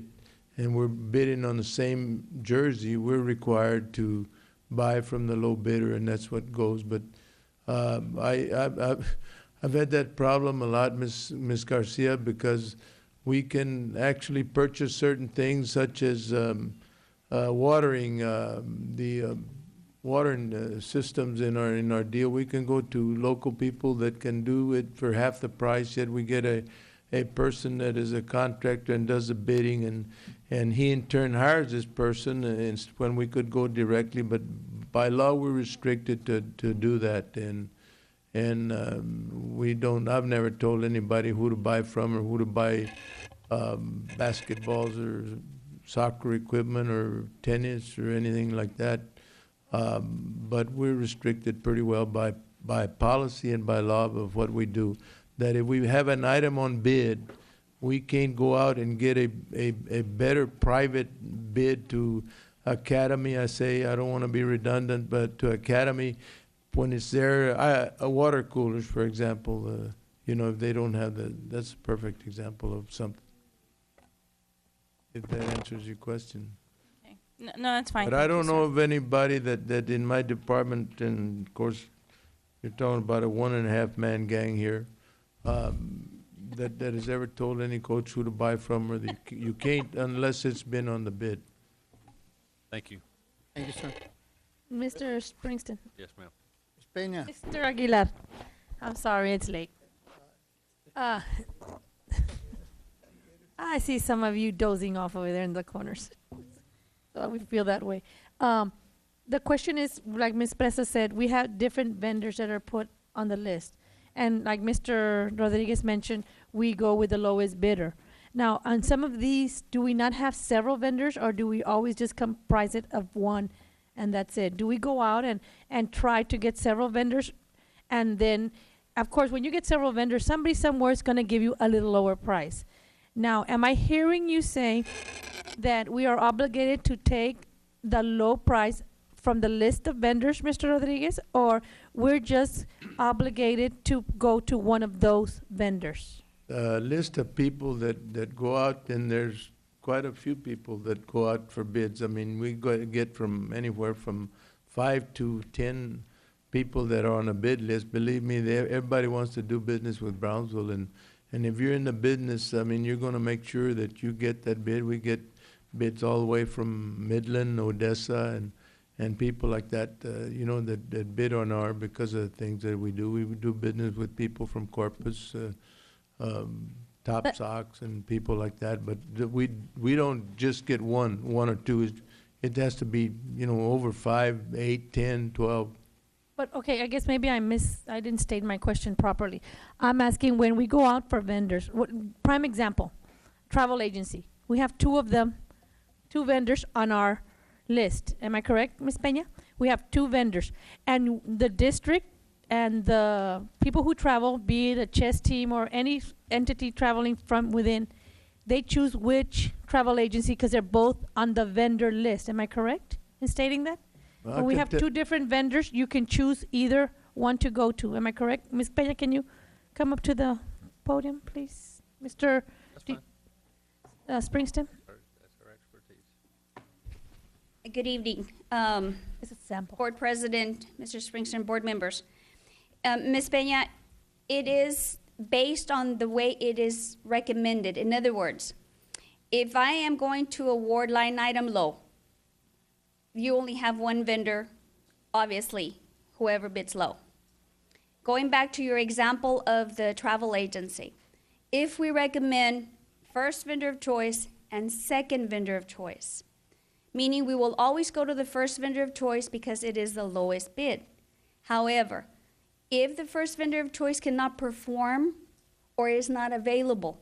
U: and we're bidding on the same jersey, we're required to buy from the low bidder, and that's what goes. But I've had that problem a lot, Ms. Garcia, because we can actually purchase certain things such as watering, the watering systems in our deal. We can go to local people that can do it for half the price, yet we get a person that is a contractor and does the bidding, and he in turn hires this person, and when we could go directly, but by law we're restricted to do that, and we don't. I've never told anybody who to buy from or who to buy basketballs or soccer equipment or tennis or anything like that. But we're restricted pretty well by policy and by law of what we do. That if we have an item on bid, we can't go out and get a better private bid to Academy. I say, I don't want to be redundant, but to Academy, when it's there, water coolers, for example, if they don't have that's a perfect example of something. If that answers your question.
T: Okay. No, that's fine.
U: But I don't know of anybody that in my department, and of course, you're talking about a 1.5 man gang here, that has ever told any coach who to buy from, or you can't unless it's been on the bid.
E: Thank you.
C: Thank you, sir.
L: Mr. Springston.
E: Yes, ma'am.
C: Ms. Peña.
L: Mr. Aguilar. I'm sorry, it's late. I see some of you dozing off over there in the corners. So we feel that way. The question is, like Ms. Presa said, we have different vendors that are put on the list. And like Mr. Rodriguez mentioned, we go with the lowest bidder. Now, on some of these, do we not have several vendors, or do we always just comprise it of one and that's it? Do we go out and try to get several vendors? And then, of course, when you get several vendors, somebody somewhere is going to give you a little lower price. Now, am I hearing you saying that we are obligated to take the low price from the list of vendors, Mr. Rodriguez, or we're just obligated to go to one of those vendors?
U: List of people that go out, and there's quite a few people that go out for bids. I mean, we get from anywhere from 5 to 10 people that are on a bid list. Believe me, everybody wants to do business with Brownsville, and if you're in the business, I mean, you're going to make sure that you get that bid. We get bids all the way from Midland, Odessa, and people like that, that bid on our, because of the things that we do. We do business with people from Corpus, Top Sox, and people like that. But we don't just get one or two. it has to be, over 5, 8, 10, 12.
L: But, okay, I guess maybe I didn't state my question properly. I'm asking when we go out for vendors, prime example, travel agency. We have two of them, two vendors on our list. Am I correct, Ms. Peña? We have two vendors. And the district and the people who travel, be it a chess team or any entity traveling from within, they choose which travel agency because they're both on the vendor list. Am I correct in stating that?
U: Well,
L: When we have two different vendors, you can choose either one to go to. Am I correct? Ms. Peña, can you come up to the podium, please? Mr. Springston?
E: That's our expertise.
O: Good evening.
L: It's a sample.
O: Board President, Mr. Springston, board members. Ms. Peña, it is based on the way it is recommended. In other words, if I am going to award line item low, you only have one vendor, obviously, whoever bids low. Going back to your example of the travel agency, if we recommend first vendor of choice and second vendor of choice, meaning we will always go to the first vendor of choice because it is the lowest bid. However, if the first vendor of choice cannot perform or is not available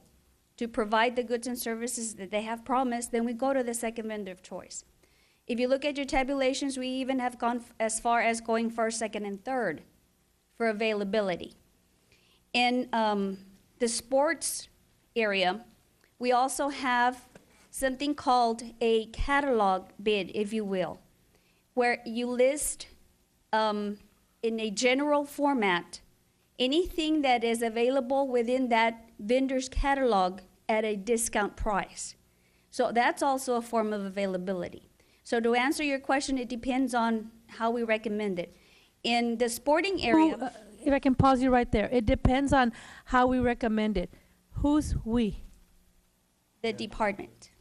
O: to provide the goods and services that they have promised, then we go to the second vendor of choice. If you look at your tabulations, we even have gone as far as going first, second, and third for availability. In the sports area, we also have something called a catalog bid, if you will, where you list in a general format anything that is available within that vendor's catalog at a discount price. So that's also a form of availability. So to answer your question, it depends on how we recommend it. In the sporting area...
L: if I can pause you right there. It depends on how we recommend it. Who's we?
O: The department.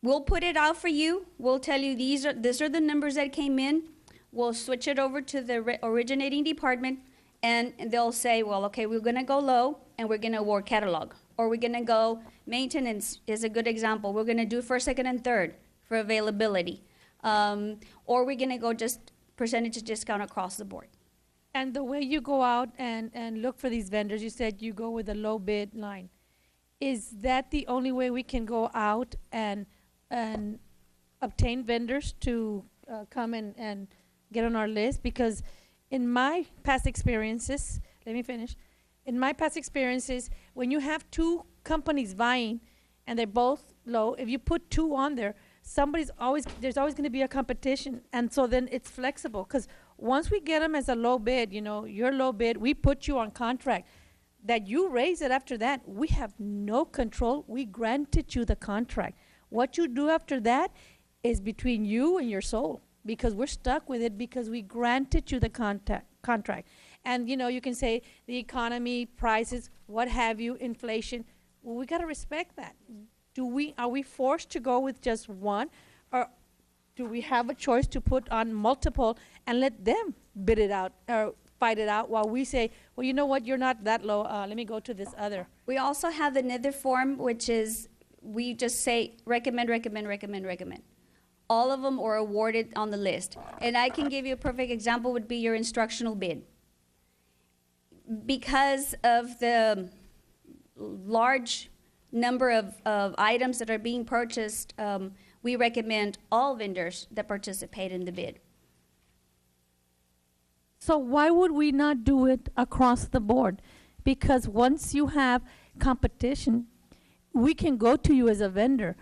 O: We'll put it out for you. We'll tell you these are the numbers that came in. We'll switch it over to the originating department, and they'll say, well, okay, we're going to go low, and we're going to award catalog. Or we're going to go, maintenance is a good example. We're going to do first, second, and third for availability. Or we're going to go just percentage discount across the board.
L: And the way you go out and look for these vendors, you said you go with a low bid line. Is that the only way we can go out and obtain vendors to come and get on our list? Because in my past experiences, let me finish. In my past experiences, when you have two companies vying and they're both low, if you put two on there, there's always going to be a competition. And so then it's flexible. Because once we get them as a low bid, your low bid, we put you on contract. That you raise it after that, we have no control. We granted you the contract. What you do after that is between you and your soul, because we're stuck with it because we granted you the contract. And, you can say the economy, prices, what have you, inflation. Well, we got to respect that. Are we forced to go with just one, or do we have a choice to put on multiple and let them bid it out or fight it out while we say, well, you know what, you're not that low, let me go to this other.
O: We also have another form, which is we just say recommend. All of them are awarded on the list. And I can give you a perfect example would be your instructional bid. Because of the large number of items that are being purchased, we recommend all vendors that participate in the bid.
L: So why would we not do it across the board? Because once you have competition, we can go to you as a vendor,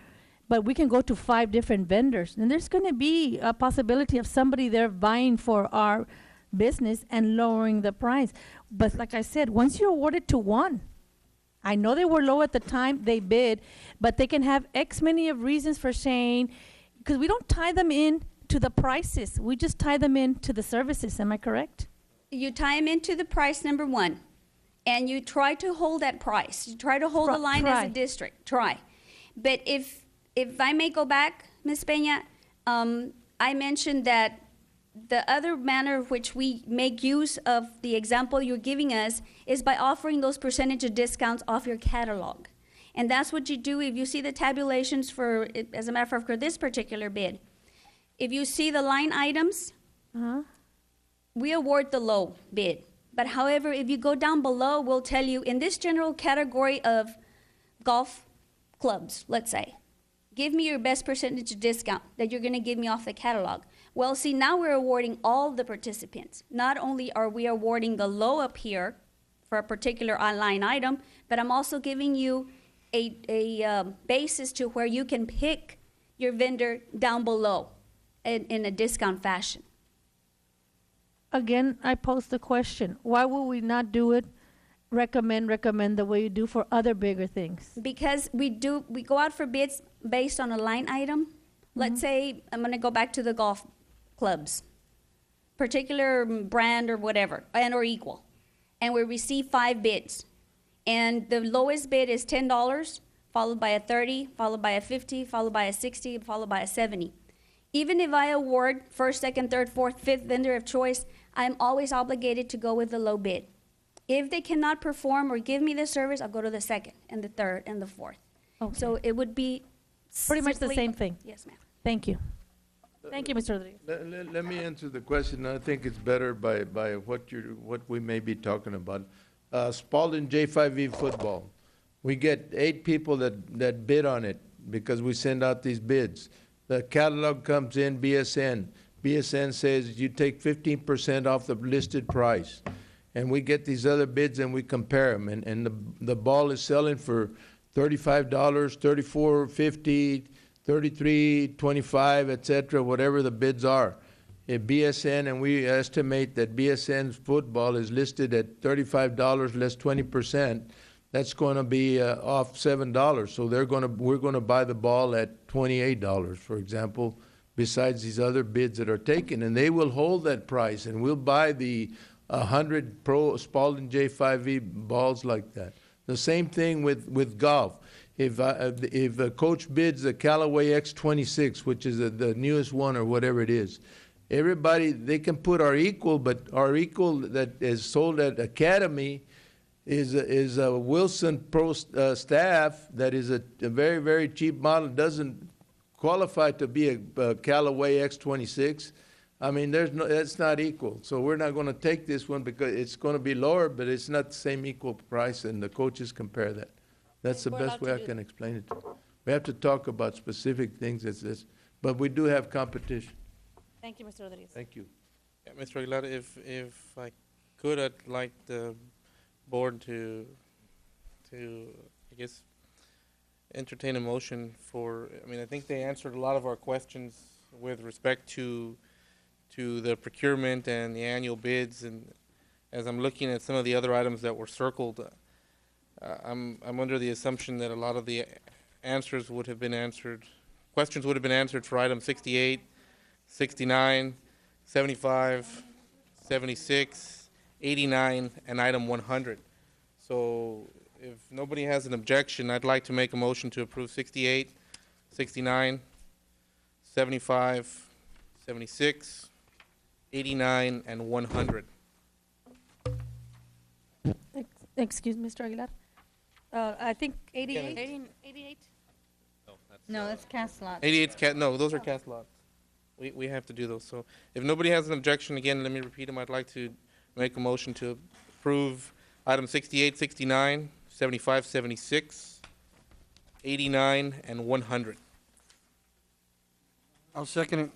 L: but we can go to 5 different vendors. And there's going to be a possibility of somebody there vying for our business and lowering the price. But like I said, once you're awarded to one, I know they were low at the time they bid, but they can have X many of reasons for saying, because we don't tie them in to the prices. We just tie them into the services. Am I correct?
O: You tie them into the price, number one, and you try to hold that price. You try to hold the line as a district. Try. But if I may go back, Ms. Peña, I mentioned that the other manner of which we make use of the example you're giving us is by offering those percentage of discounts off your catalog. And that's what you do if you see the tabulations for, as a matter of fact, for this particular bid. If you see the line items, we award the low bid. But however, if you go down below, we'll tell you in this general category of golf clubs, let's say, give me your best percentage of discount that you're going to give me off the catalog. Well, see, now we're awarding all the participants. Not only are we awarding the low up here for a particular line item, but I'm also giving you a basis to where you can pick your vendor down below in a discount fashion.
A: Again, I pose the question, why would we not do it, recommend the way you do for other bigger things?
O: Because we go out for bids based on a line item. Let's say, I'm gonna go back to the golf clubs, particular brand or whatever, and or equal. And we receive 5 bids. And the lowest bid is $10, followed by a 30, followed by a 50, followed by a 60, followed by a 70. Even if I award first, second, third, fourth, fifth vendor of choice, I'm always obligated to go with the low bid. If they cannot perform or give me the service, I'll go to the second and the third and the fourth.
A: Okay.
O: So it would be
A: Pretty much the
O: simply-
A: same thing.
O: Yes, ma'am.
A: Thank you. Thank you, Mr. Rodriguez.
U: Let me answer the question. I think it's better by what we may be talking about. Spalding J5E football. We get 8 people that bid on it because we send out these bids. The catalog comes in, BSN. BSN says you take 15% off the listed price. And we get these other bids and we compare them. And the ball is selling for $35, $34.50, $33.25, et cetera, whatever the bids are. At BSN, and we estimate that BSN's football is listed at $35 less 20%. That's going to be off $7. So we're going to buy the ball at $28, for example, besides these other bids that are taken. And they will hold that price, and we'll buy the 100 Pro Spalding J5E balls like that. The same thing with golf. If a coach bids the Callaway X26, which is the newest one or whatever it is, everybody, they can put our equal, but our equal that is sold at Academy is a Wilson Pro staff that is a very, very cheap model, doesn't qualify to be a Callaway X26. I mean, that's not equal. So we're not going to take this one because it's going to be lower, but it's not the same equal price, and the coaches compare that. That's the best way I can explain it. We have to talk about specific things as this, but we do have competition.
A: Thank you, Mr. Rodriguez.
U: Thank you.
B: Yeah, Mr. Aguilar, if I could, I'd like the board to I guess entertain a motion for. I mean, I think they answered a lot of our questions with respect to the procurement and the annual bids, and as I'm looking at some of the other items that were circled, I'm under the assumption that a lot of the answers would have been answered, questions would have been answered for item 68, 69, 75, 76, 89, and item 100. So if nobody has an objection, I'd like to make a motion to approve 68, 69, 75, 76, 89, and 100.
A: Excuse me, Mr. Aguilar. I think 88.
F: 88?
D: No, that's cast lots.
B: 88's no, those are cast lots. We have to do those. So if nobody has an objection, again, let me repeat them. I'd like to make a motion to approve item 68, 69, 75, 76, 89, and 100.
I: I'll second it.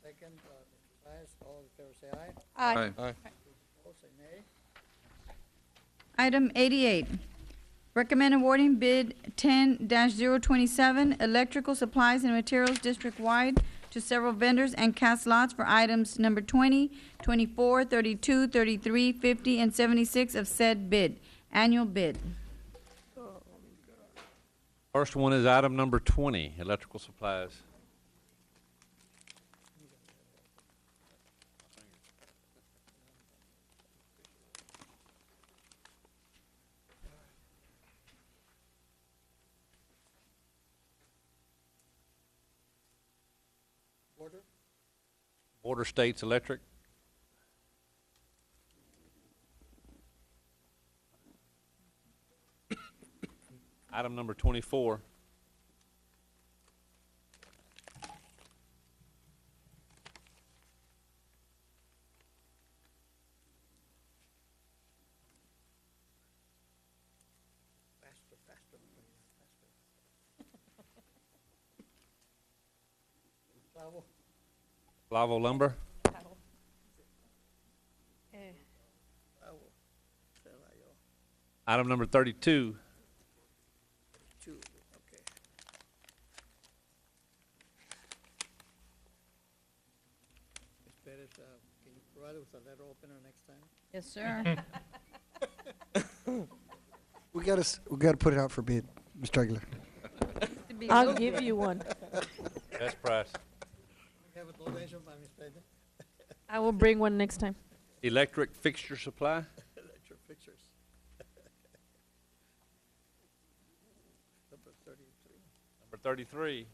C: Second, Mr. Science, all in favor say aye.
F: Aye.
B: Aye.
C: Opposed say nay.
D: Item 88, recommend awarding bid 10-027, electrical supplies and materials district-wide to several vendors and cast lots for items number 20, 24, 32, 33, 50, and 76 of said bid. Annual bid.
E: First one is item number 20, electrical supplies. Border States Electric. Item number 24.
C: Faster, faster, faster. Clavo.
E: Lavo Lumber.
C: Clavo. Celayo.
E: Item number 32.
C: Two, okay. Ms. Perez, can you provide us with a letter opener next time?
D: Yes, sir.
I: We gotta put it out for bid, Mr. Aguilar.
A: I'll give you one.
E: Best price.
C: Have a donation by Ms. Perez.
A: I will bring one next time.
E: Electric fixture supply.
C: Electric fixtures. Number 33.
E: Number 33.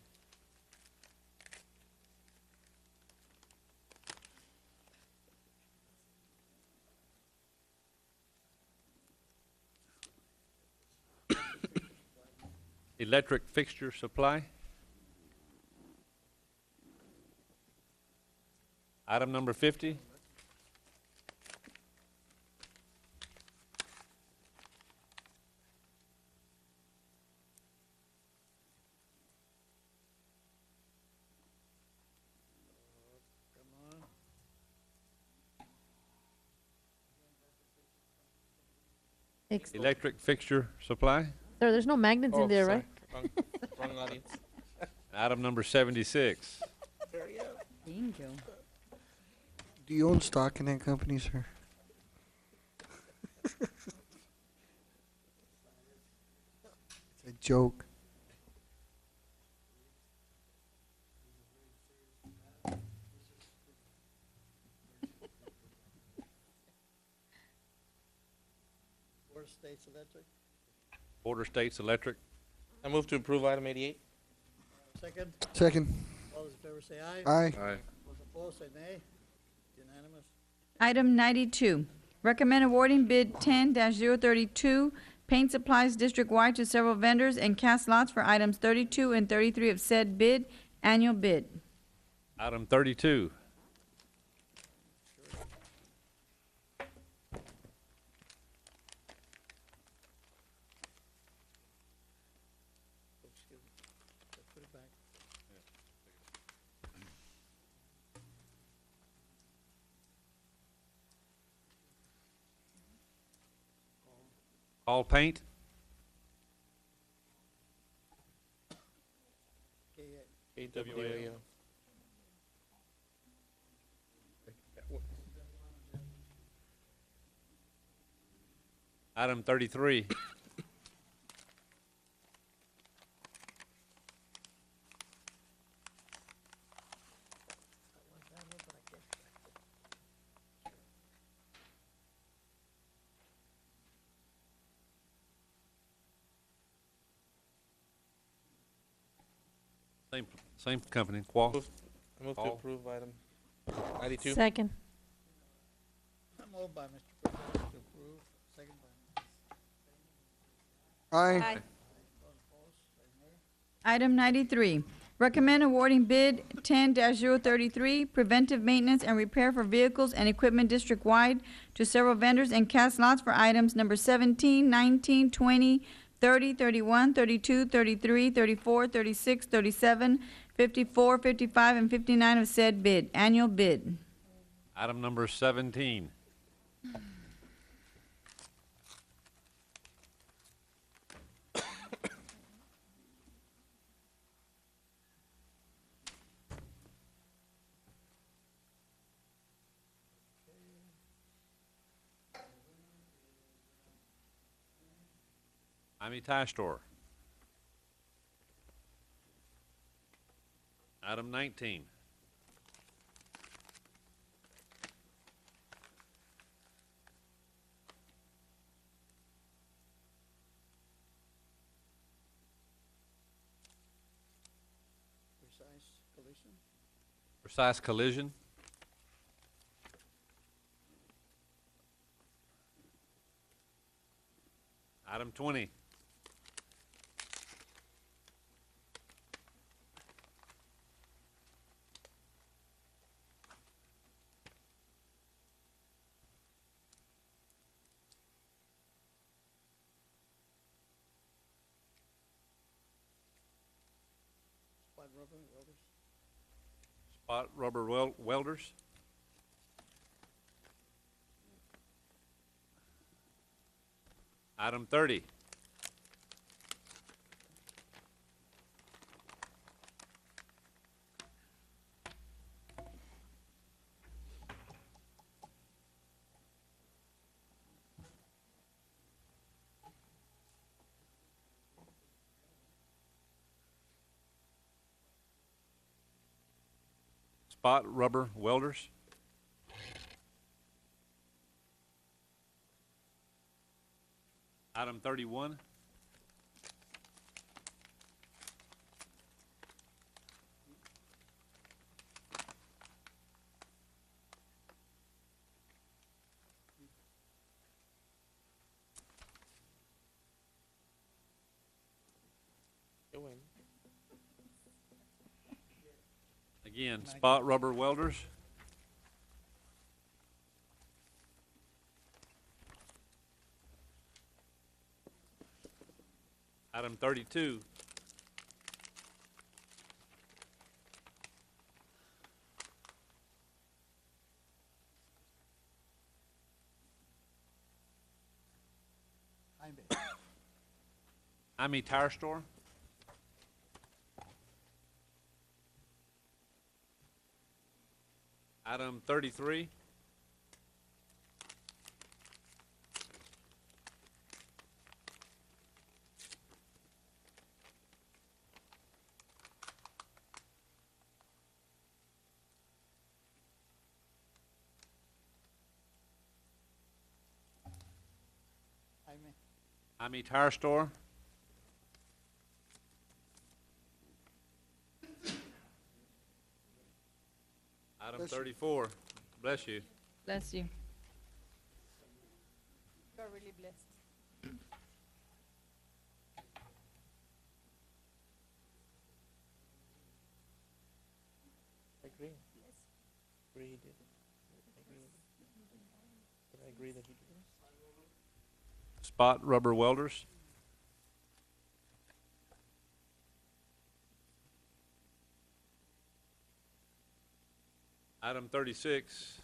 E: Electric fixture supply. Item number 50.
C: Come on.
E: Electric fixture supply.
A: There's no magnets in there,
B: sorry.
A: right?
B: Wrong audience.
E: Item number 76.
D: Bingo.
I: Do you own stock in that company, sir? It's a joke.
C: Border States Electric.
E: Border States Electric.
B: I move to approve item 88.
C: Second.
I: Second.
C: All those in favor say aye.
I: Aye.
C: Those opposed say nay. Unanimous.
D: Item 92, recommend awarding bid 10-032, paint supplies district-wide to several vendors and cast lots for items 32 and 33 of said bid, annual bid.
E: Item 32.
C: Excuse me. Let's put it back.
E: All paint.
B: KWAO.
E: Item 33. Same company, Qual.
B: I move to
E: Paul.
B: approve item 92.
A: Second.
C: Moved by Mr. President to approve, second by
I: Aye.
D: Item 93, recommend awarding bid 10-033, preventive maintenance and repair for vehicles and equipment district-wide to several vendors and cast lots for items number 17, 19, 20, 30, 31, 32, 33, 34, 36, 37, 54, 55, and 59 of said bid, annual bid.
E: Item number 17. Miami Tie Store. Item 19.
C: precise collision.
E: Precise Collision. Item 20. Spot rubber welders. Item 30. Spot rubber welders. Item 31. Again, spot rubber welders. Item 32. Amy Tire Store. Item 33. Amy Tire Store. Item 34. Bless you.
D: Bless you.
F: You're really blessed.
B: I agree. Agree he did. I agree with it. But I agree that he did.
E: Spot rubber welders. Item 36.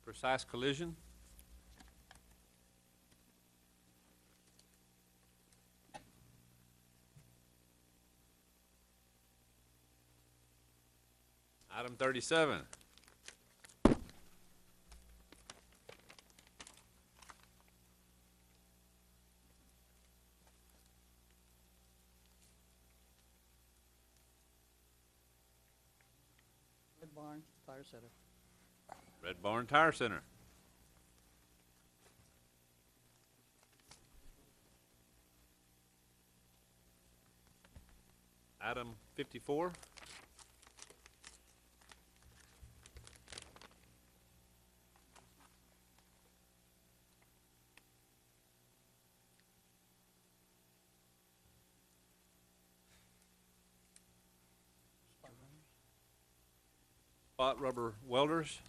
E: Precise collision. Item 37.
C: Red Barn Tire Center.
E: Red Barn Tire Center. Item 54. Spot rubber welders.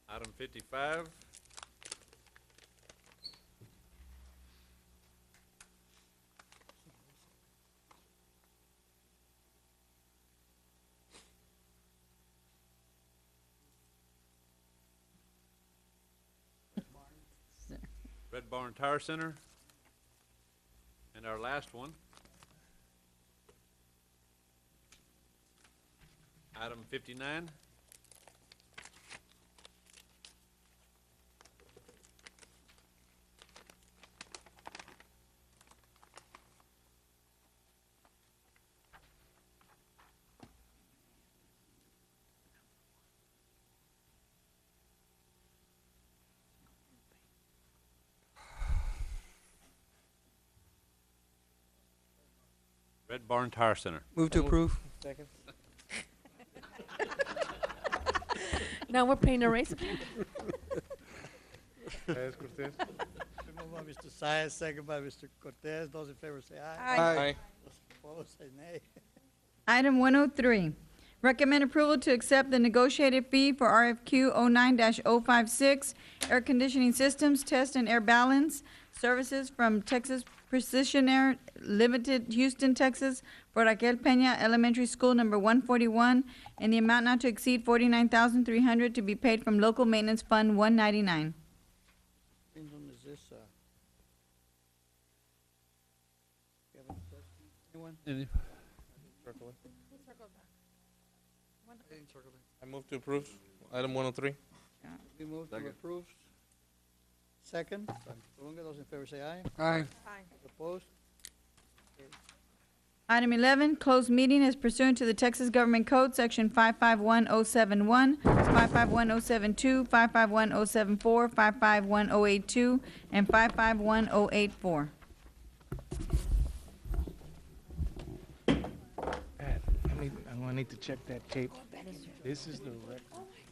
E: Item 55. Red Barn Tire Center. And our last one. Item 59. Red Barn Tire Center.
I: Move to approve.
B: Second.
A: Now we're paying a raise again.
M: Cortez.
C: Moved by Mr. Saez, second by Mr. Cortez. Those in favor say aye.
B: Aye.
C: Those opposed say nay.
D: Item 103, recommend approval to accept the negotiated fee for RFQ 09-056, air conditioning systems, test and air balance services from Texas Precision Air Limited, Houston, Texas, for Raquel Peña Elementary School number 141, in the amount not to exceed $49,300 to be paid from local maintenance fund 199.
C: Is this, you have any questions? Anyone?
B: Circle it. I move to approve item 103.
C: We move to approve. Second, by Mr. Unga. Those in favor say aye.
I: Aye.
C: Those opposed?
D: Item 11, closed meeting is pursuant to the Texas Government Code, Section 551071, 551072, 551074, 551082, and 551084.
M: I need to check that tape. This is the record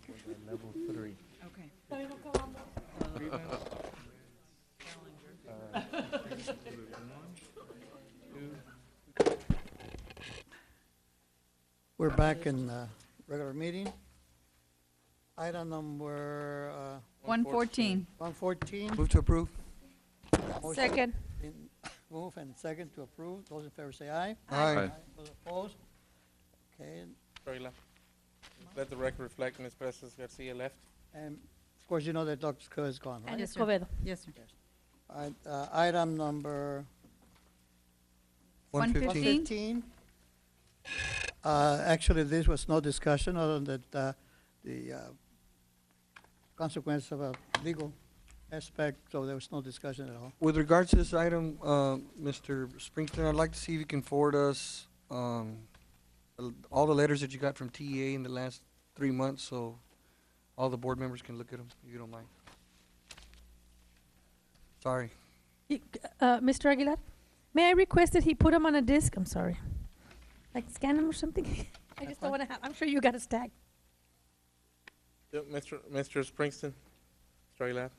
M: for the level 3.
D: Okay.
C: We're back in regular meeting. Item number
D: 114.
C: 114.
I: Move to approve.
C: Motion
L: Second.
C: Move and second to approve. Those in favor say aye.
I: Aye.
C: Those opposed? Okay,
B: Sorry, let the record reflect Ms. Perez Garcia left.
C: and of course, you know that Dr. Kerr is gone, right?
L: And
D: Yes, sir.
L: Escobedo.
D: Yes, sir.
C: Item number
D: 115.
C: 115. Actually, this was no discussion other than that the consequence of a legal aspect, so there was no discussion at all.
I: With regards to this item, Mr. Springsteen, I'd like to see if you can forward us all the letters that you got from TEA in the last 3 months, so all the board members can look at them, if you don't mind. Sorry.
L: Mr. Aguilar, may I request that he put them on a disc? I'm sorry. Like scan them or something? I just don't want to have, I'm sure you got a stack.
B: Mr. Springston, Mr. Aguilar,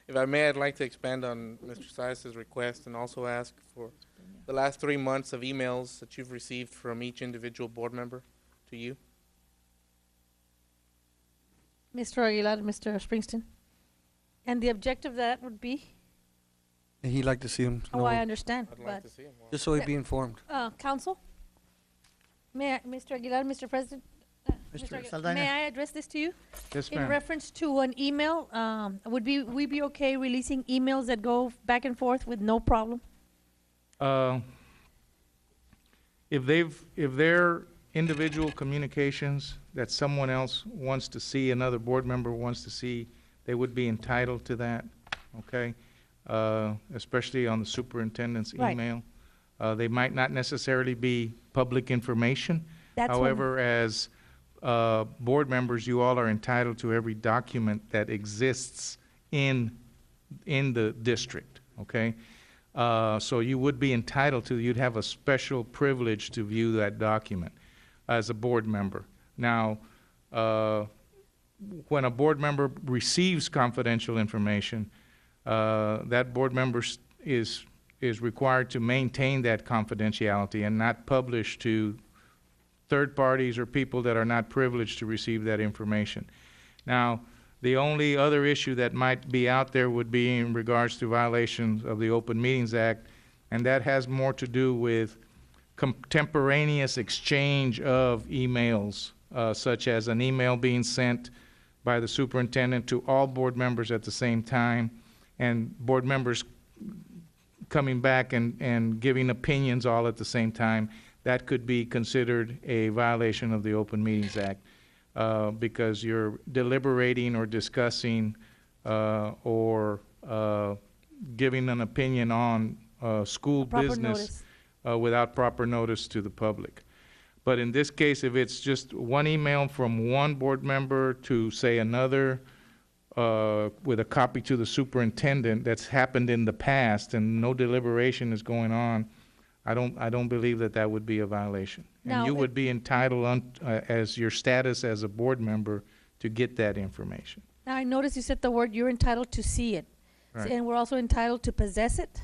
B: if I may, I'd like to expand on Mr. Saez's request and also ask for the last 3 months of emails that you've received from each individual board member to you.
L: Mr. Aguilar, Mr. Springsteen. And the objective of that would be?
I: And he'd like to see them.
L: Oh, I understand,
B: I'd like
L: but,
B: to see him.
I: Just so he'd be informed.
L: Council? May I, Mr. Aguilar, Mr. President?
C: Mr.
L: Aguilar,
C: Saldaña.
L: may I address this to you?
M: Yes,
L: In
M: ma'am.
L: reference to an email, would we be okay releasing emails that go back and forth with no problem?
M: If they're individual communications that someone else wants to see, another board member wants to see, they would be entitled to that, okay? Especially on the superintendent's
L: Right.
M: email. They might not necessarily be public information.
L: That's what-
M: However, as board members, you all are entitled to every document that exists in the district, okay? So you would be entitled to, you'd have a special privilege to view that document as a board member. Now, when a board member receives confidential information, that board member is required to maintain that confidentiality and not publish to third parties or people that are not privileged to receive that information. Now, the only other issue that might be out there would be in regards to violations of the Open Meetings Act, and that has more to do with contemporaneous exchange of emails, such as an email being sent by the superintendent to all board members at the same time, and board members coming back and giving opinions all at the same time. That could be considered a violation of the Open Meetings Act, because you're deliberating or discussing or giving an opinion on school
L: Proper
M: business
L: notice.
M: without proper notice to the public. But in this case, if it's just one email from one board member to, say, another, with a copy to the superintendent that's happened in the past and no deliberation is going on, I don't believe that would be a violation.
L: Now,
M: And you would be entitled as your status as a board member to get that information.
L: Now, I noticed you said the word, you're entitled to see it.
M: Right.
L: And we're also entitled to possess it?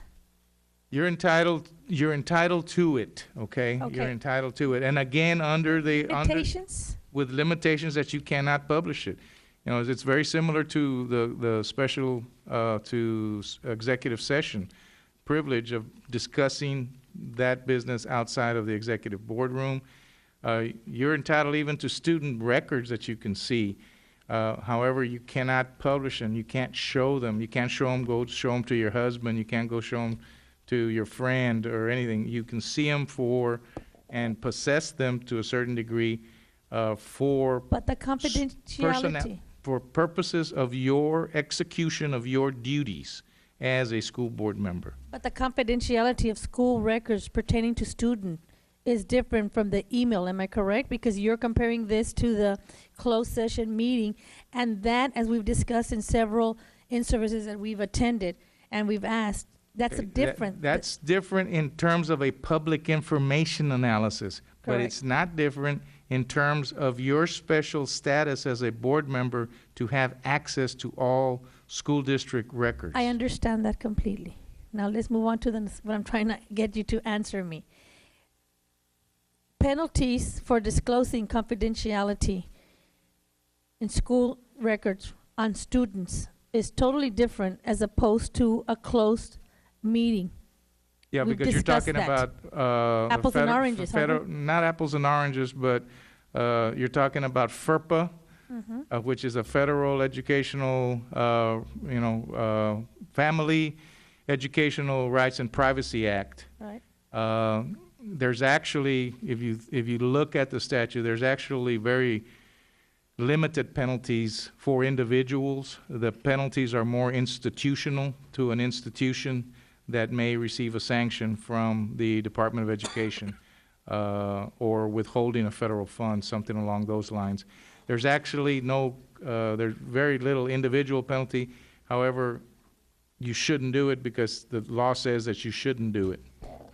M: You're entitled to it, okay?
L: Okay.
M: You're entitled to it. And again,
L: Limitations?
M: with limitations that you cannot publish it. You know, it's very similar to the special, executive session privilege of discussing that business outside of the executive boardroom. You're entitled even to student records that you can see. However, you cannot publish them. You can't show them. You can't go show them to your husband. You can't go show them to your friend or anything. You can see them and possess them to a certain degree for
L: But the confidentiality.
M: for purposes of your execution of your duties as a school board member.
L: But the confidentiality of school records pertaining to student is different from the email, am I correct? Because you're comparing this to the closed session meeting, and that, as we've discussed in several in-services that we've attended and we've asked, that's a different.
M: That's different in terms of a public information analysis, but
L: Correct.
M: it's not different in terms of your special status as a board member to have access to all school district records.
L: I understand that completely. Now let's move on to what I'm trying to get you to answer me. Penalties for disclosing confidentiality in school records on students is totally different as opposed to a closed meeting.
M: Yeah,
L: We've
M: because you're
L: discussed
M: talking
L: that.
M: about
L: Apples and oranges, aren't we?
M: not apples and oranges, but you're talking about FERPA, which is a federal educational, Family Educational Rights and Privacy Act.
L: Right.
M: There's actually, if you look at the statute, there's actually very limited penalties for individuals. The penalties are more institutional to an institution that may receive a sanction from the Department of Education or withholding a federal fund, something along those lines. There's actually there's very little individual penalty. However, you shouldn't do it because the law says that you shouldn't do it.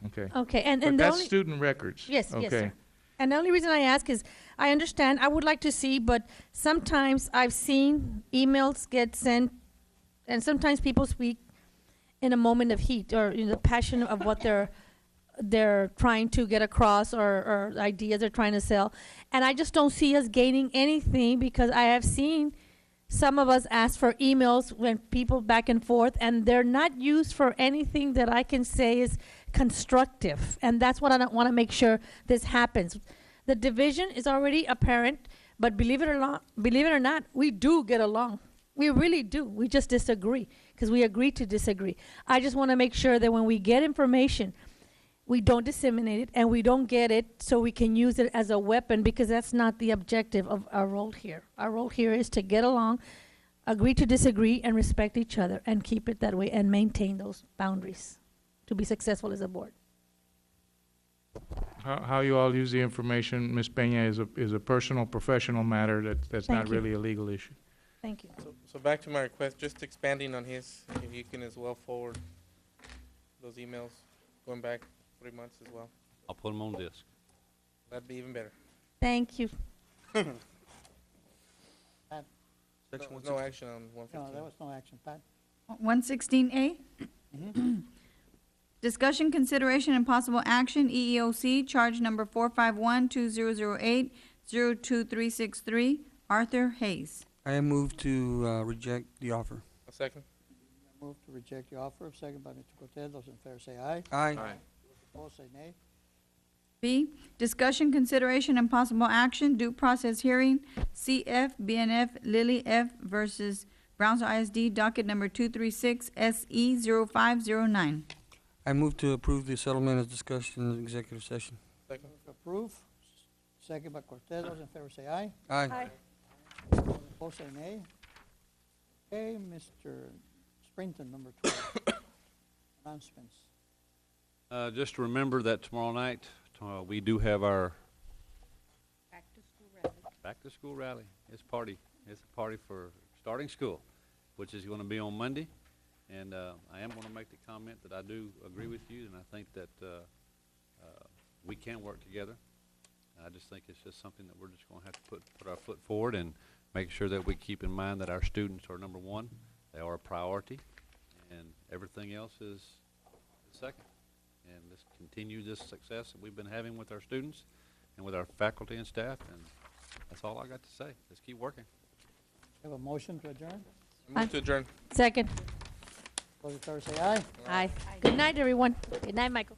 M: Okay.
L: Okay, and
M: But
L: the
M: that's
L: only
M: student records.
L: Yes,
M: okay.
L: yes, sir. And the only reason I ask is, I understand, I would like to see, but sometimes I've seen emails get sent, and sometimes people speak in a moment of heat or in the passion of what they're trying to get across or ideas they're trying to sell. And I just don't see us gaining anything because I have seen some of us ask for emails when people back and forth, and they're not used for anything that I can say is constructive. And that's what I want to make sure this happens. The division is already apparent, but believe it or not, we do get along. We really do. We just disagree because we agree to disagree. I just want to make sure that when we get information, we don't disseminate it and we don't get it so we can use it as a weapon, because that's not the objective of our role here. Our role here is to get along, agree to disagree, and respect each other and keep it that way and maintain those boundaries to be successful as a board.
M: How you all use the information, Ms. Peña, is a personal, professional matter that's
L: Thank
M: not
L: you.
M: really a legal issue.
L: Thank you.
B: So back to my request, just expanding on his, if you can as well forward those emails, going back 3 months as well.
E: I'll put them on disk.
B: That'd be even better.
L: Thank you.
C: Pat?
B: No action on 115.
C: No, there was no action, Pat.
D: 116A. Discussion, consideration, and possible action, EEOC, charge number 451-2008-02363, Arthur Hayes.
I: I move to reject the offer.
B: A second.
C: Move to reject the offer, second by Mr. Cortez. Those in favor say aye.
I: Aye.
C: Opposed, say nay.
D: B, discussion, consideration, and possible action, due process hearing, CF, BNF, Lily F. versus Brownsville ISD, docket number 236, SE 0509.
I: I move to approve the settlement as discussed in the executive session.
B: Second.
C: Approve, second by Cortez. Those in favor say aye.
I: Aye.
C: Opposed, say nay. Okay, Mr. Springton, number 12. Announcements.
E: Just remember that tomorrow night, we do have our back to school rally. It's a party for starting school, which is going to be on Monday. And I am going to make the comment that I do agree with you, and I think that we can work together. I just think it's just something that we're just going to have to put our foot forward and make sure that we keep in mind that our students are number one. They are a priority, And everything else is second. And let's continue this success that we've been having with our students and with our faculty and staff, and that's all I got to say. Let's keep working.
C: Have a motion to adjourn?
B: Move to adjourn.
L: Second.
C: Those in favor say aye.
L: Aye. Good night, everyone. Good night, Michael.